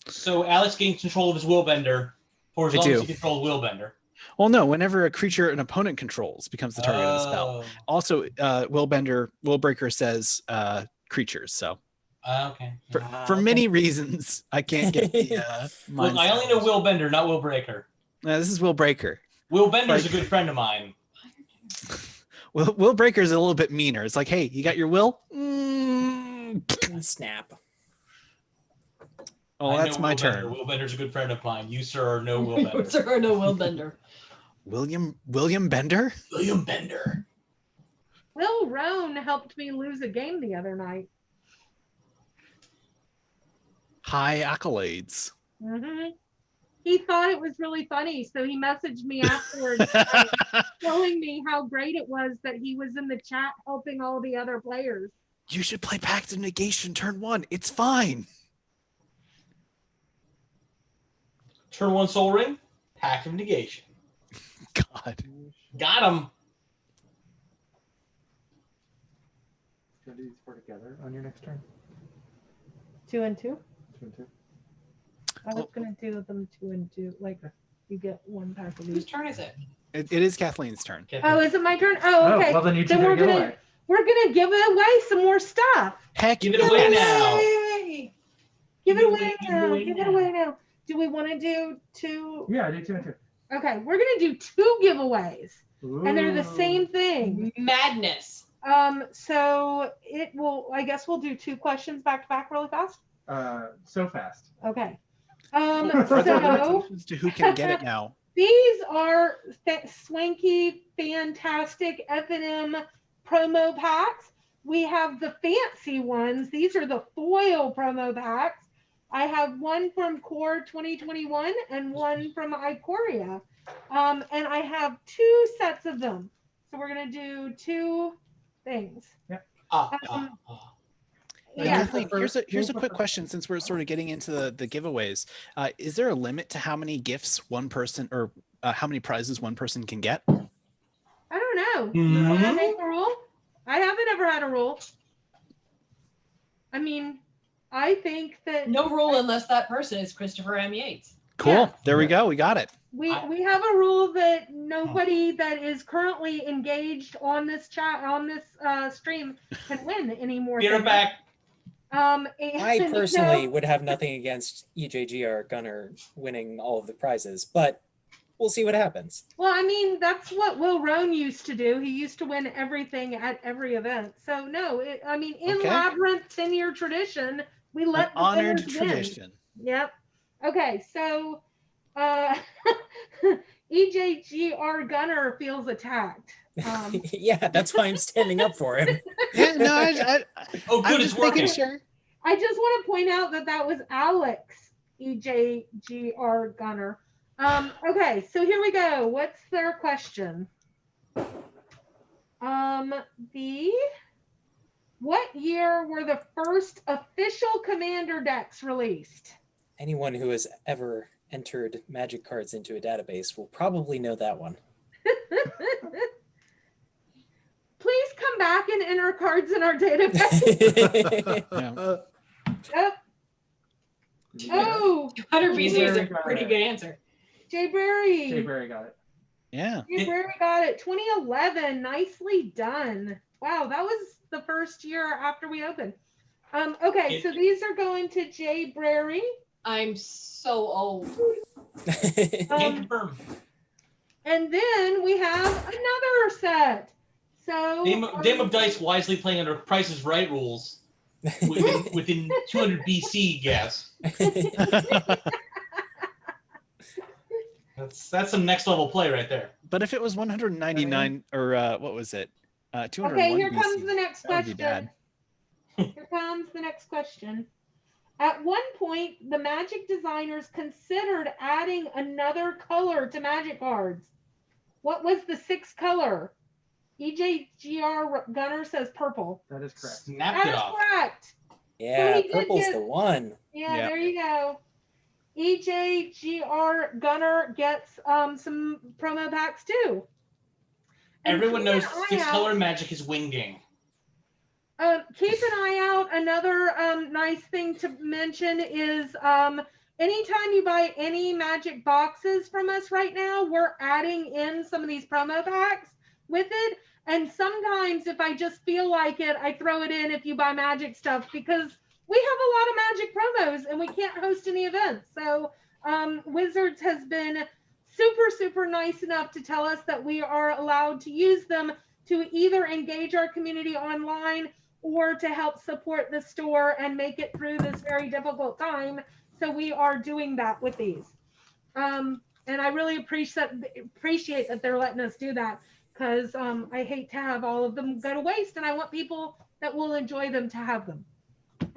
So Alex gains control of his Willbender for as I long do. as he controls Willbender. Well, no. Whenever a creature an opponent controls becomes the target of the spell. Also, Willbreaker says creatures. So Okay. for okay. many reasons, I can't get the. Look, I only know Willbender, not Willbreaker. This is Willbreaker. Willbender's a good friend of mine. Willbreaker's a little bit meaner. It's like, hey, you got your will? Snap. Oh, I that's know my Willbender. turn. Willbender's a good friend of mine. You, sir, are no Willbender. Sir or no Will Bender. William Bender? William Bender. Will Roan helped me lose a game the other night. High accolades. hmm He thought it was really funny, so he messaged me afterwards telling me how great it was that he was in the chat helping all the other players. You should play Pact of Negation turn 1. It's fine. Turn 1 Soul Ring. Pact of Negation. God. Got him. Do these four together on your next turn? 2 and 2. 2 and 2. I was gonna do them 2 and 2. Like you get one pack of Whose these. turn is it? It is Kathleen's turn. Oh, is it my turn? Oh, okay. well then you Then choose we're a gonna giveaway. we're gonna give away some more stuff. Heck, Give it away now. Yay! Give it Give away now. Give it away now. Do we want to do 2? Yeah, I do 2 and 2. Okay, we're gonna do 2 giveaways, and they're the same thing. Madness. So it will. I guess we'll do 2 questions back to back really fast. So fast. Okay. Are there So limitations to who can get it now? these are swanky, fantastic F&M promo packs. We have the fancy ones. These are the foil promo packs. I have one from Core 2021 and one from Ikoria. And I have 2 sets of them. So we're going to do 2 things. Yep. Yeah. Kathleen, here's a quick question since we're sort of getting into the giveaways. Is there a limit to how many gifts one person or how many prizes one person can get? I don't know. You want to make a rule? I haven't ever had a rule. I mean, I think that No rule unless that person is Christopher M. Yates. Cool. Yeah. There we go. We got it. we have a rule that nobody that is currently engaged on this chat on this stream can win anymore. Be right back. I personally would have nothing against EJGR Gunner winning all of the prizes, but we'll see what happens. Well, I mean, that's what Will Rohn used to do. He used to win everything at every event. So no, I mean, in Labyrinth 10-year tradition, we let the honored winners tradition. Win. Yep. Okay, so EJGR Gunner feels attacked. Yeah, that's why I'm standing up for him. Yeah, no, Good, it's working. Sure. I just want to point out that was Alex EJGR Gunner. Okay, so here we go. What's their question? What year were the first official Commander decks released? Anyone who has ever entered Magic cards into a database will probably know that one. Please come back and enter cards in our database. Yep. Oh, 100 BC is a pretty good answer. Jay Berry. Jay Berry got it. Yeah. Jay Berry got it. 2011. Nicely done. Wow, that was the first year after we opened. Okay, so these are going to Jay Berry. I'm so old. Confirm. And then we have another set. So Dame of Dice wisely playing under Price is Right rules within 200 BC, guess. That's some next level play right there. But if it was 199 or what was it? 201 okay, here BC, comes the next that would be question. bad. Here comes the next question. At one point, the Magic designers considered adding another color to Magic cards. What was the 6th color? EJGR Gunner says purple. That is correct. Snapped That it is off. correct. Yeah, So he did purple's get- the one. Yeah, Yep. there you go. EJGR Gunner gets some promo packs too. And Everyone keep an knows eye 6 out- color magic is winging. Keep an eye out. Another nice thing to mention is anytime you buy any Magic boxes from us right now, we're adding in some of these promo packs with it. And sometimes if I just feel like it, I throw it in if you buy Magic stuff because we have a lot of Magic promos and we can't host any events. So Wizards has been super nice enough to tell us that we are allowed to use them to either engage our community online or to help support the store and make it through this very difficult time. So we are doing that with these. And I really appreciate that they're letting us do that because I hate to have all of them go to waste and I want people that will enjoy them to have them.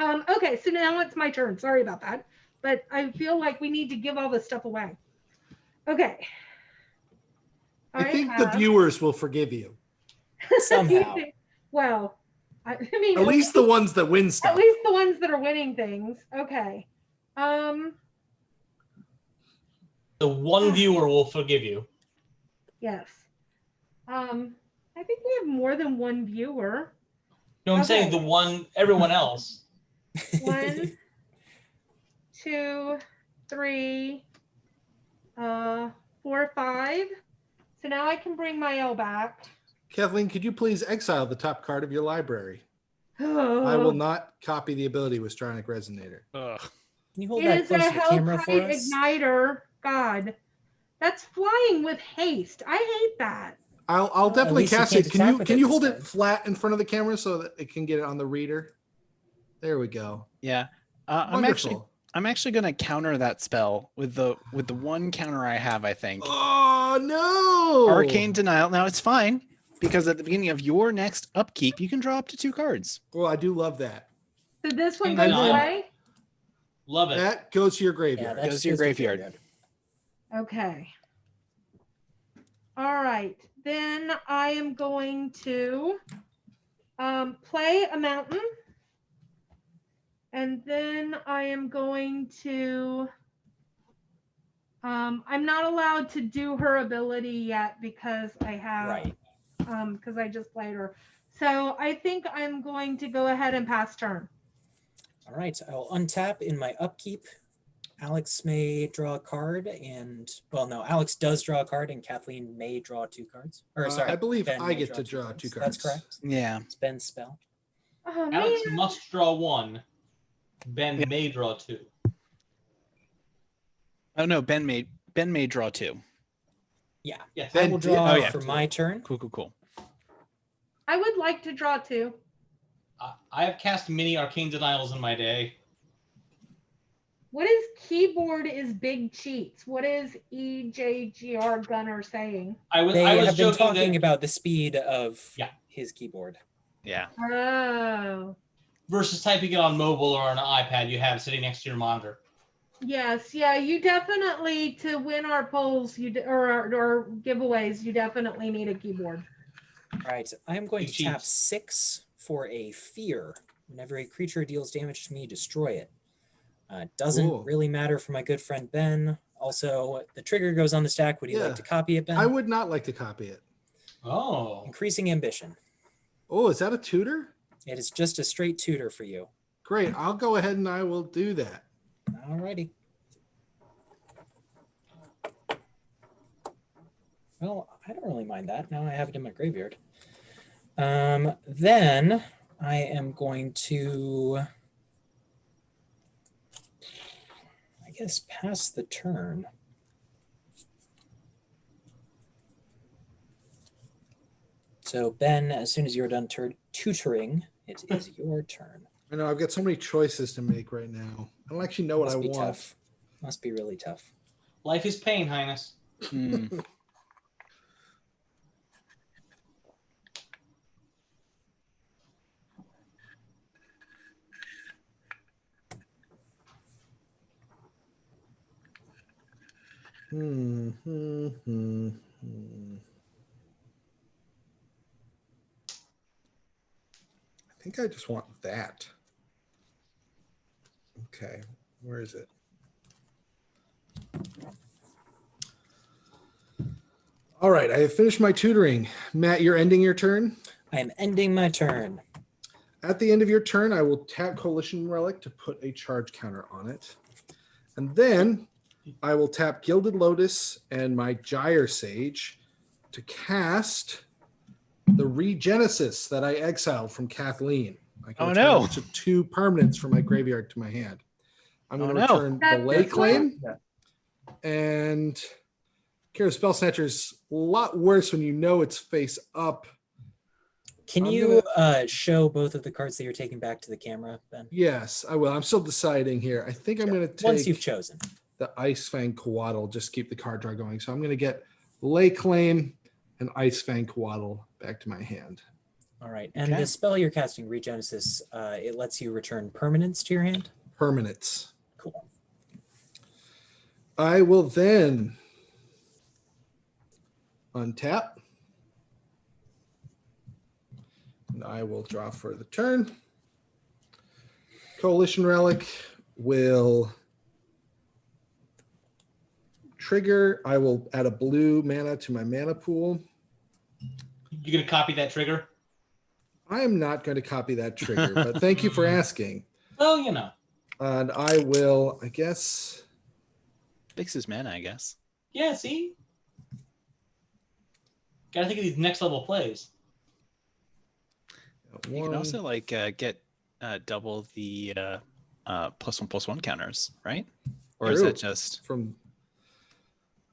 Okay, so now it's my turn. Sorry about that. But I feel like we need to give all this stuff away. Okay. I think the viewers will forgive you. Somehow. Well, I mean, At least the ones that win at stuff. least the ones that are winning things. Okay. The one viewer will forgive you. Yes. I think we have more than one viewer. No, I'm Okay. saying the one, everyone else. 1, 2, 3, 4, 5. So now I can bring my L back. Kathleen, could you please exile the top card of your library? I will not copy the ability with Stronic Resonator. Ugh. Can you hold It that is a close to the camera for Hellkite us? Igniter. God, that's flying with haste. I hate that. I'll at definitely least you cast can't it. attack with Can it you this hold time. it flat in front of the camera so that it can get it on the reader? There we go. Yeah. Wonderful. I'm actually going to counter that spell with the one counter I have, I think. Oh no! Arcane Denial. Now it's fine. because at the beginning of your next upkeep, you can draw up to 2 cards. Well, I do love that. So this one And goes then- away? Love it. That goes to your Yeah, graveyard. that Goes just to your goes graveyard. Okay. All right. Then I am going to play a mountain. And then I am going to, I'm not allowed to do her ability yet because I have, Right. because I just played her. So I think I'm going to go ahead and pass turn. All right. I'll untap in my upkeep. Alex may draw a card and, well, no, Alex does draw a card and Kathleen may draw 2 cards. Or sorry, I believe Ben I may get to draw 2 cards. That's correct. Yeah. It's Ben's spell. Oh, Alex man. must draw 1. Ben may draw 2. Oh no, Ben may draw 2. Yeah. Yes. I Ben will did draw draw for 2. my turn. Cool. I would like to draw 2. I have cast many Arcane Denials in my day. What is keyboard is big cheats? What is EJGR Gunner saying? I was They have been joking talking that about the speed of Yeah. his keyboard. Yeah. Oh, versus typing it on mobile or on an iPad you have sitting next to your monitor. yes. Yeah, you definitely, to win our polls or giveaways, you definitely need a keyboard. All right. I am going Big to tap cheats. 6 for a fear. Whenever a creature deals damage to me, destroy it. Doesn't Cool. really matter for my good friend Ben. Also, the trigger goes on the stack. Would you Yeah. like to copy it, Ben? I would not like to copy it. Oh. Increasing ambition. Oh, is that a tutor? It is just a straight tutor for you. Great. I'll go ahead and I will do that. Alrighty. Well, I don't really mind that. Now I have it in my graveyard. Then I am going to, I guess, pass the turn. So Ben, as soon as you're done tutoring, it is your turn. I know I've got so many choices to make right now. I don't actually know what I Must be want. tough. Must be really tough. Life is pain, Highness. Mm. Hmm. I think I just want that. Okay, where is it? All right, I have finished my tutoring. Matt, you're ending your turn. I am ending my turn. At the end of your turn, I will tap Coalition Relic to put a charge counter on it. And then I will tap Gilded Lotus and my Gyre Sage to cast the Regenesis that I exiled from Kathleen. I can Oh, return no. up to 2 permanents from my graveyard to my hand. I'm going to Oh, no. return That's Delay this one? Claim. And Kara Spell Snatcher's a lot worse when you know it's face up. Can I'm you show both of the cards that you're taking back to the camera, Ben? Yes, I will. I'm still deciding here. I think I'm going to Once you've take chosen. the Ice Fang Coatl, just keep the card draw going. So I'm going to get Lay Claim and Ice Fang Coatl back to my hand. All right. And Okay. the spell you're casting, Regenesis, it lets you return permanents to your hand. Permanents. Cool. I will then untap. And I will draw for the turn. Coalition Relic will trigger. I will add a blue mana to my mana pool. You gonna copy that trigger? I am not going to copy that trigger, but thank you for asking. Well, you know. And I will, I guess, Fixes mana, I guess. Yeah, see? Gotta think of these next level plays. You can also like get double the +1/+1 counters, right? Or is True. that just from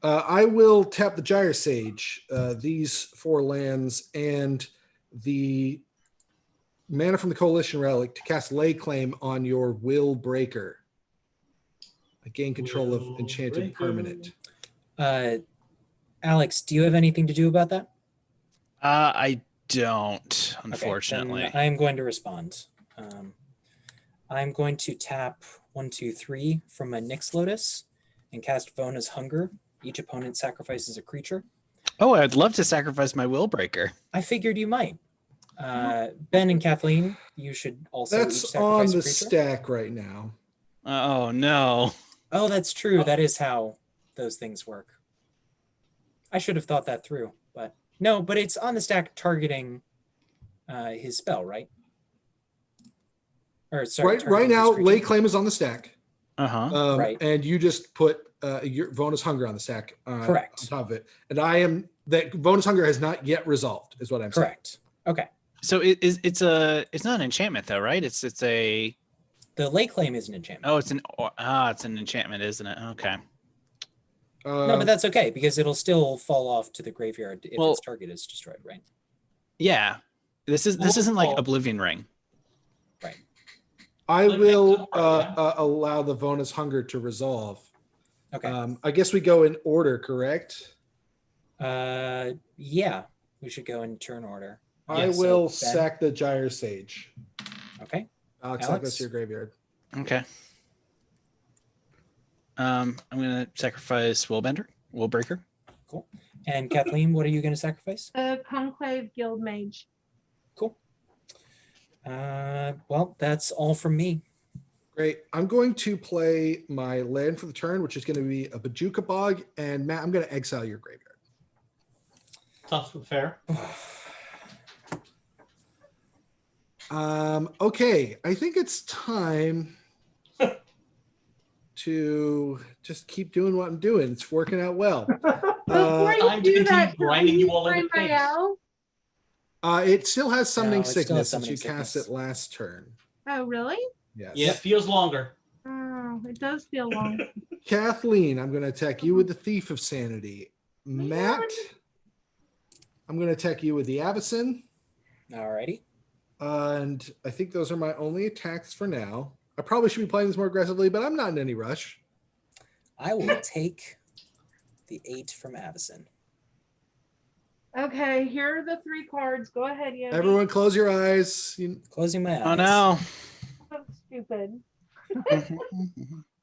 I will tap the Gyre Sage, these 4 lands, and the mana from the Coalition Relic to cast Lay Claim on your Will Breaker. I gain control of Will enchanted Breaker. permanent. Alex, do you have anything to do about that? I don't, unfortunately. Okay, then I am going to respond. I'm going to tap 1, 2, 3 from my Nyx Lotus and cast Vona's Hunger. Each opponent sacrifices a creature. Oh, I'd love to sacrifice my Will Breaker. I figured you might. Ben and Kathleen, you should also each That's sacrifice on a the creature. stack right now. Oh, no. Oh, that's true. That is how those things work. I should have thought that through, but no, but it's on the stack targeting his spell, right? Or sorry, Right now, his Lay creature. Claim is on the stack. Uh-huh. Right. And you just put your Vona's Hunger on the stack. Correct. On top of it. And that Vona's Hunger has not yet resolved, is what I'm saying. Correct. Okay. So it's not an enchantment though, right? It's a The Lay Claim is an enchantment. Oh, it's an enchantment, isn't it? Okay. No, but that's okay because it'll still fall off to the graveyard if its target is destroyed, right? Yeah. This isn't like Oblivion Ring. Right. I will allow the Vona's Hunger to resolve. Okay. I guess we go in order, correct? Yeah, we should go in turn order. I will sack the Gyre Sage. Okay. Alex, that goes to your graveyard. Okay. I'm gonna sacrifice Will Breaker. Cool. And Kathleen, what are you gonna sacrifice? The Conclave Guild Mage. Cool. Well, that's all from me. Great. I'm going to play my land for the turn, which is going to be a Bajuka Bog. And Matt, I'm going to exile your graveyard. Tough but fair. Okay. I think it's time to just keep doing what I'm doing. It's working out well. Before you do that, grinding you all over the my face. owl? It still has Summoning No, it still Sickness has since you Summoning cast Sickness. it last turn. Oh, really? Yes. Yeah, it feels longer. Oh, it does feel long. Kathleen, I'm going to attack you with the Thief of Sanity. Matt, I'm going to attack you with the Avacyn. Alrighty. And I think those are my only attacks for now. I probably should be playing this more aggressively, but I'm not in any rush. I will take the 8 from Avacyn. Okay, here are the 3 cards. Go ahead, Yogi. Everyone close your eyes. Closing my eyes. Oh no. So stupid.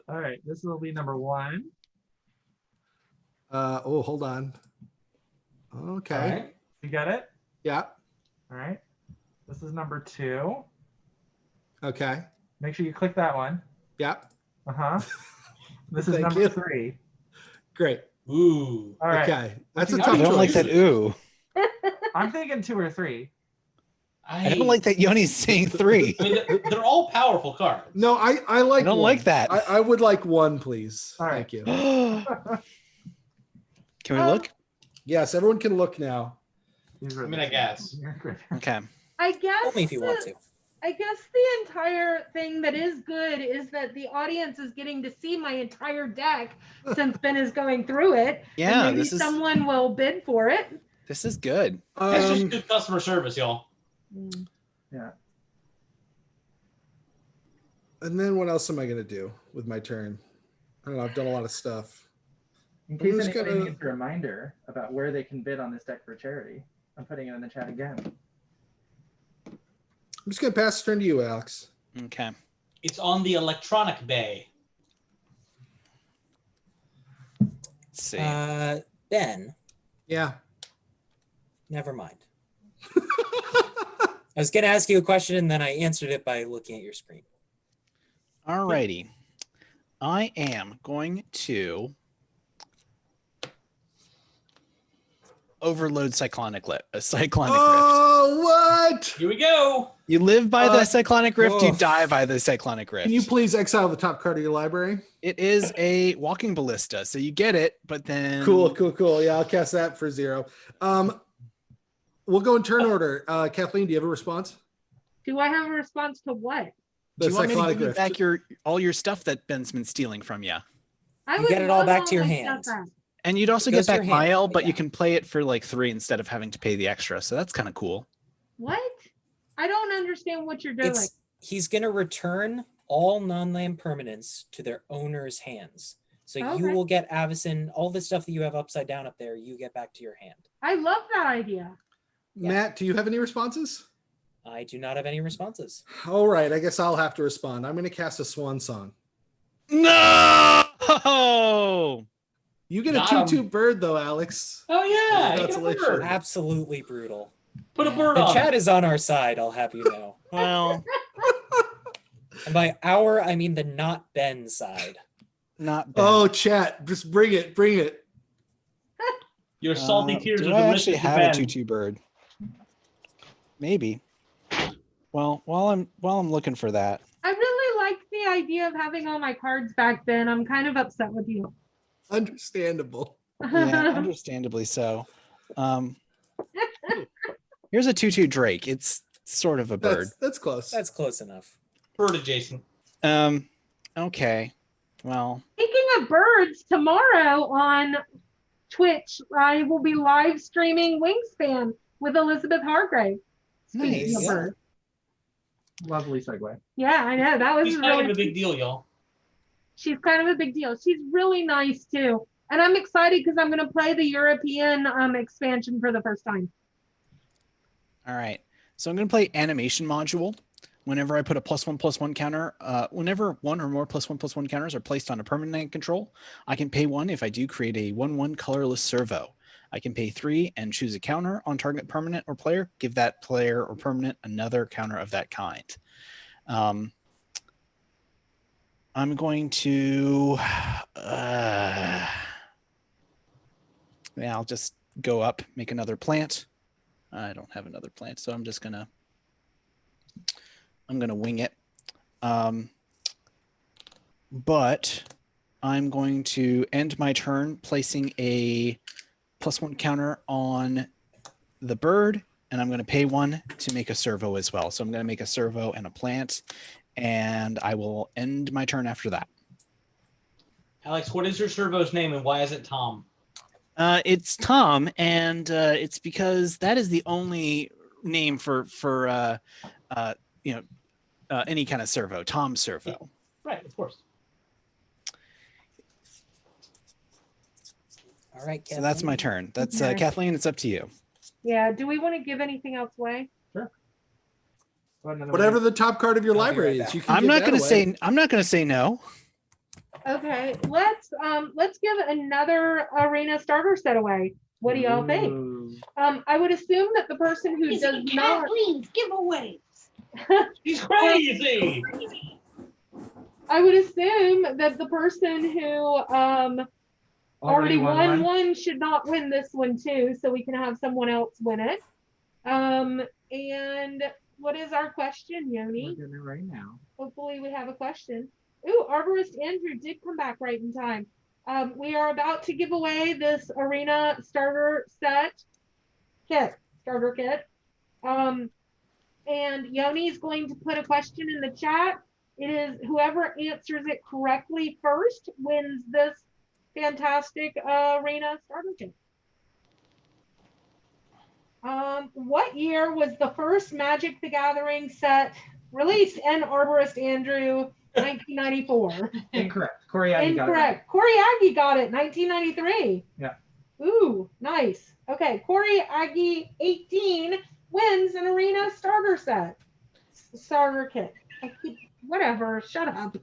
All right, this will be number 1. Hold on. Okay. All right, you got it? Yeah. All right. This is number 2. Okay. Make sure you click that one. Yeah. Uh-huh. This is Thank number you. 3. Great. Ooh. All right. Okay. That's a I tough I don't choice. like that ooh. I'm thinking 2 or 3. I don't like that Yoni's saying 3. I mean, they're all powerful cards. No, I like I don't one. like that. I would like 1, please. All right. Thank you. Can we look? Yes, everyone can look now. I mean, I guess. Okay. I guess Only if you want to. I guess the entire thing that is good is that the audience is getting to see my entire deck since Ben is going through it. Yeah, and maybe someone will bid for it. This is good. That's just good customer service, y'all. Yeah. And then what else am I going to do with my turn? I don't know. I've done a lot of stuff. In I'm case just anybody gonna- needs a reminder about where they can bid on this deck for charity, I'm putting it in the chat again. I'm just going to pass the turn to you, Alex. Okay. It's on the electronic bay. Let's see. Ben, Yeah. never mind. I was going to ask you a question and then I answered it by looking at your screen. Alrighty. I am going to overload Cyclonic Rift. Oh, what? Here we go. You live by the Cyclonic Rift, you oof. die by the Cyclonic Rift. Can you please exile the top card of your library? It is a walking ballista, so you get it, but then Cool. Yeah, I'll cast that for 0. We'll go in turn order. Kathleen, do you have a response? Do I have a response to what? Do you want me to Cyclonic give you Rift. back all your stuff that Ben's been stealing from you? I You would get it all love back to your my hand. stuff back. And you'd also It get goes to back your hand, Mael, but but you yeah. can play it for like 3 instead of having to pay the extra. So that's kind of cool. What? I don't understand what you're doing. He's going to return all non-land permanents to their owner's hands. So you Okay. will get Avacyn, all the stuff that you have upside down up there, you get back to your hand. I love that idea. Matt, do you have any responses? I do not have any responses. All right, I guess I'll have to respond. I'm going to cast a swan song. No! You get Got a 2/2 him. bird though, Alex. Oh yeah, get a Congratulations. bird. Absolutely brutal. Put a bird The on. chat is on our side, I'll have you know. Well, And by our, I mean the not Ben side. not bad. Oh, chat, just bring it, bring it. Your salty tears do are I delicious actually to have Ben. a 2/2 bird? Maybe. Well, while I'm looking for that, I really liked the idea of having all my cards back then. I'm kind of upset with you. Understandable. yeah, understandably so. Here's a 2/2 Drake. It's sort of a bird. That's close. That's close enough. Bird adjacent. Okay. Well, Speaking of birds, tomorrow on Twitch, I will be live streaming Wingspan with Elizabeth Hargrave. Speaking of Nice. birds. Lovely segue. Yeah, I know. That was He's kind really of a big deal, y'all. She's kind of a big deal. She's really nice too. And I'm excited because I'm going to play the European expansion for the first time. all right. So I'm going to play animation module. Whenever I put a +1/+1 counter, whenever one or more +1/+1 counters are placed on a permanent control, I can pay 1 if I do create a 1/1 colorless servo. I can pay 3 and choose a counter on target permanent or player, give that player or permanent another counter of that kind. I'm going to, yeah, I'll just go up, make another plant. I don't have another plant, so I'm just gonna, wing it. But I'm going to end my turn placing a +1 counter on the bird, and I'm going to pay 1 to make a servo as well. So I'm going to make a servo and a plant, and I will end my turn after that. Alex, what is your servo's name and why is it Tom? It's Tom, and it's because that is the only name for any kind of servo. Tom servo. Right, of course. All right, So that's my turn. That's Okay. Kathleen. It's up to you. Yeah. Do we want to give anything else away? Whatever the top card of your I'll be library right is, you back. can. I'm give not that going to away. say. I'm not going to say no. Okay. Let's give another arena starter set away. What do y'all think? Ooh. I would assume that the person who does not Kathleen's giveaways. He's crazy. I would assume that the person who already won one should not win this one too, so we can have someone else win it. And what is our question, We're Yoni? doing it right now. Hopefully we have a question. Ooh, Arborist Andrew did come back right in time. We are about to give away this arena starter kit. And Yoni is going to put a question in the chat. It is whoever answers it correctly first wins this fantastic arena starter kit. What year was the first Magic the Gathering set released? And Arborist Andrew, 1994. Incorrect. Corey Aggie got it right. Incorrect. Corey Aggie got it, 1993. Yeah. Ooh, nice. Okay, Corey Aggie, 18, wins an arena starter kit. Whatever, shut up.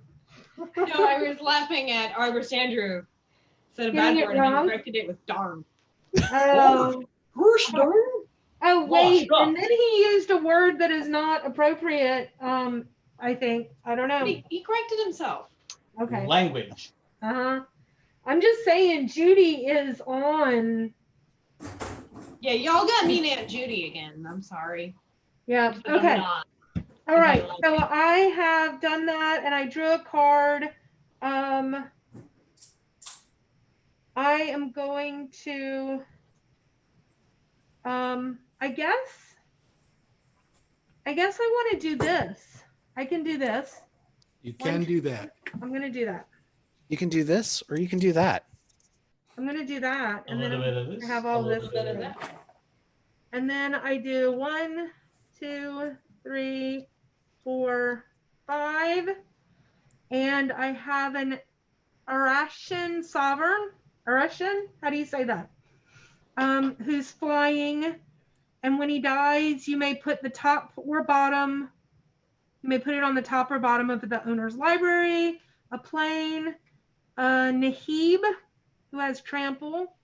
No, I was laughing at Arborist Andrew said a bad Getting it word and he wrong? corrected it with darn. First darn. Oh, wait, Washed up. and then he used a word that is not appropriate, I think. I don't know. He corrected himself. Okay. Language. Uh-huh. I'm just saying Judy is on. Yeah, y'all got mean Aunt Judy again. I'm sorry. Yeah, But I'm okay. not. All right, so I have done that and I drew a card. I am going to, I guess I want to do this. I can do this. You can do that. I'm going to do that. You can do this, or you can do that. I'm going to do that. A And then little bit of I this. have a all little this. bit of that. And then I do 1, 2, 3, 4, 5. And I have an Arashan Sovereign. Arashan? How do you say that? Who's flying And when he dies, you may put the top or bottom. You may put it on the top or bottom of the owner's library. A plane, a Nahib, who has trample,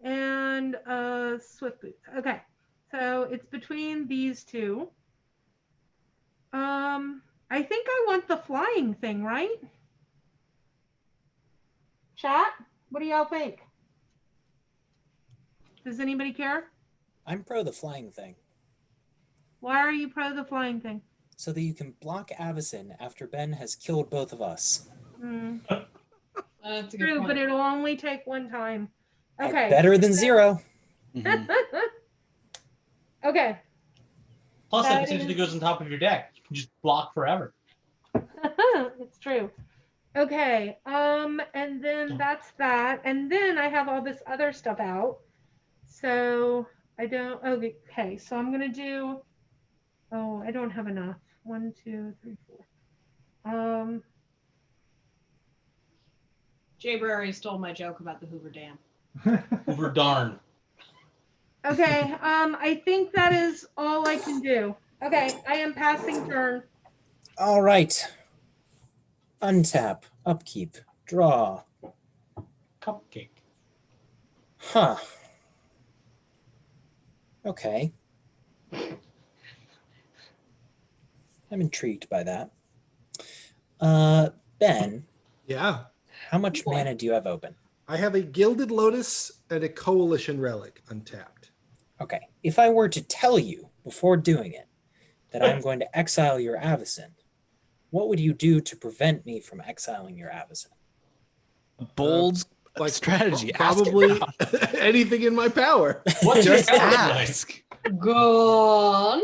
and swift boots. Okay, so it's between these two. I think I want the flying thing, right? Chat, what do y'all think? Does anybody care? I'm pro the flying thing. Why are you pro the flying thing? So that you can block Avacyn after Ben has killed both of us. That's a good True, point. but it'll only take one time. Okay. Better than 0. Okay. Plus, That that potentially goes on top of your deck. You can just block forever. It's true. Okay. And then that's that. And then I have all this other stuff out. So I don't. Okay. So I'm gonna do. Oh, I don't have enough. 1, 2, 3, 4. Jay Brary stole my joke about the Hoover Dam. Hoover darn. Okay. I think that is all I can do. Okay. I am passing turn. All right. Untap, upkeep, draw. Cupcake. Huh. Okay. I'm intrigued by that. Ben, Yeah. how much mana do you have open? I have a Gilded Lotus and a Coalition Relic untapped. Okay. If I were to tell you before doing it that I'm going to exile your Avacyn, what would you do to prevent me from exiling your Avacyn? Bold Like strategy. Probably anything in my power. What's your Just power ask. Gone.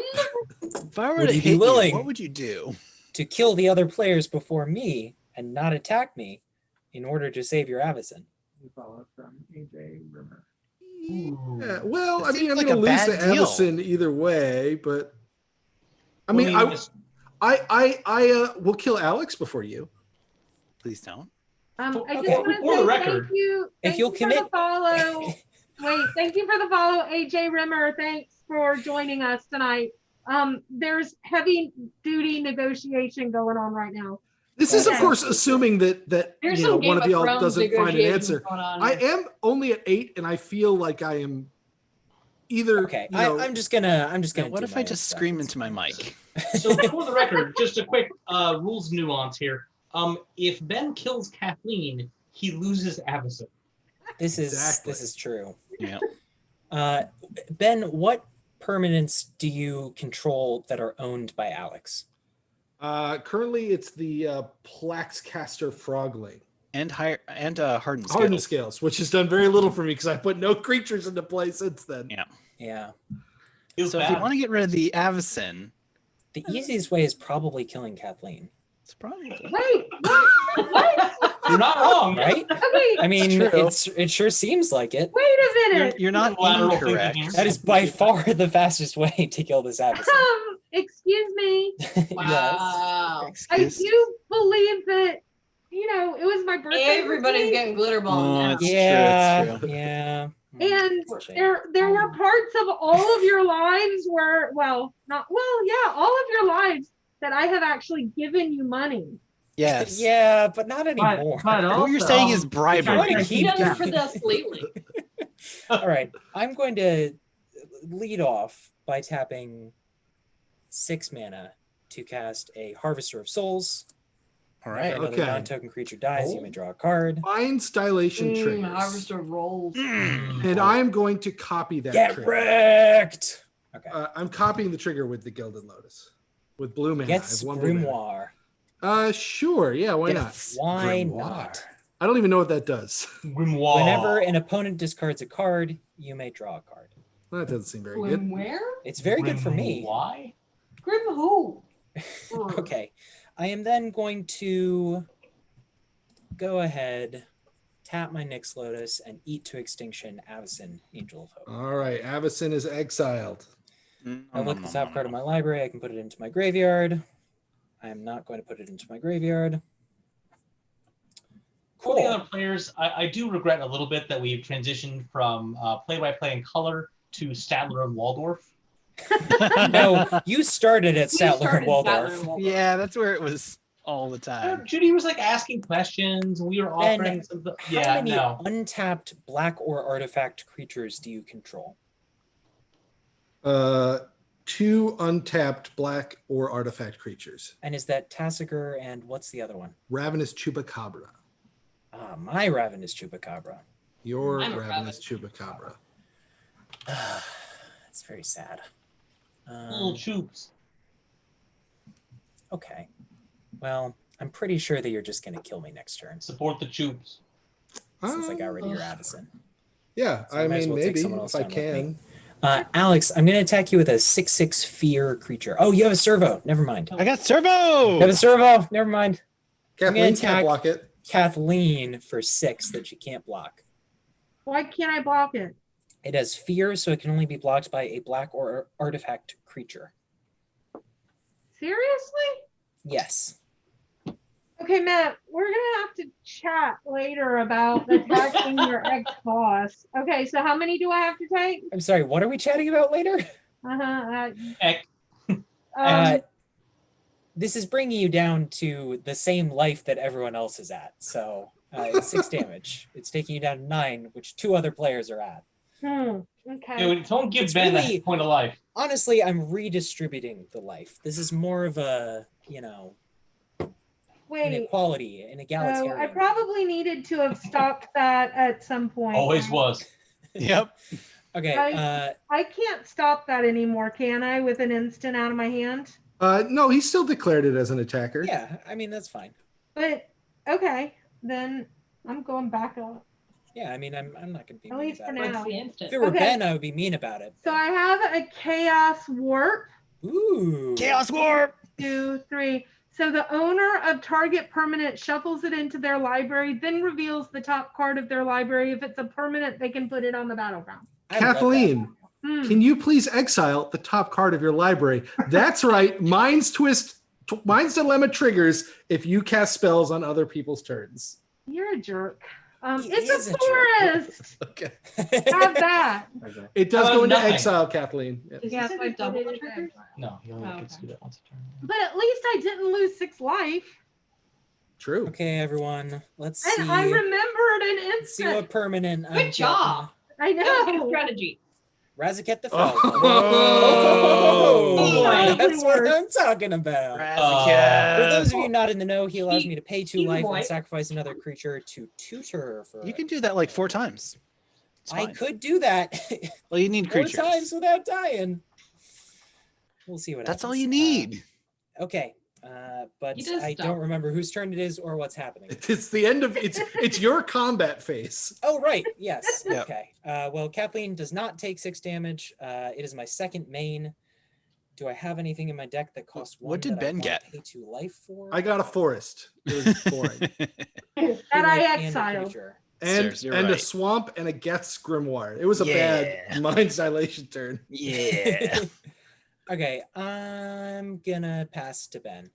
If I were Would to you be hit willing? you, what would you do? To kill the other players before me and not attack me in order to save your Avacyn? Follow from AJ Rimmer. Yeah, well, That I mean, seems I'm like going to a lose bad to deal. Avacyn either way, but I Well, mean, this- I will kill Alex before you. Please don't. I just Okay. want to For say the record, thank you. if Thank you'll you commit- for the follow. Wait, thank you for the follow, AJ Rimmer. Thanks for joining us tonight. There's heavy duty negotiation going on right now. This is, of Okay. course, assuming that There's you some know Game one of of y'all Thrones doesn't find an negotiations answer. going on I here. am only at 8, and I feel like I am either. Okay, you know, I'm just gonna Now, what do if my I own just stuff. scream It's into my fine. mic? So for the record, just a quick rules nuance here. If Ben kills Kathleen, he loses Avacyn. This Exactly. is true. Yeah. Ben, what permanents do you control that are owned by Alex? currently, it's the Plaxcaster Frogling. And Hardened Scales. Hardened Scales, which has done very little for me because I put no creatures into play since then. Yeah. Yeah. Feels So if you bad. want to get rid of the Avacyn, The easiest way is probably killing Kathleen, it's probably Wait, what? You're not wrong. right? Okay, I mean, true. it sure seems like it. wait a minute. you're not Lateral incorrect. thinking. That is by far the fastest way to kill this Avacyn. Excuse me. Yes. Wow. I Excuse- do believe that, it was my birthday. Everybody's this week, getting glitter ball now. It's true, Yeah. it's true. Yeah. and Shame. there were parts of all of your lives where, all of your lives that I have actually given you money. Yes. Yeah, but not anymore. What you're saying is bribery. wanna You've keep- done it for us lately. All right, I'm going to lead off by tapping 6 mana to cast a Harvester of Souls. All Whenever right. another Okay. non-token creature dies, you may draw a card. Fine Stylation triggers. Harvester rolls. And I am going to copy that Get trigger. wrecked! Okay. I'm copying the trigger with the Gilded Lotus. With blue mana. I Gets have 1 blue mana. Grimoire. Sure. Yeah, why not? Yes. Why Grimoire. not? I don't even know what that does. Grimoire. Whenever an opponent discards a card, you may draw a card. That doesn't seem very Grim good. where? It's very good for me. Why? Grim who? Okay. I am then going to go ahead, tap my Nyx Lotus, and eat to extinction Avacyn, Angel of Hope. All right, Avacyn is exiled. I look at the top card of my library. I can put it into my graveyard. I am not going to put it into my graveyard. For the Cool. other players, I do regret a little bit that we've transitioned from play-by-play in color to Statler and Waldorf. No, you started at You Statler started and Waldorf. Statler and Waldorf. Yeah, that's where it was all the time. Judy was like asking questions, and we were offering some. How many untapped black or artifact creatures do you control? 2 untapped black or artifact creatures. And is that Tassiger and what's the other one? Ravenous Chupacabra. My Ravenous Chupacabra. Your Ravenous Chupacabra. It's very sad. Little choops. Okay. Well, I'm pretty sure that you're just going to kill me next turn. Support the choops. Since I got rid of your Avacyn. Yeah, So I might as mean, well take maybe someone else if I down with me. can. Alex, I'm going to attack you with a 6/6 fear creature. Oh, you have a servo. Never mind. I got servo. You have a servo. Never mind. Kathleen attack- can't block it. Kathleen for 6 that she can't block. Why can't I block it? It has fear, so it can only be blocked by a black or artifact creature. Seriously? Yes. Okay, Matt, we're gonna have to chat later about attacking your ex-boss. Okay, so how many do I have to take? I'm sorry, what are we chatting about later? Heck, This is bringing you down to the same life that everyone else is at. So it's 6 damage. It's taking you down to 9, which 2 other players are at. Okay. dude, don't give It's Ben really- that point of life. Honestly, I'm redistributing the life. This is more of a, Wait. inequality, an egalitarian. I probably needed to have stopped that at some point. Always was. Yep. Okay. I can't stop that anymore, can I, with an instant out of my hand? No, he still declared it as an attacker. Yeah, I mean, that's fine. But, okay, then I'm going back up. Yeah, I mean, I'm not going to be At mean least for about it. now. What's the instant? If it were Okay. Ben, I would be mean about it. So I have a Chaos Warp. Ooh. Chaos Warp. 2, 3. So the owner of target permanent shuffles it into their library, then reveals the top card of their library. If it's a permanent, they can put it on the battleground. I love Kathleen, can you please exile the top card of your library? That's right. Mind's Dilemma triggers if you cast spells on other people's turns. You're a jerk. He It's is a a jerk. forest. Okay. that. Have that. It does How go about into nothing? exile, Kathleen. Yeah. Yeah, so I double put it trigger? in. No, he only Oh, gets to okay. do that once a turn. But at least I didn't lose 6 life. True. Okay, everyone. Let's see. And I remembered an Let's see what instant. permanent. Good job. I Good know. strategy. Razaket the Fell. Oh. That's what I'm talking about. For those of you not in the know, he allows me to pay 2 Evil life boy. and sacrifice another creature to tutor for. You can do that like 4 times. It's I fine. could do that Well, you need 4 creatures. times without dying. We'll see what That's all happens. you need. Okay, but He does I stuff. don't remember whose turn it is or what's happening. It's the end of it's your combat phase. Oh, right. Yes. Yep. Okay. Well, Kathleen does not take 6 damage. It is my second main. Do I have anything in my deck that costs 1? What did that Ben I wanna get? Pay 2 life for. I got a forest. It was boring. That I And a exiled. creature. and Serves, you're a right. swamp and a Geth's Grimoire. It was a Yeah. bad Mind's Dilation turn. Yeah. Okay, I'm gonna pass to Ben.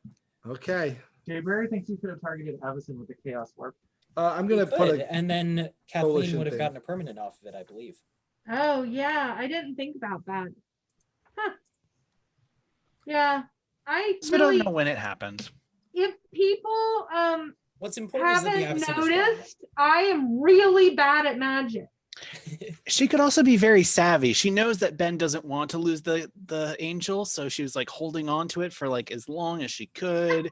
Okay. Jayberry thinks you could have targeted Avacyn with the Chaos Warp. I'm gonna He put could, a and then Kathleen coalition would have thing. gotten a permanent off of it, I believe. Oh, yeah. I didn't think about that. Huh. Yeah. I So I really, don't know when it happened. if people What's important is that the haven't Avacyn is noticed, I am really bad at magic. gone. She could also be very savvy. She knows that Ben doesn't want to lose the angel, so she was like holding on to it for like as long as she could.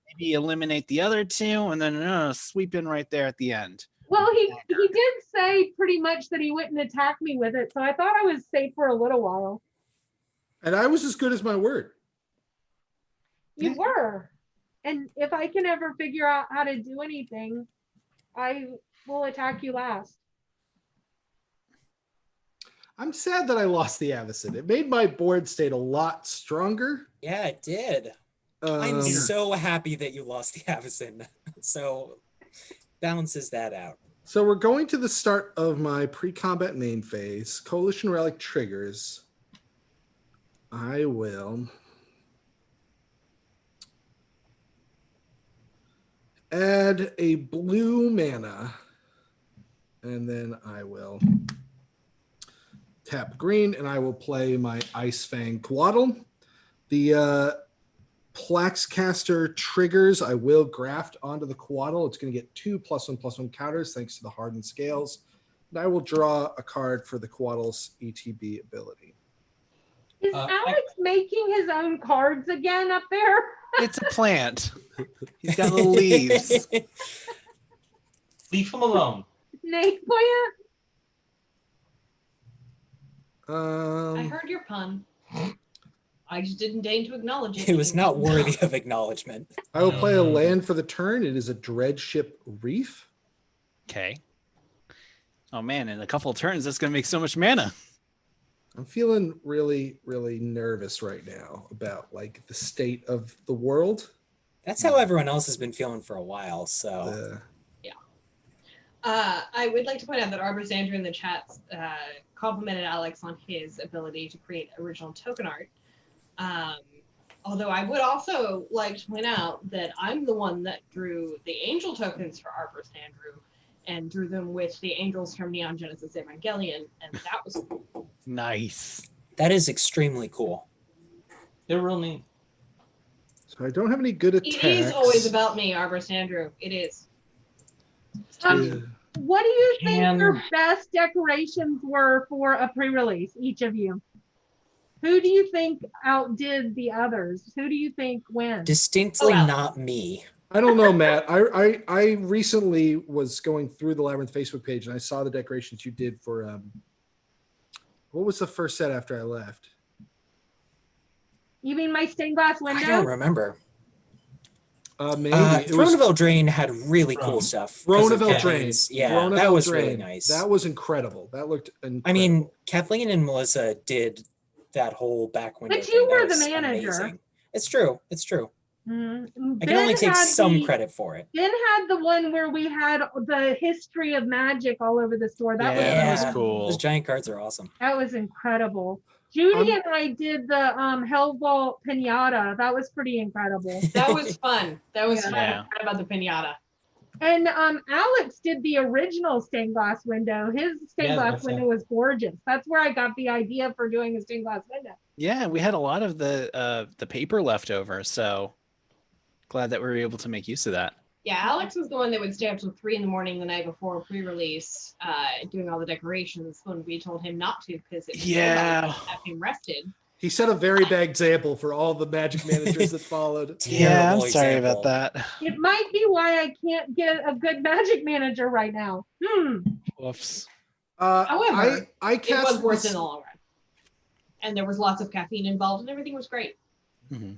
Maybe eliminate the other 2 and then sweep in right there at the end. Well, he did say pretty much that he wouldn't attack me with it, so I thought I was safe for a little while. and I was as good as my word. You were. And if I can ever figure out how to do anything, I will attack you last. I'm sad that I lost the Avacyn. It made my board state a lot stronger. Yeah, it did. I'm Um, so happy that you lost the Avacyn. So balances that out. So we're going to the start of my pre-combat main phase. Coalition Relic triggers. I will add a blue mana, and then I will tap green, and I will play my Ice Fang Quaddle. The Plaxcaster triggers, I will graft onto the Quaddle. It's going to get 2 +1/+1 counters thanks to the hardened scales. And I will draw a card for the Quaddle's ETB ability. Is Alex making his own cards again up there? It's a plant. He's got little leaves. Leave him alone. Snake plant? I heard your pun. I just didn't deign to acknowledge it. It was not worthy of acknowledgement. I will play a land for the turn. It is a Dreadship Reef. Okay. Oh man, in a couple of turns, that's going to make so much mana. I'm feeling really, really nervous right now about like the state of the world. That's how everyone else has been feeling for a while. So I would like to point out that Arbus Andrew in the chat complimented Alex on his ability to create original token art. Although I would also like to point out that I'm the one that drew the angel tokens for Arbus Andrew and drew them with the angels from Neon Genesis Evangelion, and that was cool. Nice. that is extremely cool. They're real neat. So I don't have any good attacks. It is always about me, Arbus Andrew. It is. What do you think your best decorations were for a pre-release, each of you? Who do you think outdid the others? Who do you think wins? Distinctly not me. I don't know, Matt. I recently was going through the Labyrinth Facebook page and I saw the decorations you did for what was the first set after I left? You mean my stained glass window? I don't remember. Maybe Throne of Eldraine had really cool stuff. Throne of Eldraine. Yeah, Throne of that was Eldraine. really nice. That was incredible. That looked incredible. I mean, Kathleen and Melissa did that whole back window. But you thing. were That the was manager. amazing. It's true. It's true. Mm-hmm. I can only take some credit for it. Ben had the one where we had the history of magic all over the store. That was cool. Those giant cards are awesome. That was incredible. Judy and I did the Hell Vault Pinata. That was pretty incredible. That was fun. That was fun. Yeah. I forgot about the pinata. And Alex did the original stained glass window. His stained glass window was gorgeous. That's where I got the idea for doing a stained glass window. Yeah, we had a lot of the paper left over, so glad that we were able to make use of that. Yeah, Alex was the one that would stay up till 3 a.m. the night before pre-release, doing all the decorations when we told him not to because it was have him rested. He set a very bad example for all the Magic managers that followed. Yeah, I'm sorry about that. It might be why I can't get a good Magic manager right now. Whoops. However, I it was worth it in the long run. And there was lots of caffeine involved and everything was great. Mm-hmm.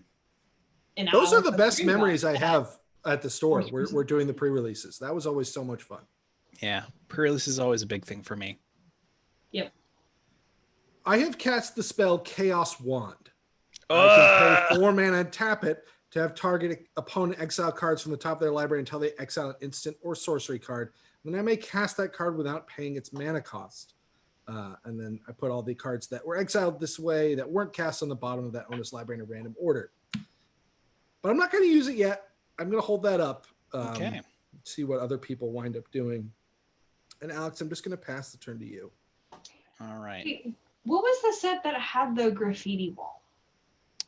And those are the best memories I have at the store. We're doing the pre-releases. That was always so much fun. Yeah, pre-release is always a big thing for me. Yep. I have cast the spell Chaos Wand. I can pay 4 mana and tap it to have target opponent exile cards from the top of their library until they exile an instant or sorcery card. And then I may cast that card without paying its mana cost. And then I put all the cards that were exiled this way that weren't cast on the bottom of that owner's library in a random order. But I'm not going to use it yet. I'm going to hold that up. Okay. See what other people wind up doing. And Alex, I'm just going to pass the turn to you. All right. Wait, what was the set that had the graffiti wall?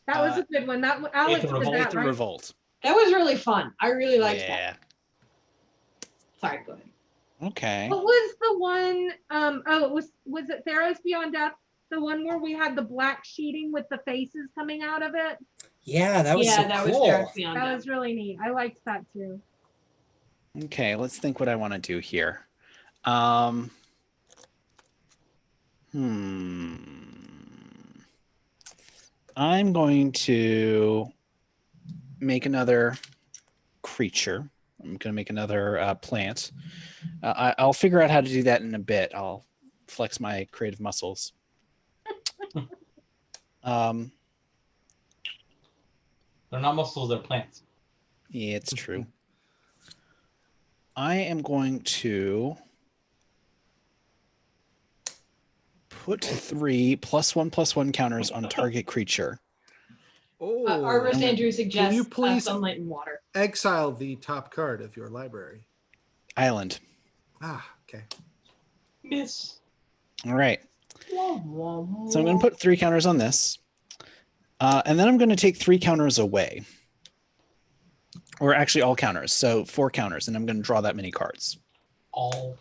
That was a good one. That Alex did that, right? Revolt. That was really fun. I really liked that. Sorry, go ahead. Okay. What was the one? Was it Theros Beyond Death? The one where we had the black sheeting with the faces coming out of it? Yeah, that was that cool. was Theros Beyond Death. That was really neat. I liked that too. Okay, let's think what I want to do here. I'm going to make another creature. I'm going to make another plant. I'll figure out how to do that in a bit. I'll flex my creative muscles. They're not muscles, they're plants. Yeah, it's true. I am going to put 3 +1/+1 counters on target creature. Arbus Andrew suggests can you please sunlight and water. Exile the top card of your library. Island. Okay. Miss. All right. So I'm going to put 3 counters on this. And then I'm going to take 3 counters away. Or actually all counters. So 4 counters. And I'm going to draw that many cards. All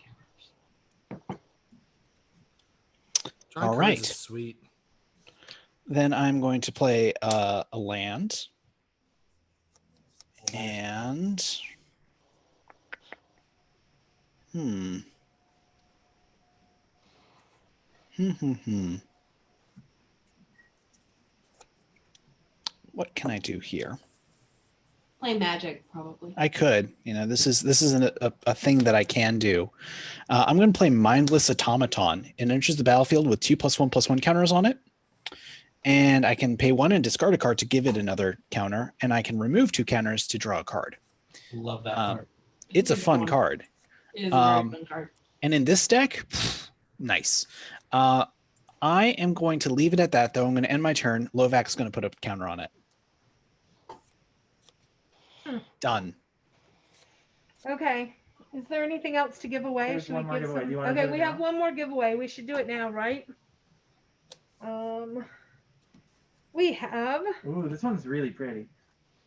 Drawing All cards right. is sweet. Then I'm going to play a land. And what can I do here? Play Magic, probably. I could. This is a thing that I can do. I'm going to play Mindless Automaton. It enters the battlefield with 2+1/+1 counters on it. And I can pay 1 and discard a card to give it another counter. And I can remove 2 counters to draw a card. Love that card. It's a fun card. It is a very fun card. And in this deck, nice. I am going to leave it at that, though. I'm going to end my turn. Lovak's going to put a counter on it. Done. Okay. Is there anything else to give away? There's Should one we more give giveaway. some? Do you wanna Okay, do it we now? have one more giveaway. We should do it now, right? We have Ooh, this one's really pretty.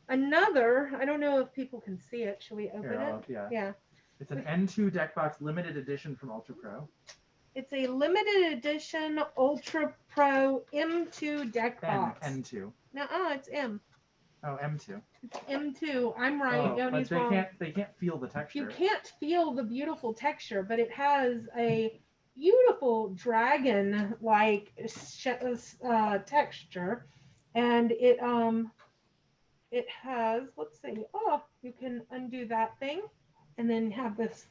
another. I don't know if people can see it. Should we open Here, it? yeah. Yeah. It's an N2 deck box limited edition from Ultra Pro. It's a limited edition Ultra Pro M2 deck box. N2. Nuh-uh, it's M. Oh, M2. It's M2. I'm right. Oh, but Yoni's they wrong. can't feel the texture. You can't feel the beautiful texture, but it has a beautiful dragon-like texture, and it has, let's see, oh, you can undo that thing, and then have this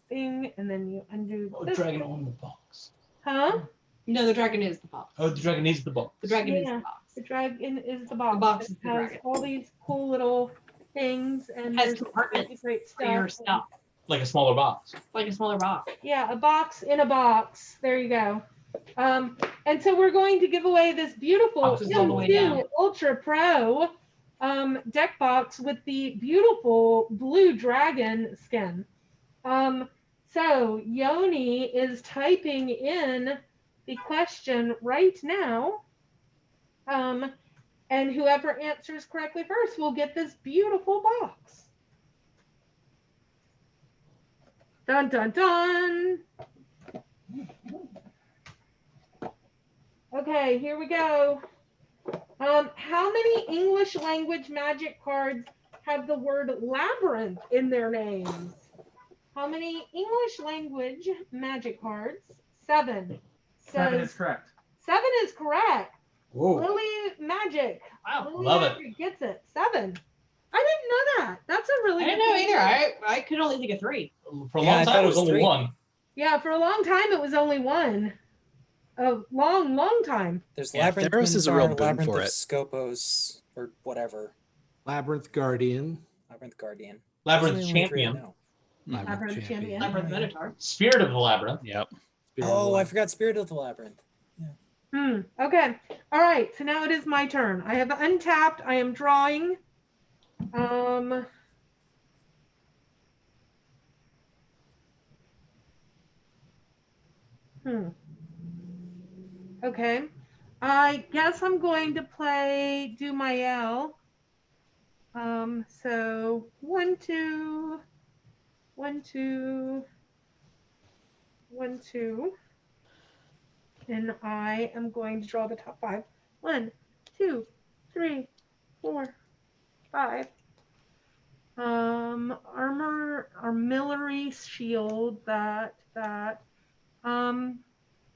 thing, and then you undo Oh, this dragon thing. on the box. Huh? No, the dragon is the box. Oh, the dragon needs the box. The dragon is Yeah. the box. The dragon is the box. The box It is the has dragon. all these cool little things, and Has there's compartments great for your stuff. stuff, Like a smaller box. like a smaller box. Yeah, a box in a box. There you go. And so we're going to give away this beautiful Boxes all the way M2 down. Ultra Pro deck box with the beautiful blue dragon skin. So Yoni is typing in the question right now. And whoever answers correctly first will get this beautiful box. Dun, dun, dun. Okay, here we go. How many English language Magic cards have the word labyrinth in their names? How many English language Magic cards? 7. 7 is Says correct. 7 is correct. Whoa. Lily Magic. Wow. Lily Love it. Magic gets it. 7. I didn't know that. That's a really I didn't good know thing. either. I could only think of 3. For a Yeah, I long thought time, it it was was only 3. 1. Yeah, for a long time it was only 1. A long, long time. There's Yeah, Labyrinth Theros is a real Minotaur, boon Labyrinth for of it. Scopos, or whatever. Labyrinth Guardian. Labyrinth Guardian. Labyrinth Those are the only 3 I Champion. know. Labyrinth Champion. Labyrinth Minotaur. Spirit of the Labyrinth. Yep. Oh, I forgot Spirit of the Labyrinth. Okay. All right. So now it is my turn. I have untapped. I am drawing. Okay. I guess I'm going to play Do My L. So 1, 2, 1, 2, 1, 2. And I am going to draw the top 5. 1, 2, 3, 4, 5. Armillary shield, that.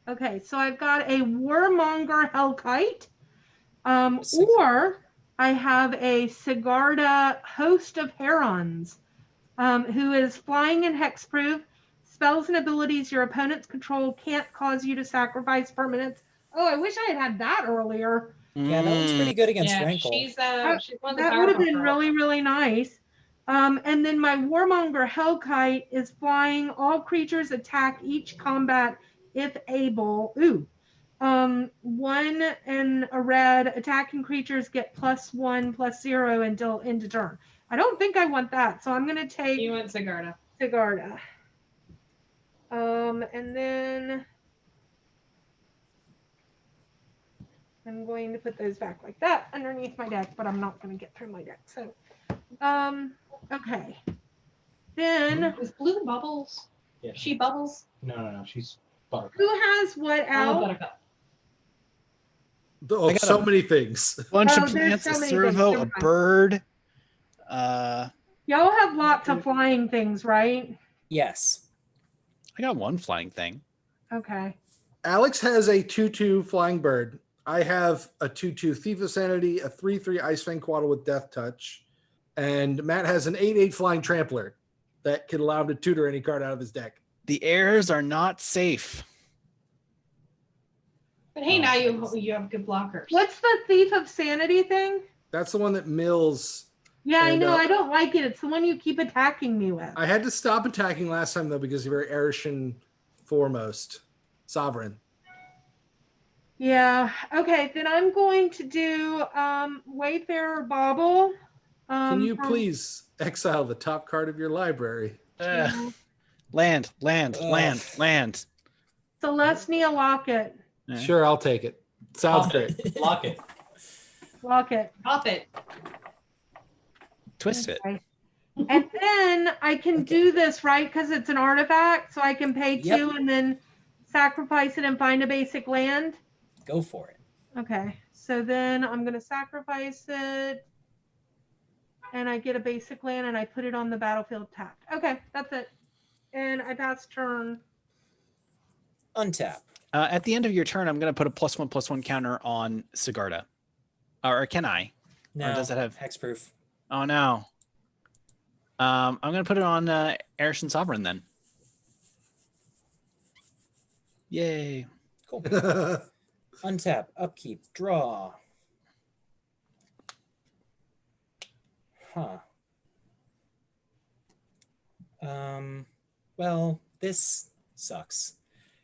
Okay, so I've got a Warmonger Hellkite, or I have a Sigarda Host of Herons, who is flying and hexproof. Spells and abilities your opponents control can't cause you to sacrifice permanents. Oh, I wish I had had that earlier. Yeah, that one's pretty good against Yeah, Rankle. she's one of the That would have powerful been girls. really, really nice. And then my Warmonger Hellkite is flying. All creatures attack each combat if able. Ooh. 1 and a red. Attacking creatures get +1/+0 until end of turn. I don't think I want that, so I'm going to take You went Sigarda. Sigarda. And then I'm going to put those back like that underneath my deck, but I'm not going to get through my deck. So, okay. Then Is Blue Bubbles? Yeah. She Bubbles? No. She's Buttercup. who has what Oh, out? Buttercup. Oh, I got so a- many things. Bunch Oh, of there's plants, so a many servo, things. a Never mind. bird. Y'all have lots of flying things, right? Yes. I got one flying thing. Okay. Alex has a 2/2 flying bird. I have a 2/2 Thief of Sanity, a 3/3 Ice Fang Quaddle with Death Touch, and Matt has an 8/8 Flying Trampler that can allow him to tutor any card out of his deck. The airs are not safe. But hey, now you have good blockers. What's the Thief of Sanity thing? That's the one that mills. Yeah, I And, know. I don't like it. It's the one you keep attacking me with. I had to stop attacking last time though because you're Arishan foremost sovereign. Yeah. Okay. Then I'm going to do Wayfarer Bauble. Can you from- please exile the top card of your library? Land. Ugh. Celestia Locket. Yeah. Sure, I'll take it. Sounds Pop great. it. Lock it. Locket. Pop it. Twist it. Okay. And then I can do this, right? Because it's an artifact. So I can pay 2 Yep. and then sacrifice it and find a basic land. Go for it. Okay. So then I'm going to sacrifice it. And I get a basic land and I put it on the battlefield tapped. Okay. That's it. And I pass turn. Untap. At the end of your turn, I'm going to put a +1/+1 counter on Sigarda. Or can I? No. does it have- hexproof? Oh, no. I'm going to put it on Arishan Sovereign then. Yay. Cool. Untap. Upkeep. Draw. Huh. Well, this sucks.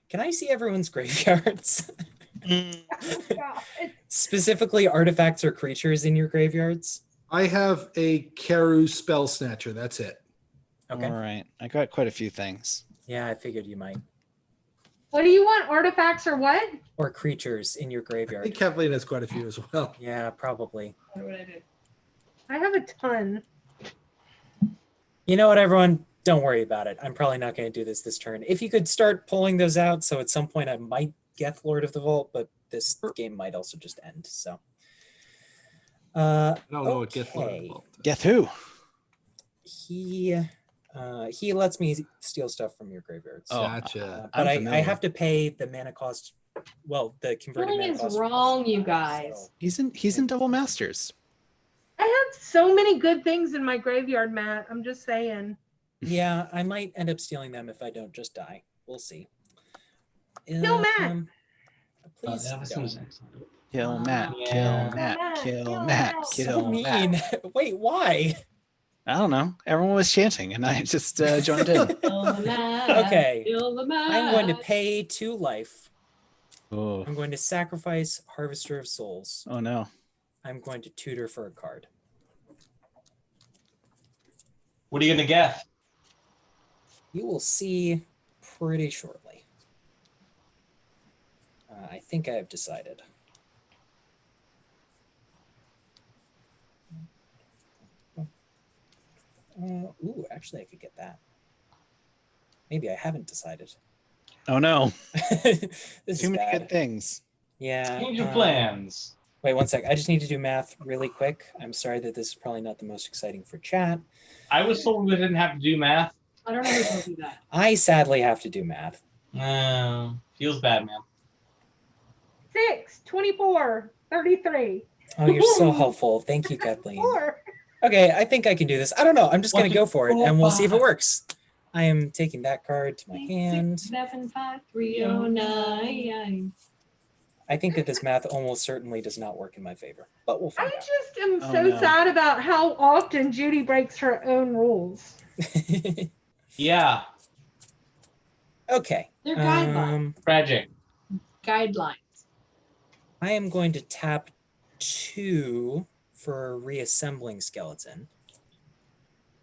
Can I see everyone's graveyards? Specifically artifacts or creatures in your graveyards? I have a Karu Spell Snatcher. That's it. Okay. All right. I got quite a few things. Yeah, I figured you might. What do you want? Artifacts or what? Or creatures in your I graveyard. think Kathleen has quite a few as well. Yeah, probably. What would I do? I have a ton. You know what, everyone? Don't worry about it. I'm probably not going to do this turn. If you could start pulling those out, so at some point I might get Lord of the Vault, but this game might also just end. So, I don't know what gets okay. Guess who? He lets me steal stuff from your graveyards. Oh, Gotcha. But I'm I familiar. have to pay the mana cost. Well, the converted Something mana is cost. wrong, you guys. So, He's in Double Masters. I have so many good things in my graveyard, Matt. I'm just saying. yeah, I might end up stealing them if I don't just die. We'll see. Kill Matt. Please That was don't. excellent. Kill Matt. Yeah. Kill Matt. Kill Kill Matt, Matt. kill So Kill Matt. mean. Wait, why? I don't know. Everyone was chanting, and I just joined in. Kill the Matt. Okay. Kill the Matt. I'm going to pay 2 life. Oh, I'm going to sacrifice Harvester of Souls. oh no. I'm going to tutor for a card. What are you gonna get? You will see pretty shortly. I think I have decided. Ooh, actually, I could get that. Maybe I haven't decided. Oh no. This is Too many bad. good things. Yeah. Change of plans. Wait 1 sec. I just need to do math really quick. I'm sorry that this is probably not the most exciting for chat. I was told we didn't have to do math. I don't know who told you that. I sadly have to do math. Feels bad, man. 6, 24, 33. Oh, you're so helpful. Thank you, Kathleen. 4. Okay, I think I can do this. I don't know. I'm just going to go for it, and we'll see if it 1, 2, 4, works. I am taking that card to my hand. 7, 5, 3, 0, 9. I think that this math almost certainly does not work in my favor, but we'll I find just am Oh, so no. sad about how often Judy breaks her own rules. out. Yeah, Okay. They're guidelines. tragic. Guidelines. I am going to tap 2 for a reassembling skeleton.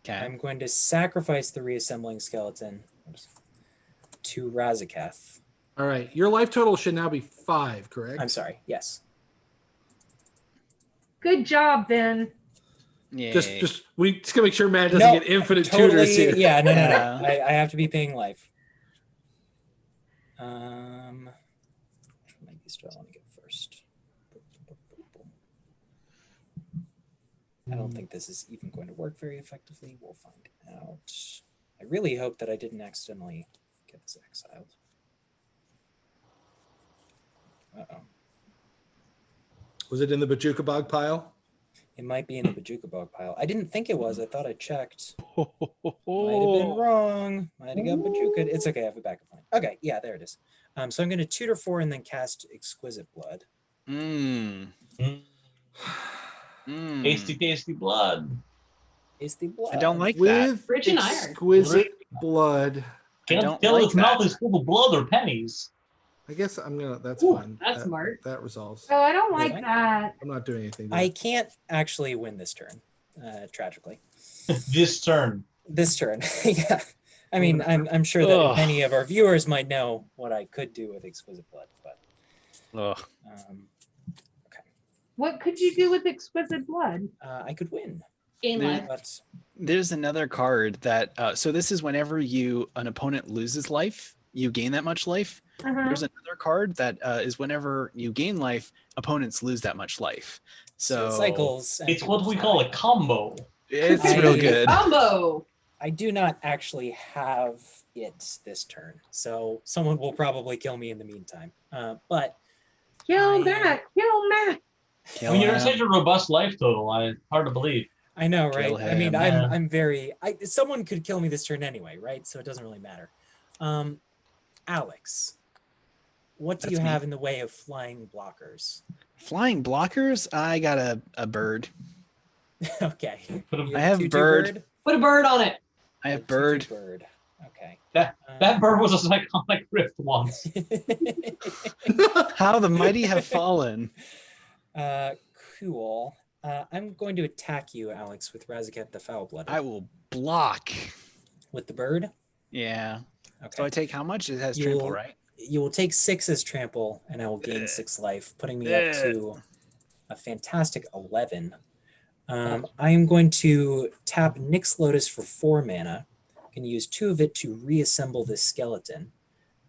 Okay. I'm going to sacrifice the reassembling skeleton to Razaketh. All right. Your life total should now be 5, correct? I'm sorry. Yes. Good job, Ben. Yeah. We just gotta make sure Matt doesn't get infinite tutors here. Yeah, no. Yeah. I have to be paying life. Which one of these do I want to get first? I don't think this is even going to work very effectively. We'll find out. I really hope that I didn't accidentally get this exiled. Uh-oh. Was it in the Bajuka Bog pile? It might be in the Bajuka Bog pile. I didn't think it was. I thought I checked. Might have been wrong. Might have got Bajuka. It's okay. I have a backup plan. Okay, yeah, there it is. So I'm going to tutor 4 and then cast Exquisite Blood. Tasty blood. Tasty blood. I don't like that. With Rich in iron. exquisite blood. Can't tell his mouth is full of blood or pennies. I guess I'm gonna. That's Ooh, fine. that's smart. That resolves. Oh, I don't like that. I'm not doing anything. I can't actually win this turn, tragically. This turn. Yeah. I mean, I'm sure that many of our viewers might know what I could do with Exquisite Blood, but okay. What could you do with Exquisite Blood? I could win. Gain life. But There's another card that so this is whenever an opponent loses life, you gain that much life. There's another card that is whenever you gain life, opponents lose that much life. So it cycles. It's what we call a combo. It's real good. Combo. I do not actually have it this turn, so someone will probably kill me in the meantime. But Kill Matt. When you're such a robust life total, hard to believe. I know, right? Kill I mean, him. I'm very. Someone could kill me this turn anyway, right? So it doesn't really matter. Alex, what do you have in the way of flying blockers? Flying blockers? I got a bird. Okay. I have bird. Put a bird on it. I have bird. Bird. Okay. That bird was a psychotic rift once. How the mighty have fallen. Cool. I'm going to attack you, Alex, with Razaket the Foul-Blooded. I will block. With the bird? Yeah. Okay. So I take how much? It has trample, right? You will take 6 as trample, and I will gain 6 life, putting me up to a fantastic 11. I am going to tap Nyx Lotus for 4 mana. I'm going to use 2 of it to reassemble this skeleton.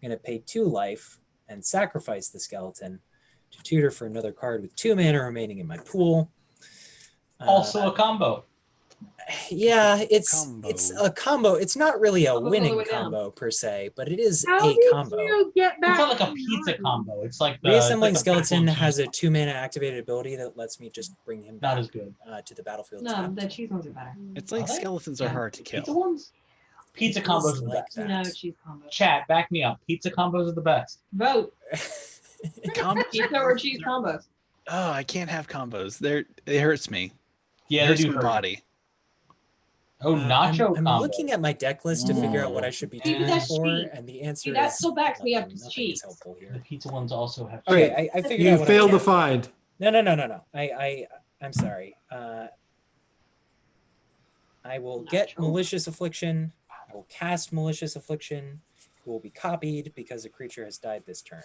I'm going to pay 2 life and sacrifice the skeleton to tutor for another card with 2 mana remaining in my pool. Also a combo. Yeah, it's a combo. It's not really a winning combo per se, but it is a combo. You get back It's not like a pizza combo. It's like the Reassembling like Skeleton has a 2 mana activated ability that lets me just bring him back Not as good. To the battlefield. No, tapped. the cheese ones are better. It's like skeletons are hard to Pizza kill. ones? Pizza combos are the like best. that. No cheese combos. Chat, back me up. Pizza combos are the best. Vote. Combos Pizza or cheese combos. Oh, I can't have combos. It hurts me. Yeah, It they hurts do my hurt. body. Oh, nacho I'm combo. looking at my deck list to figure out what I should be See, but tuning that's for, cheap. and the answer See, that is still backs me up. nothing. It's Nothing cheap. is helpful The here. pizza ones also have. Okay, I figured You out what failed I to can. find. No. I'm sorry. I will get Malicious Affliction. I will cast Malicious Affliction. It will be copied because a creature has died this turn.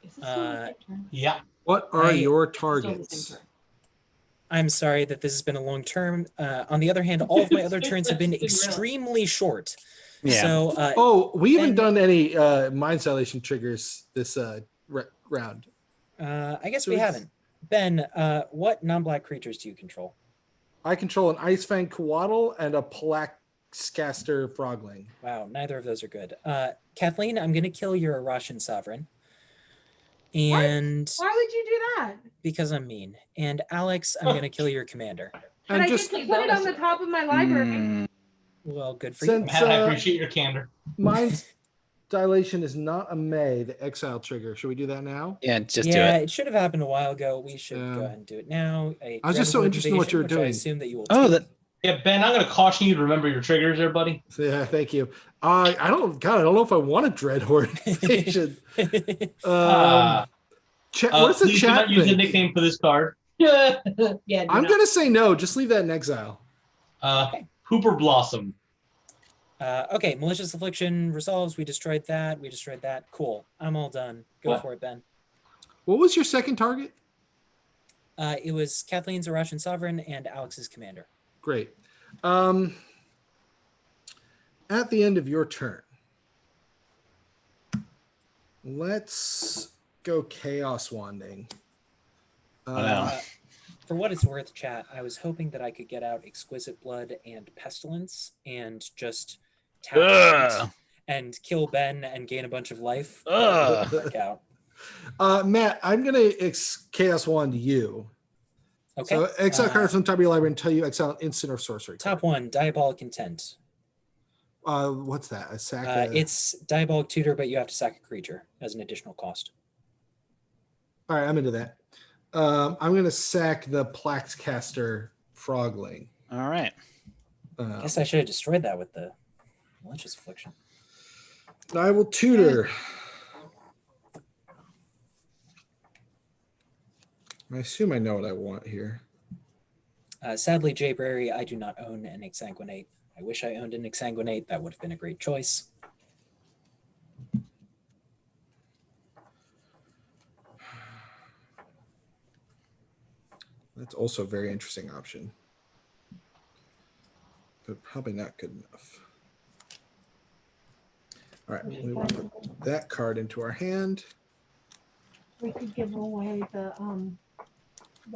Is this still the same turn? Yeah. What are your Still the targets? same turn. I'm sorry that this has been a long term. On the other hand, all of my other turns have been Didn't realize. extremely short. Yeah. So We haven't Ben- done any mind dilation triggers this round. I guess So we it's- haven't. Ben, what non-black creatures do you control? I control an Ice Fang Coatl and a Plaxcaster Frogling. Wow, neither of those are good. Kathleen, I'm going to kill your Russian sovereign. And Why would you do that? because I'm mean. And Alex, I'm going to kill your commander. But And I just get to put it on the top of my library. Well, good for Since- you. Matt, I appreciate your candor. mind dilation is not a May, the exile trigger. Should we do that now? Yeah, just yeah, do it. it should have happened a while ago. We should Yeah. go ahead and do it now. I was just so Dreadhorde interested in what you were Invasion, which I doing. assume that you will Oh, take. that Yeah, Ben, I'm going to caution you to remember your triggers there, buddy. Yeah, thank you. I don't know if I want a Dreadhorde Invasion. What is the Please do chat not use a think? nickname for this card. Yeah. do I'm not. gonna say no. Just leave that in exile. Hooper Blossom. Okay, Malicious Affliction resolves. We destroyed that. Cool. I'm all done. Go What? for it, Ben. What was your second target? It was Kathleen's Russian Sovereign and Alex's Commander. Great. At the end of your turn, let's go Chaos Wanding. For what it's worth, chat, I was hoping that I could get out Exquisite Blood and Pestilence and just tap and kill Ben and gain a bunch of life. That didn't work out. Matt, I'm going to Chaos Wand you. Okay. So exile cards from the top of your library until you exile an instant or sorcery card. Top one, Diabolic Intent. What's that? A sack? It's Diabolic Tutor, but you have to sack a creature as an additional cost. All right, I'm into that. I'm going to sack the Plaxcaster Frogling. All right. I guess I should have destroyed that with the Malicious Affliction. I will tutor. I assume I know what I want here. Sadly, Jay Brary, I do not own an Exsanguinate. I wish I owned an Exsanguinate. That would have been a great choice. That's also a very interesting option, but probably not good enough. All right, we want to put that card into our hand. We could give away the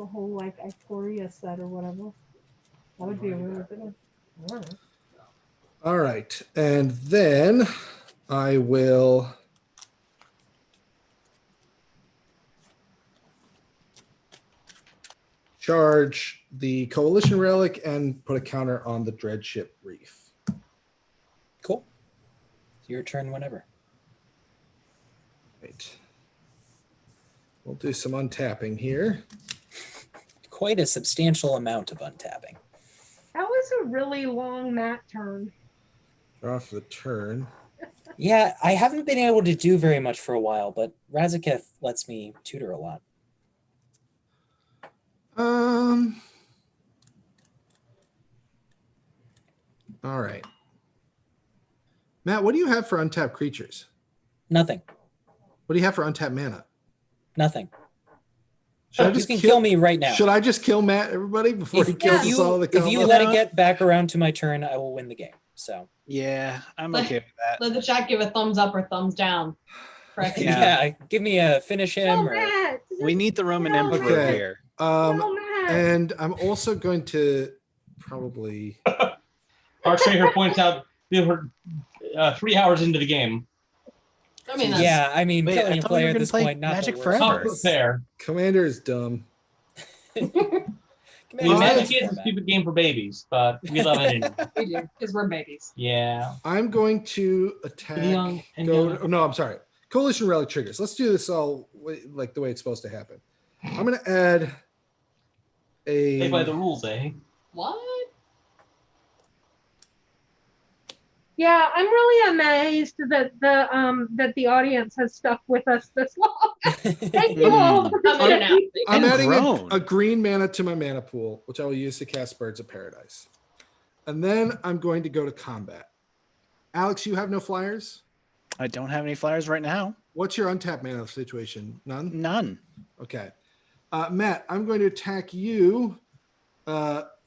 whole like Ikoria set or whatever. That would be a really good one. All right, and then I will charge the Coalition Relic and put a counter on the Dreadship Reef. Cool. Your turn whenever. Right. We'll do some untapping here. Quite a substantial amount of untapping. That was a really long Matt turn. Draw for the turn. Yeah, I haven't been able to do very much for a while, but Razaketh lets me tutor a lot. All right. Matt, what do you have for untapped creatures? Nothing. What do you have for untapped mana? Nothing. Should I You can kill me right now. Should I just kill Matt, everybody, before he kills us all? If you let it get back around to my turn, I will win the game. So yeah, I'm okay with that. Let the chat give a thumbs up or thumbs down. Correct. Yeah, give me a finish him. No, Matt. We need the Roman Emperor Okay. here. No, Matt. And I'm also going to probably. Archmaker points out they were 3 hours into the game. I mean, that's, Yeah, I mean, Wait, killing I a thought we player were at gonna this play point, not Magic the Forever. worst. Not fair. Commander is dumb. Magic is a stupid game for babies, but we love it anyway. we do, because we're babies. Yeah. I'm going to attack. Young and young. No, I'm sorry. Coalition Relic triggers. Let's do this all like the way it's supposed to happen. I'm going to add a. Play by the rules, eh? What? Yeah, I'm really amazed that the audience has stuck with us this long. Thank you all for I'm in and out. I'm And adding grown. a green mana to my mana pool, which I will use to cast Birds of Paradise. And then I'm going to go to combat. Alex, you have no flyers? I don't have any flyers right now. What's your untapped mana situation? None? None. Okay. Matt, I'm going to attack you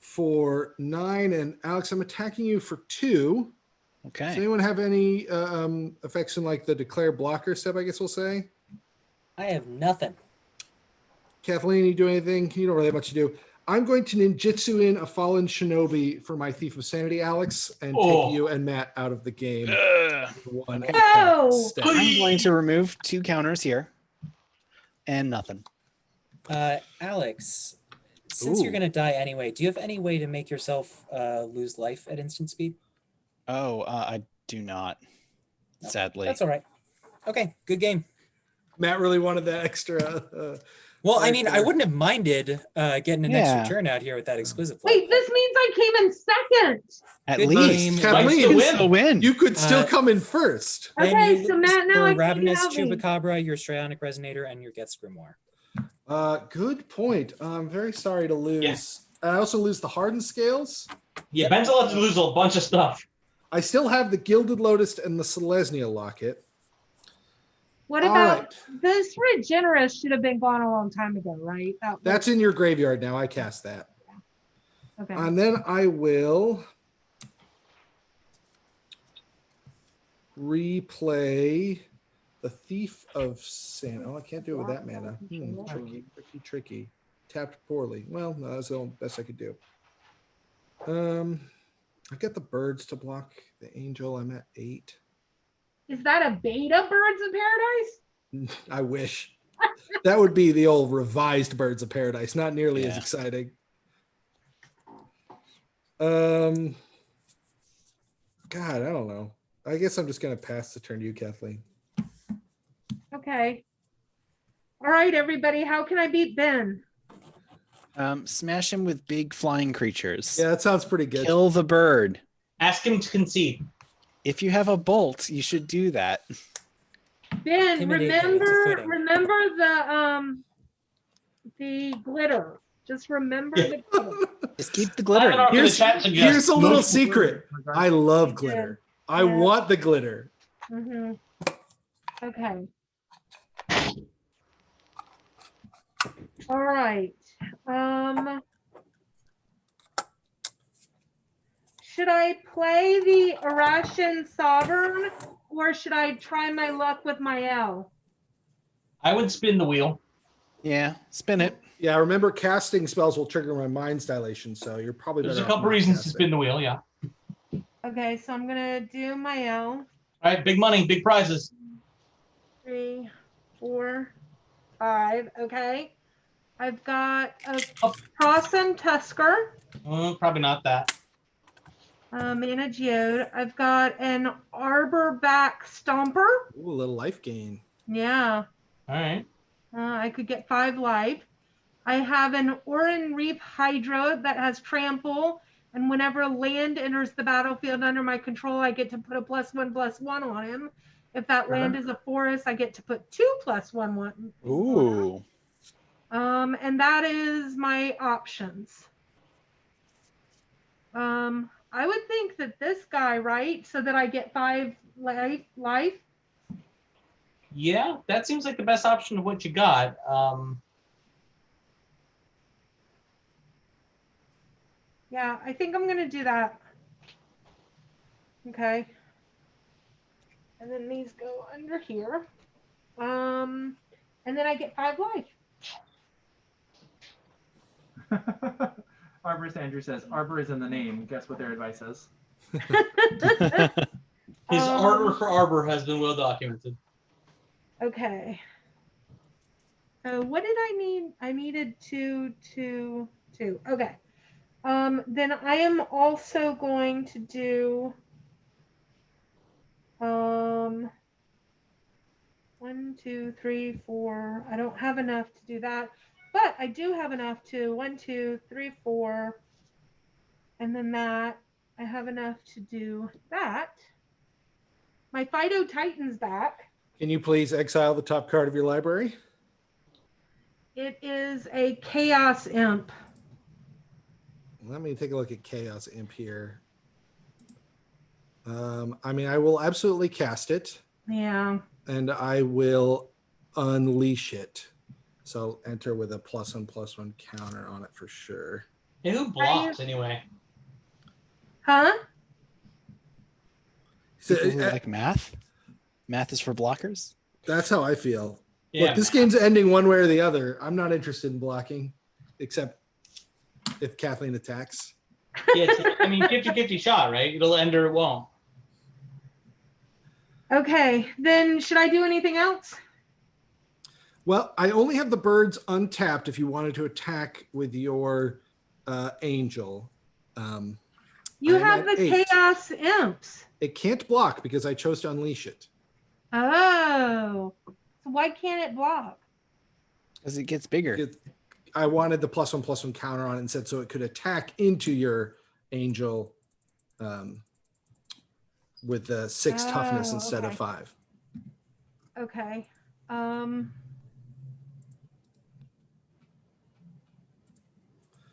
for 9, and Alex, I'm attacking you for 2. Okay. Does anyone have any effects in like the declare blocker step, I guess we'll say? I have nothing. Kathleen, you do anything? You don't really have much to do. I'm going to ninjutsu in a fallen shinobi for my Thief of Sanity, Alex, and take you and Matt out of the game. One No! step. I'm going to remove 2 counters here. And nothing. Alex, since you're going to die anyway, do you have any way to make yourself lose life at instant speed? Oh, I do not. No, Sadly. That's all right. Okay, good game. Matt really wanted that extra. Well, I mean, I wouldn't have minded getting an Yeah. extra turn out here with that exquisite play. Wait, this means I came in second. At Good least. game. Might Kathleen, still You win. can still win. you could still Uh, come in first. Then Okay, you so lose Matt, now your I Ravenous can you out me. Chupacabra, your Strionic Resonator, and your Gets Grimoire. Good point. I'm very sorry to lose. Yeah. I also lose the Hardened Scales. Yeah, Ben's allowed to lose a bunch of stuff. I still have the Gilded Lotus and the Selesnya Locket. What All about right. this Regenerous should have been gone a long time ago, right? That's in your graveyard now. I cast that. Okay. And then I will replay the Thief of Sand. Oh, I can't do it with that mana. Tricky. Tapped poorly. Well, no, that's the best I could do. I got the birds to block the angel. I'm at 8. Is that a beta Birds of Paradise? I wish. That would be the old revised Birds of Paradise. Not nearly as exciting. God, I don't know. I guess I'm just going to pass the turn to you, Kathleen. Okay. All right, everybody. How can I beat Ben? Smash him with big flying creatures. Yeah, that sounds pretty good. Kill the bird. Ask him to concede. If you have a bolt, you should do that. Ben, Intimidate him into quitting. remember the glitter. Just remember the glitter. Just keep the glitter. Here's a little secret. I love glitter. I want the glitter. Mm-hmm. Okay. All right. Should I play the Irashan Sovereign or should I try my luck with my L? I would spin the wheel. Yeah, spin it. Yeah, remember casting spells will trigger my mind's dilation, so you're probably better There's a off couple not reasons to casting. spin the wheel, yeah. Okay, so I'm gonna do my L. All right, big money, big prizes. 3, 4, 5. Okay. I've got a Crossum Tusker. Probably not that. Mana Geode. I've got an Arborback Stomper. Ooh, a little life gain. Yeah. All right. I could get 5 life. I have an Oran Reef Hydra that has trample, and whenever land enters the battlefield under my control, I get to put a +1/+1 on him. If that land is a forest, I get to put 2 +1/1. Ooh. And that is my options. I would think that this guy, right? So that I get 5 life. Yeah, that seems like the best option of what you got. Yeah, I think I'm gonna do that. Okay. And then these go under here. And then I get 5 life. Arborist Andrew says, Arbor is in the name. Guess what their advice is? His ardor for Arbor has been well documented. Okay. What did I need? I needed 2, 2, 2. Okay. Then I am also going to do 1, 2, 3, 4. I don't have enough to do that, but I do have enough to 1, 2, 3, 4, and then that. I have enough to do that. My Fido Titan's back. Can you please exile the top card of your library? It is a Chaos Imp. Let me take a look at Chaos Imp here. I mean, I will absolutely cast it. Yeah. And I will unleash it. So enter with a +1/+1 counter on it for sure. Hey, who blocks anyway? Huh? So, like math? Math is for blockers? That's how I feel. Yeah, Look, this game's ending one way or the other. I'm not interested in blocking, except if Kathleen attacks. Yeah, I mean, 50-50 shot, right? It'll end or it won't. Okay, then should I do anything else? Well, I only have the birds untapped if you wanted to attack with your angel. You have the 8. Chaos Imps. It can't block because I chose to unleash it. Oh, so why can't it block? Because it gets bigger. I wanted the +1/+1 counter on it instead, so it could attack into your angel with the 6 toughness instead of 5. Okay.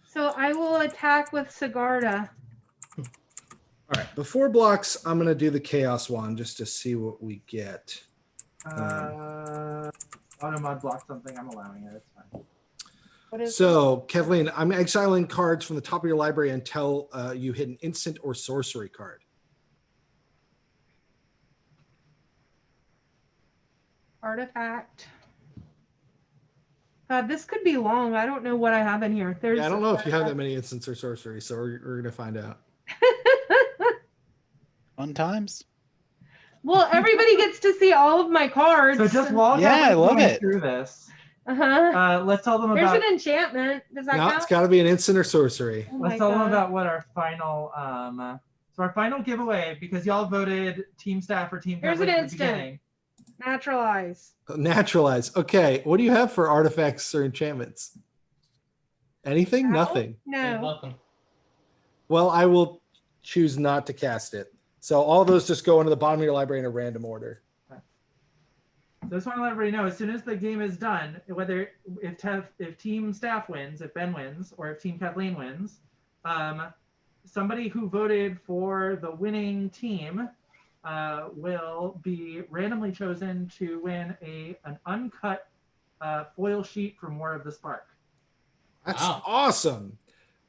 So I will attack with Sigarda. All right. Before blocks, I'm going to do the Chaos Wand just to see what we get. auto mod block something, I'm allowing it. It's fine. What is So, Kathleen, I'm exiling cards from the top of your library until you hit an instant or sorcery card. Artifact. This could be long. I don't know what I have in here. There's. Yeah, I don't know if you have that many instants or sorcery, so we're going to find out. Fun times. Well, everybody gets to see all of my cards. So just while Yeah, I love going it. through this, Uh-huh. let's tell them There's about. an enchantment. Does that No, count? it's got to be an instant or sorcery. Oh my Let's tell them God. about what our final. So our final giveaway, because y'all voted team staff or team. Here's an Kathleen at the instant. beginning. Naturalize. Naturalize. Okay, what do you have for artifacts or enchantments? Anything? No? Nothing. No. Nothing. Well, I will choose not to cast it. So all those just go into the bottom of your library in a random order. So I just want to let everybody know, as soon as the game is done, whether if team staff wins, if Ben wins, or if team Kathleen wins, somebody who voted for the winning team will be randomly chosen to win an uncut foil sheet from War of the Spark. That's Wow. awesome.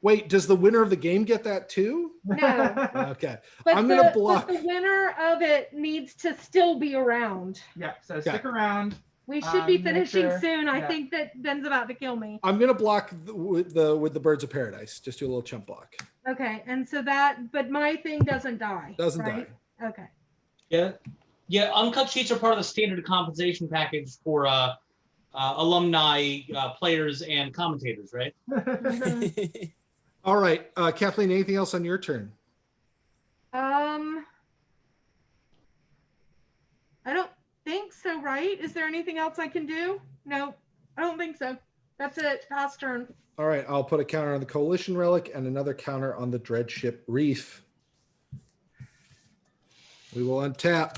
Wait, does the winner of the game get that too? No. Okay. But I'm going to block. But the winner of it needs to still be around. Yeah, so stick around. We should be Make finishing sure- soon. I yeah. think that Ben's about to kill me. I'm going to block with the Birds of Paradise. Just do a little chump block. Okay, and so but my thing doesn't die. Doesn't right? Okay. Yeah. Uncut sheets are part of the standard compensation package for alumni, players, and commentators, right? All right. Kathleen, anything else on your turn? I don't think so, right? Is there anything else I can do? No, I don't think so. That's it. Pass turn. All right. I'll put a counter on the Coalition Relic and another counter on the Dreadship Reef. We will untap.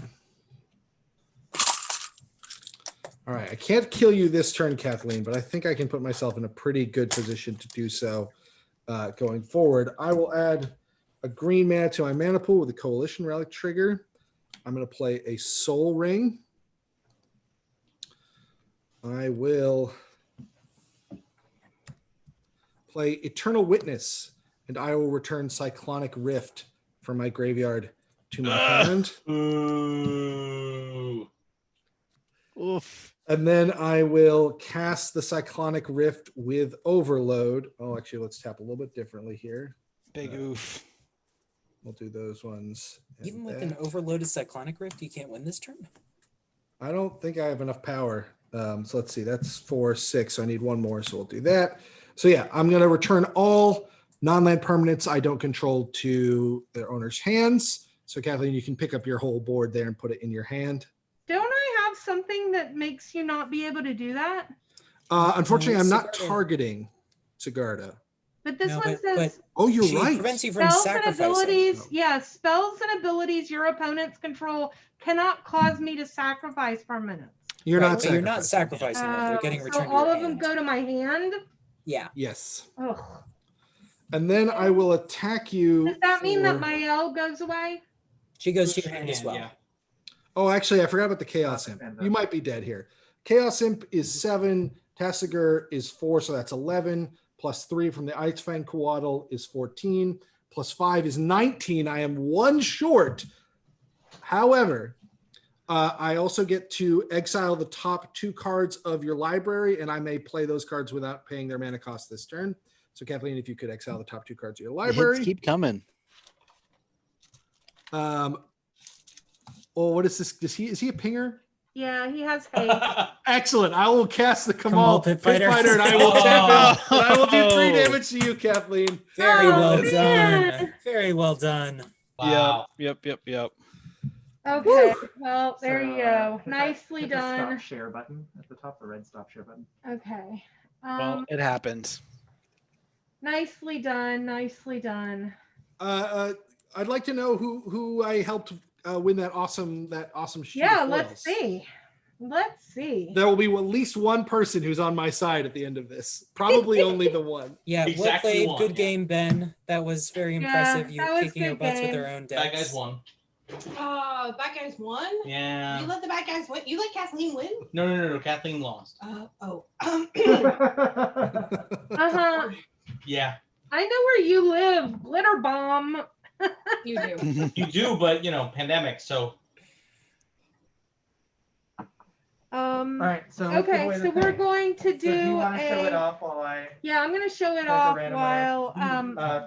All right. I can't kill you this turn, Kathleen, but I think I can put myself in a pretty good position to do so going forward. I will add a green mana to my mana pool with the Coalition Relic trigger. I'm going to play a Soul Ring. I will play Eternal Witness, and I will return Cyclonic Rift from my graveyard to my hand. Ooh. Oof. And then I will cast the Cyclonic Rift with Overload. Oh, actually, let's tap a little bit differently here. Big oof. We'll do those ones. and Even with that. an overloaded Cyclonic Rift, you can't win this turn? I don't think I have enough power. So let's see. That's 4, 6. So I need one more. So we'll do that. So yeah, I'm going to return all non-land permanents I don't control to their owner's hands. So Kathleen, you can pick up your whole board there and put it in your hand. Don't I have something that makes you not be able to do that? Unfortunately, I'm not Sigarda. targeting Sigarda. But this No, one but says Oh, you're she right. prevents you from spells and sacrificing. abilities. Yeah, spells and abilities your opponents control cannot cause me to sacrifice permanents. You're Right, not but you're not sacrificing. sacrificing them. They're getting So returned to all your of them hand. go to my hand. Yeah. Yes. Ugh. And then I will attack you. Does that mean that for- my L goes away? She goes to your hand as well. Yeah. Oh, actually, I forgot about the Chaos Oh, Imp. and You might be dead here. Chaos Imp is 7. Tasigur is 4, so that's 11. Plus 3 from the Eitzfang Coatl is 14. Plus 5 is 19. I am 1 short. However, I also get to exile the top 2 cards of your library, and I may play those cards without paying their mana cost this turn. So, Kathleen, if you could exile the top 2 cards of your The hits library. keep coming. Oh, what is this? Is he a pinger? Yeah, he has haste. Excellent. I will cast the Kamal Kamal Pit Pit Fighter. Fighter, and I will tap him. And I will do 3 Oh. damage to you, Kathleen. Very Oh, well man. done. Very well done. Wow. Yep. Okay, well, there So, you go. hit that- Nicely hit the done. Stop share button at the top, the red stop share button. Okay. Well, it happened. Nicely done. Nicely done. I'd like to know who I helped win that awesome sheet. Yeah, of let's foils. see. Let's see. There will be at least one person who's on my side at the end of this. Probably only the one. Yeah, well Exactly played. one, Good yeah. game, Ben. That was very Yeah, impressive. You that was kicking your good butts with game. their own Bad decks. guys won. Bad guys won? Yeah. You let the bad guys win? You let Kathleen win? No. Kathleen lost. Oh. Uh-huh. Yeah. I know where you live. Glitter bomb. You do. You do, but pandemic, so. All right, so Okay, so we're going to do So do you want to show it off while I Yeah, I'm gonna show it There's a off random while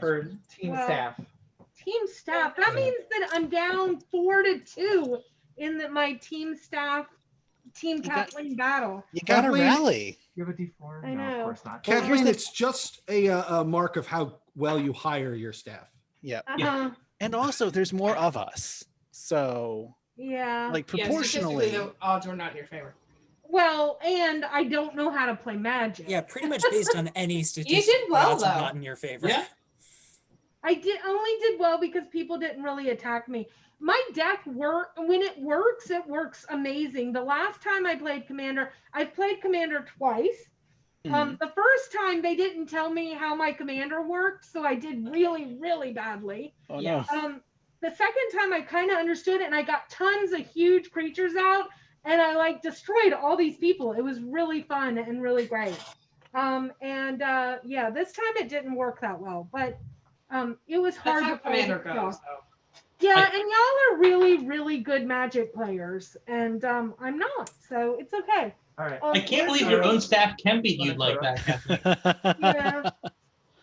for team well, staff? team staff. That means that I'm down 4-2 in my team staff team Kathleen battle. You got to Kathleen- rally. You have a D4? I No, know. of course not. Kathleen, it's just a mark of how well you hire your staff. Yeah. Uh-huh. And also, there's more of us. So, Yeah. like, Yeah, proportionally. statistically, the odds were not in your favor. Well, and I don't know how to play Magic. Yeah, pretty much based on any statistic. did well, odds are though. not in your favor. Yeah. I only did well because people didn't really attack me. My deck when it works amazing. The last time I played Commander, I've played Commander twice. Mhm. The first time they didn't tell me how my Commander worked, so I did really, really badly. Oh, Yeah. no. The second time I kind of understood it and I got tons of huge creatures out and I destroyed all these people. It was really fun and really great. Yeah, this time it didn't work that well, but it was That's hard how to play Commander this goes, stuff. though. Yeah, and y'all are really, really good Magic players, and I'm not, so it's okay. All right. I can't believe your own staff can beat you like that, Kathleen. Yeah.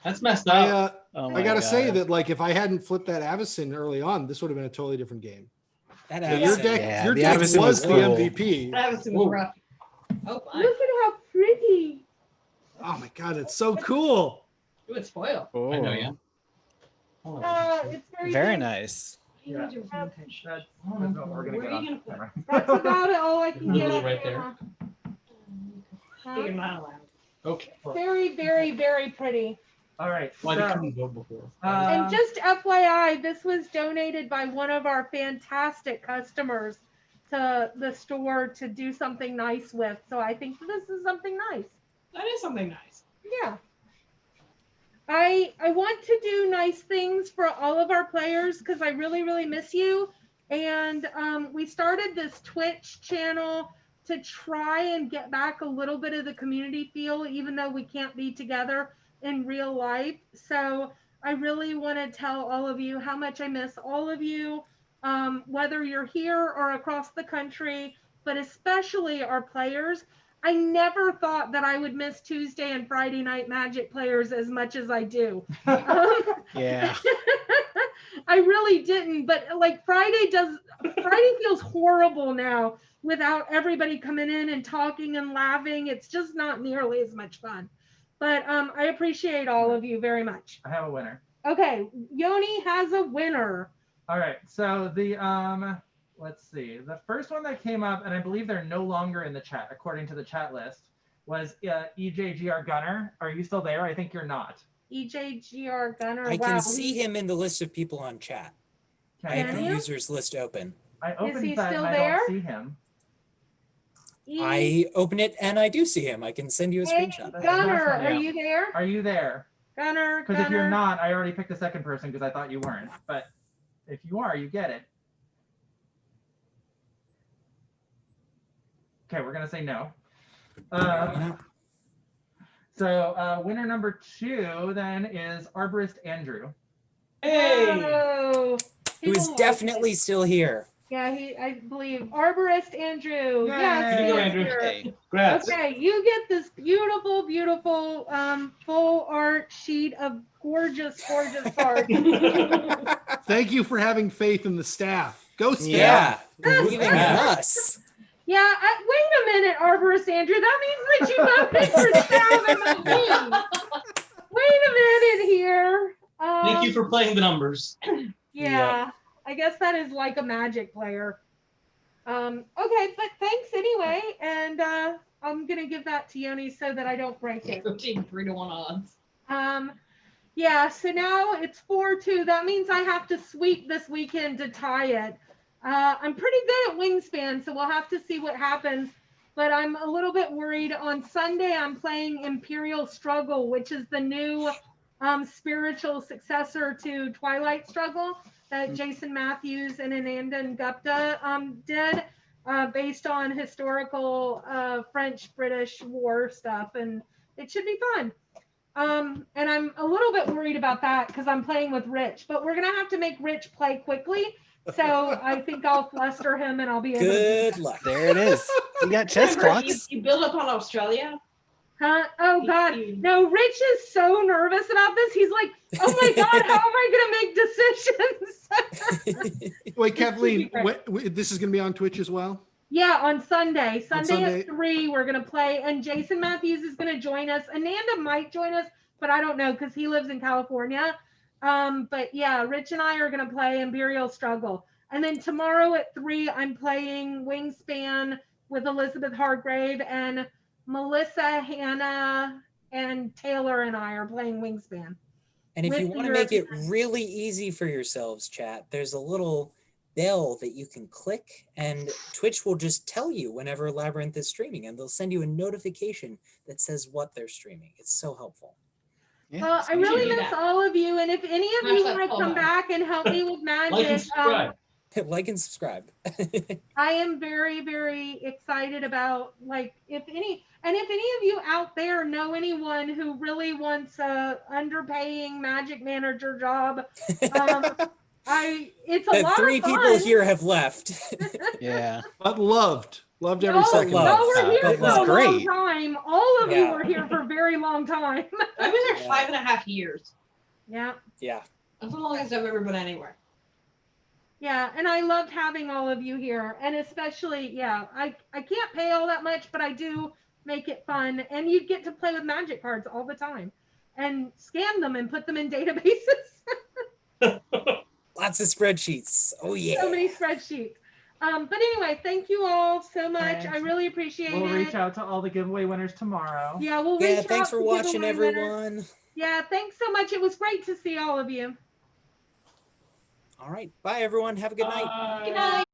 That's messed up. I gotta say that if I hadn't flipped that Avacyn early on, this would have been a totally different game. That So your Avacyn- deck, Yeah, your the deck Avacyn was was the cool. MVP. That was Whoa. rough. Oh, fine. Look at how pretty. Oh my god, it's so cool. It would spoil. Oh, I know, yeah. Hold on. It's very, Very good. nice. Yeah. That's what we're gonna Where get are on you gonna camera. That's about it. All I can get. Literally on right there. camera. You're not allowed. Okay. Very, very, very pretty. All right. Why so, didn't you go before? And just FYI, this was donated by one of our fantastic customers to the store to do something nice with. So I think this is something nice. That is something nice. Yeah. I want to do nice things for all of our players because I really, really miss you. And we started this Twitch channel to try and get back a little bit of the community feel, even though we can't be together in real life. So I really want to tell all of you how much I miss all of you, whether you're here or across the country, but especially our players. I never thought that I would miss Tuesday and Friday night Magic players as much as I do. Yeah. I really didn't, but Friday feels horrible now without everybody coming in and talking and laughing. It's just not nearly as much fun. But I appreciate all of you very much. I have a winner. Okay, Yoni has a winner. All right. So the let's see. The first one that came up, and I believe they're no longer in the chat according to the chat list, was EJGR Gunner. Are you still there? I think you're not. EJGR Gunner. I wow, can see him in the list of people on chat. I have the you? users list open. I opened he that still and I there? don't see him. I open it and I do see him. I can send you a Hey, screenshot. Gunner, Yeah. are you there? Are you there? Gunner, Because if you're Gunner. not, I already picked the second person because I thought you weren't. But if you are, you get it. Okay, we're gonna say no. So winner number 2 then is Arborist Andrew. Hey! Whoa. Who is People like definitely it. still here. Yeah, I believe Arborist Andrew. Yay. Yes, There you he go, is Andrew. here. Hey. Congrats. Okay, you get this beautiful, beautiful full art sheet of gorgeous, gorgeous art. Thank you for having faith in the staff. Go staff. Yeah, believing in us. Yeah, wait a minute, Arborist Andrew. That means that you voted for staff and not me. Wait a minute here. Thank you for playing the numbers. Yeah, I guess that is like a Magic player. Okay, but thanks anyway, and I'm gonna give that to Yoni so that I don't break it. 3-1 odds. Yeah, so now it's 4-2. That means I have to sweep this weekend to tie it. I'm pretty good at Wingspan, so we'll have to see what happens. But I'm a little bit worried. On Sunday, I'm playing Imperial Struggle, which is the new spiritual successor to Twilight Struggle that Jason Matthews and Anandan Gupta did, based on historical French-British war stuff, and it should be fun. And I'm a little bit worried about that because I'm playing with Rich, but we're gonna have to make Rich play quickly. So I think I'll fluster him and I'll be able Good to luck. There it is. You got chess clocks. You build up on Australia. Huh? Oh God. No, Rich is so nervous about this. He's like, oh my God, how am I gonna make decisions? Wait, Kathleen, this is going to be on Twitch as well? Yeah, on Sunday. Sunday At 3, we're gonna play, and Jason Matthews is gonna join us. Ananda might join us, but I don't know because he lives in California. But yeah, Rich and I are gonna play Imperial Struggle. And then tomorrow at 3, I'm playing Wingspan with Elizabeth Hargrave, and Melissa, Hannah, and Taylor and I are playing Wingspan. And if you want to make it really easy for yourselves, chat, there's a little bell that you can click, and Twitch will just tell you whenever Labyrinth is streaming, and they'll send you a notification that says what they're streaming. It's so helpul. Yeah, Well, I really miss all of you, and if any of you want to come back and help me with magic, Like and subscribe. Like and subscribe. I am very, very excited about, like, if any of you out there know anyone who really wants a underpaying magic manager job, it's a lot 3 of fun. people here have left. Yeah. But loved every second. Love. Y'all were here It for was a great. long time. All of you Yeah. were here for a very long time. I was there Yeah. 5.5 years. Yeah. Yeah. That's the longest I've ever been anywhere. Yeah, and I loved having all of you here, and especially, yeah, I can't pay all that much, but I do make it fun, and you get to play with magic cards all the time, and scan them and put them in databases. Lots of spreadsheets. Oh yeah. So many spreadsheets. But anyway, thank you all so much. Thanks. I really appreciate We'll it. reach out to all the giveaway winners tomorrow. Yeah, we'll Yeah, reach thanks out for to watching, giveaway winners. everyone. Yeah, thanks so much. It was great to see all of you. All right. Bye, everyone. Have a good night. Good night.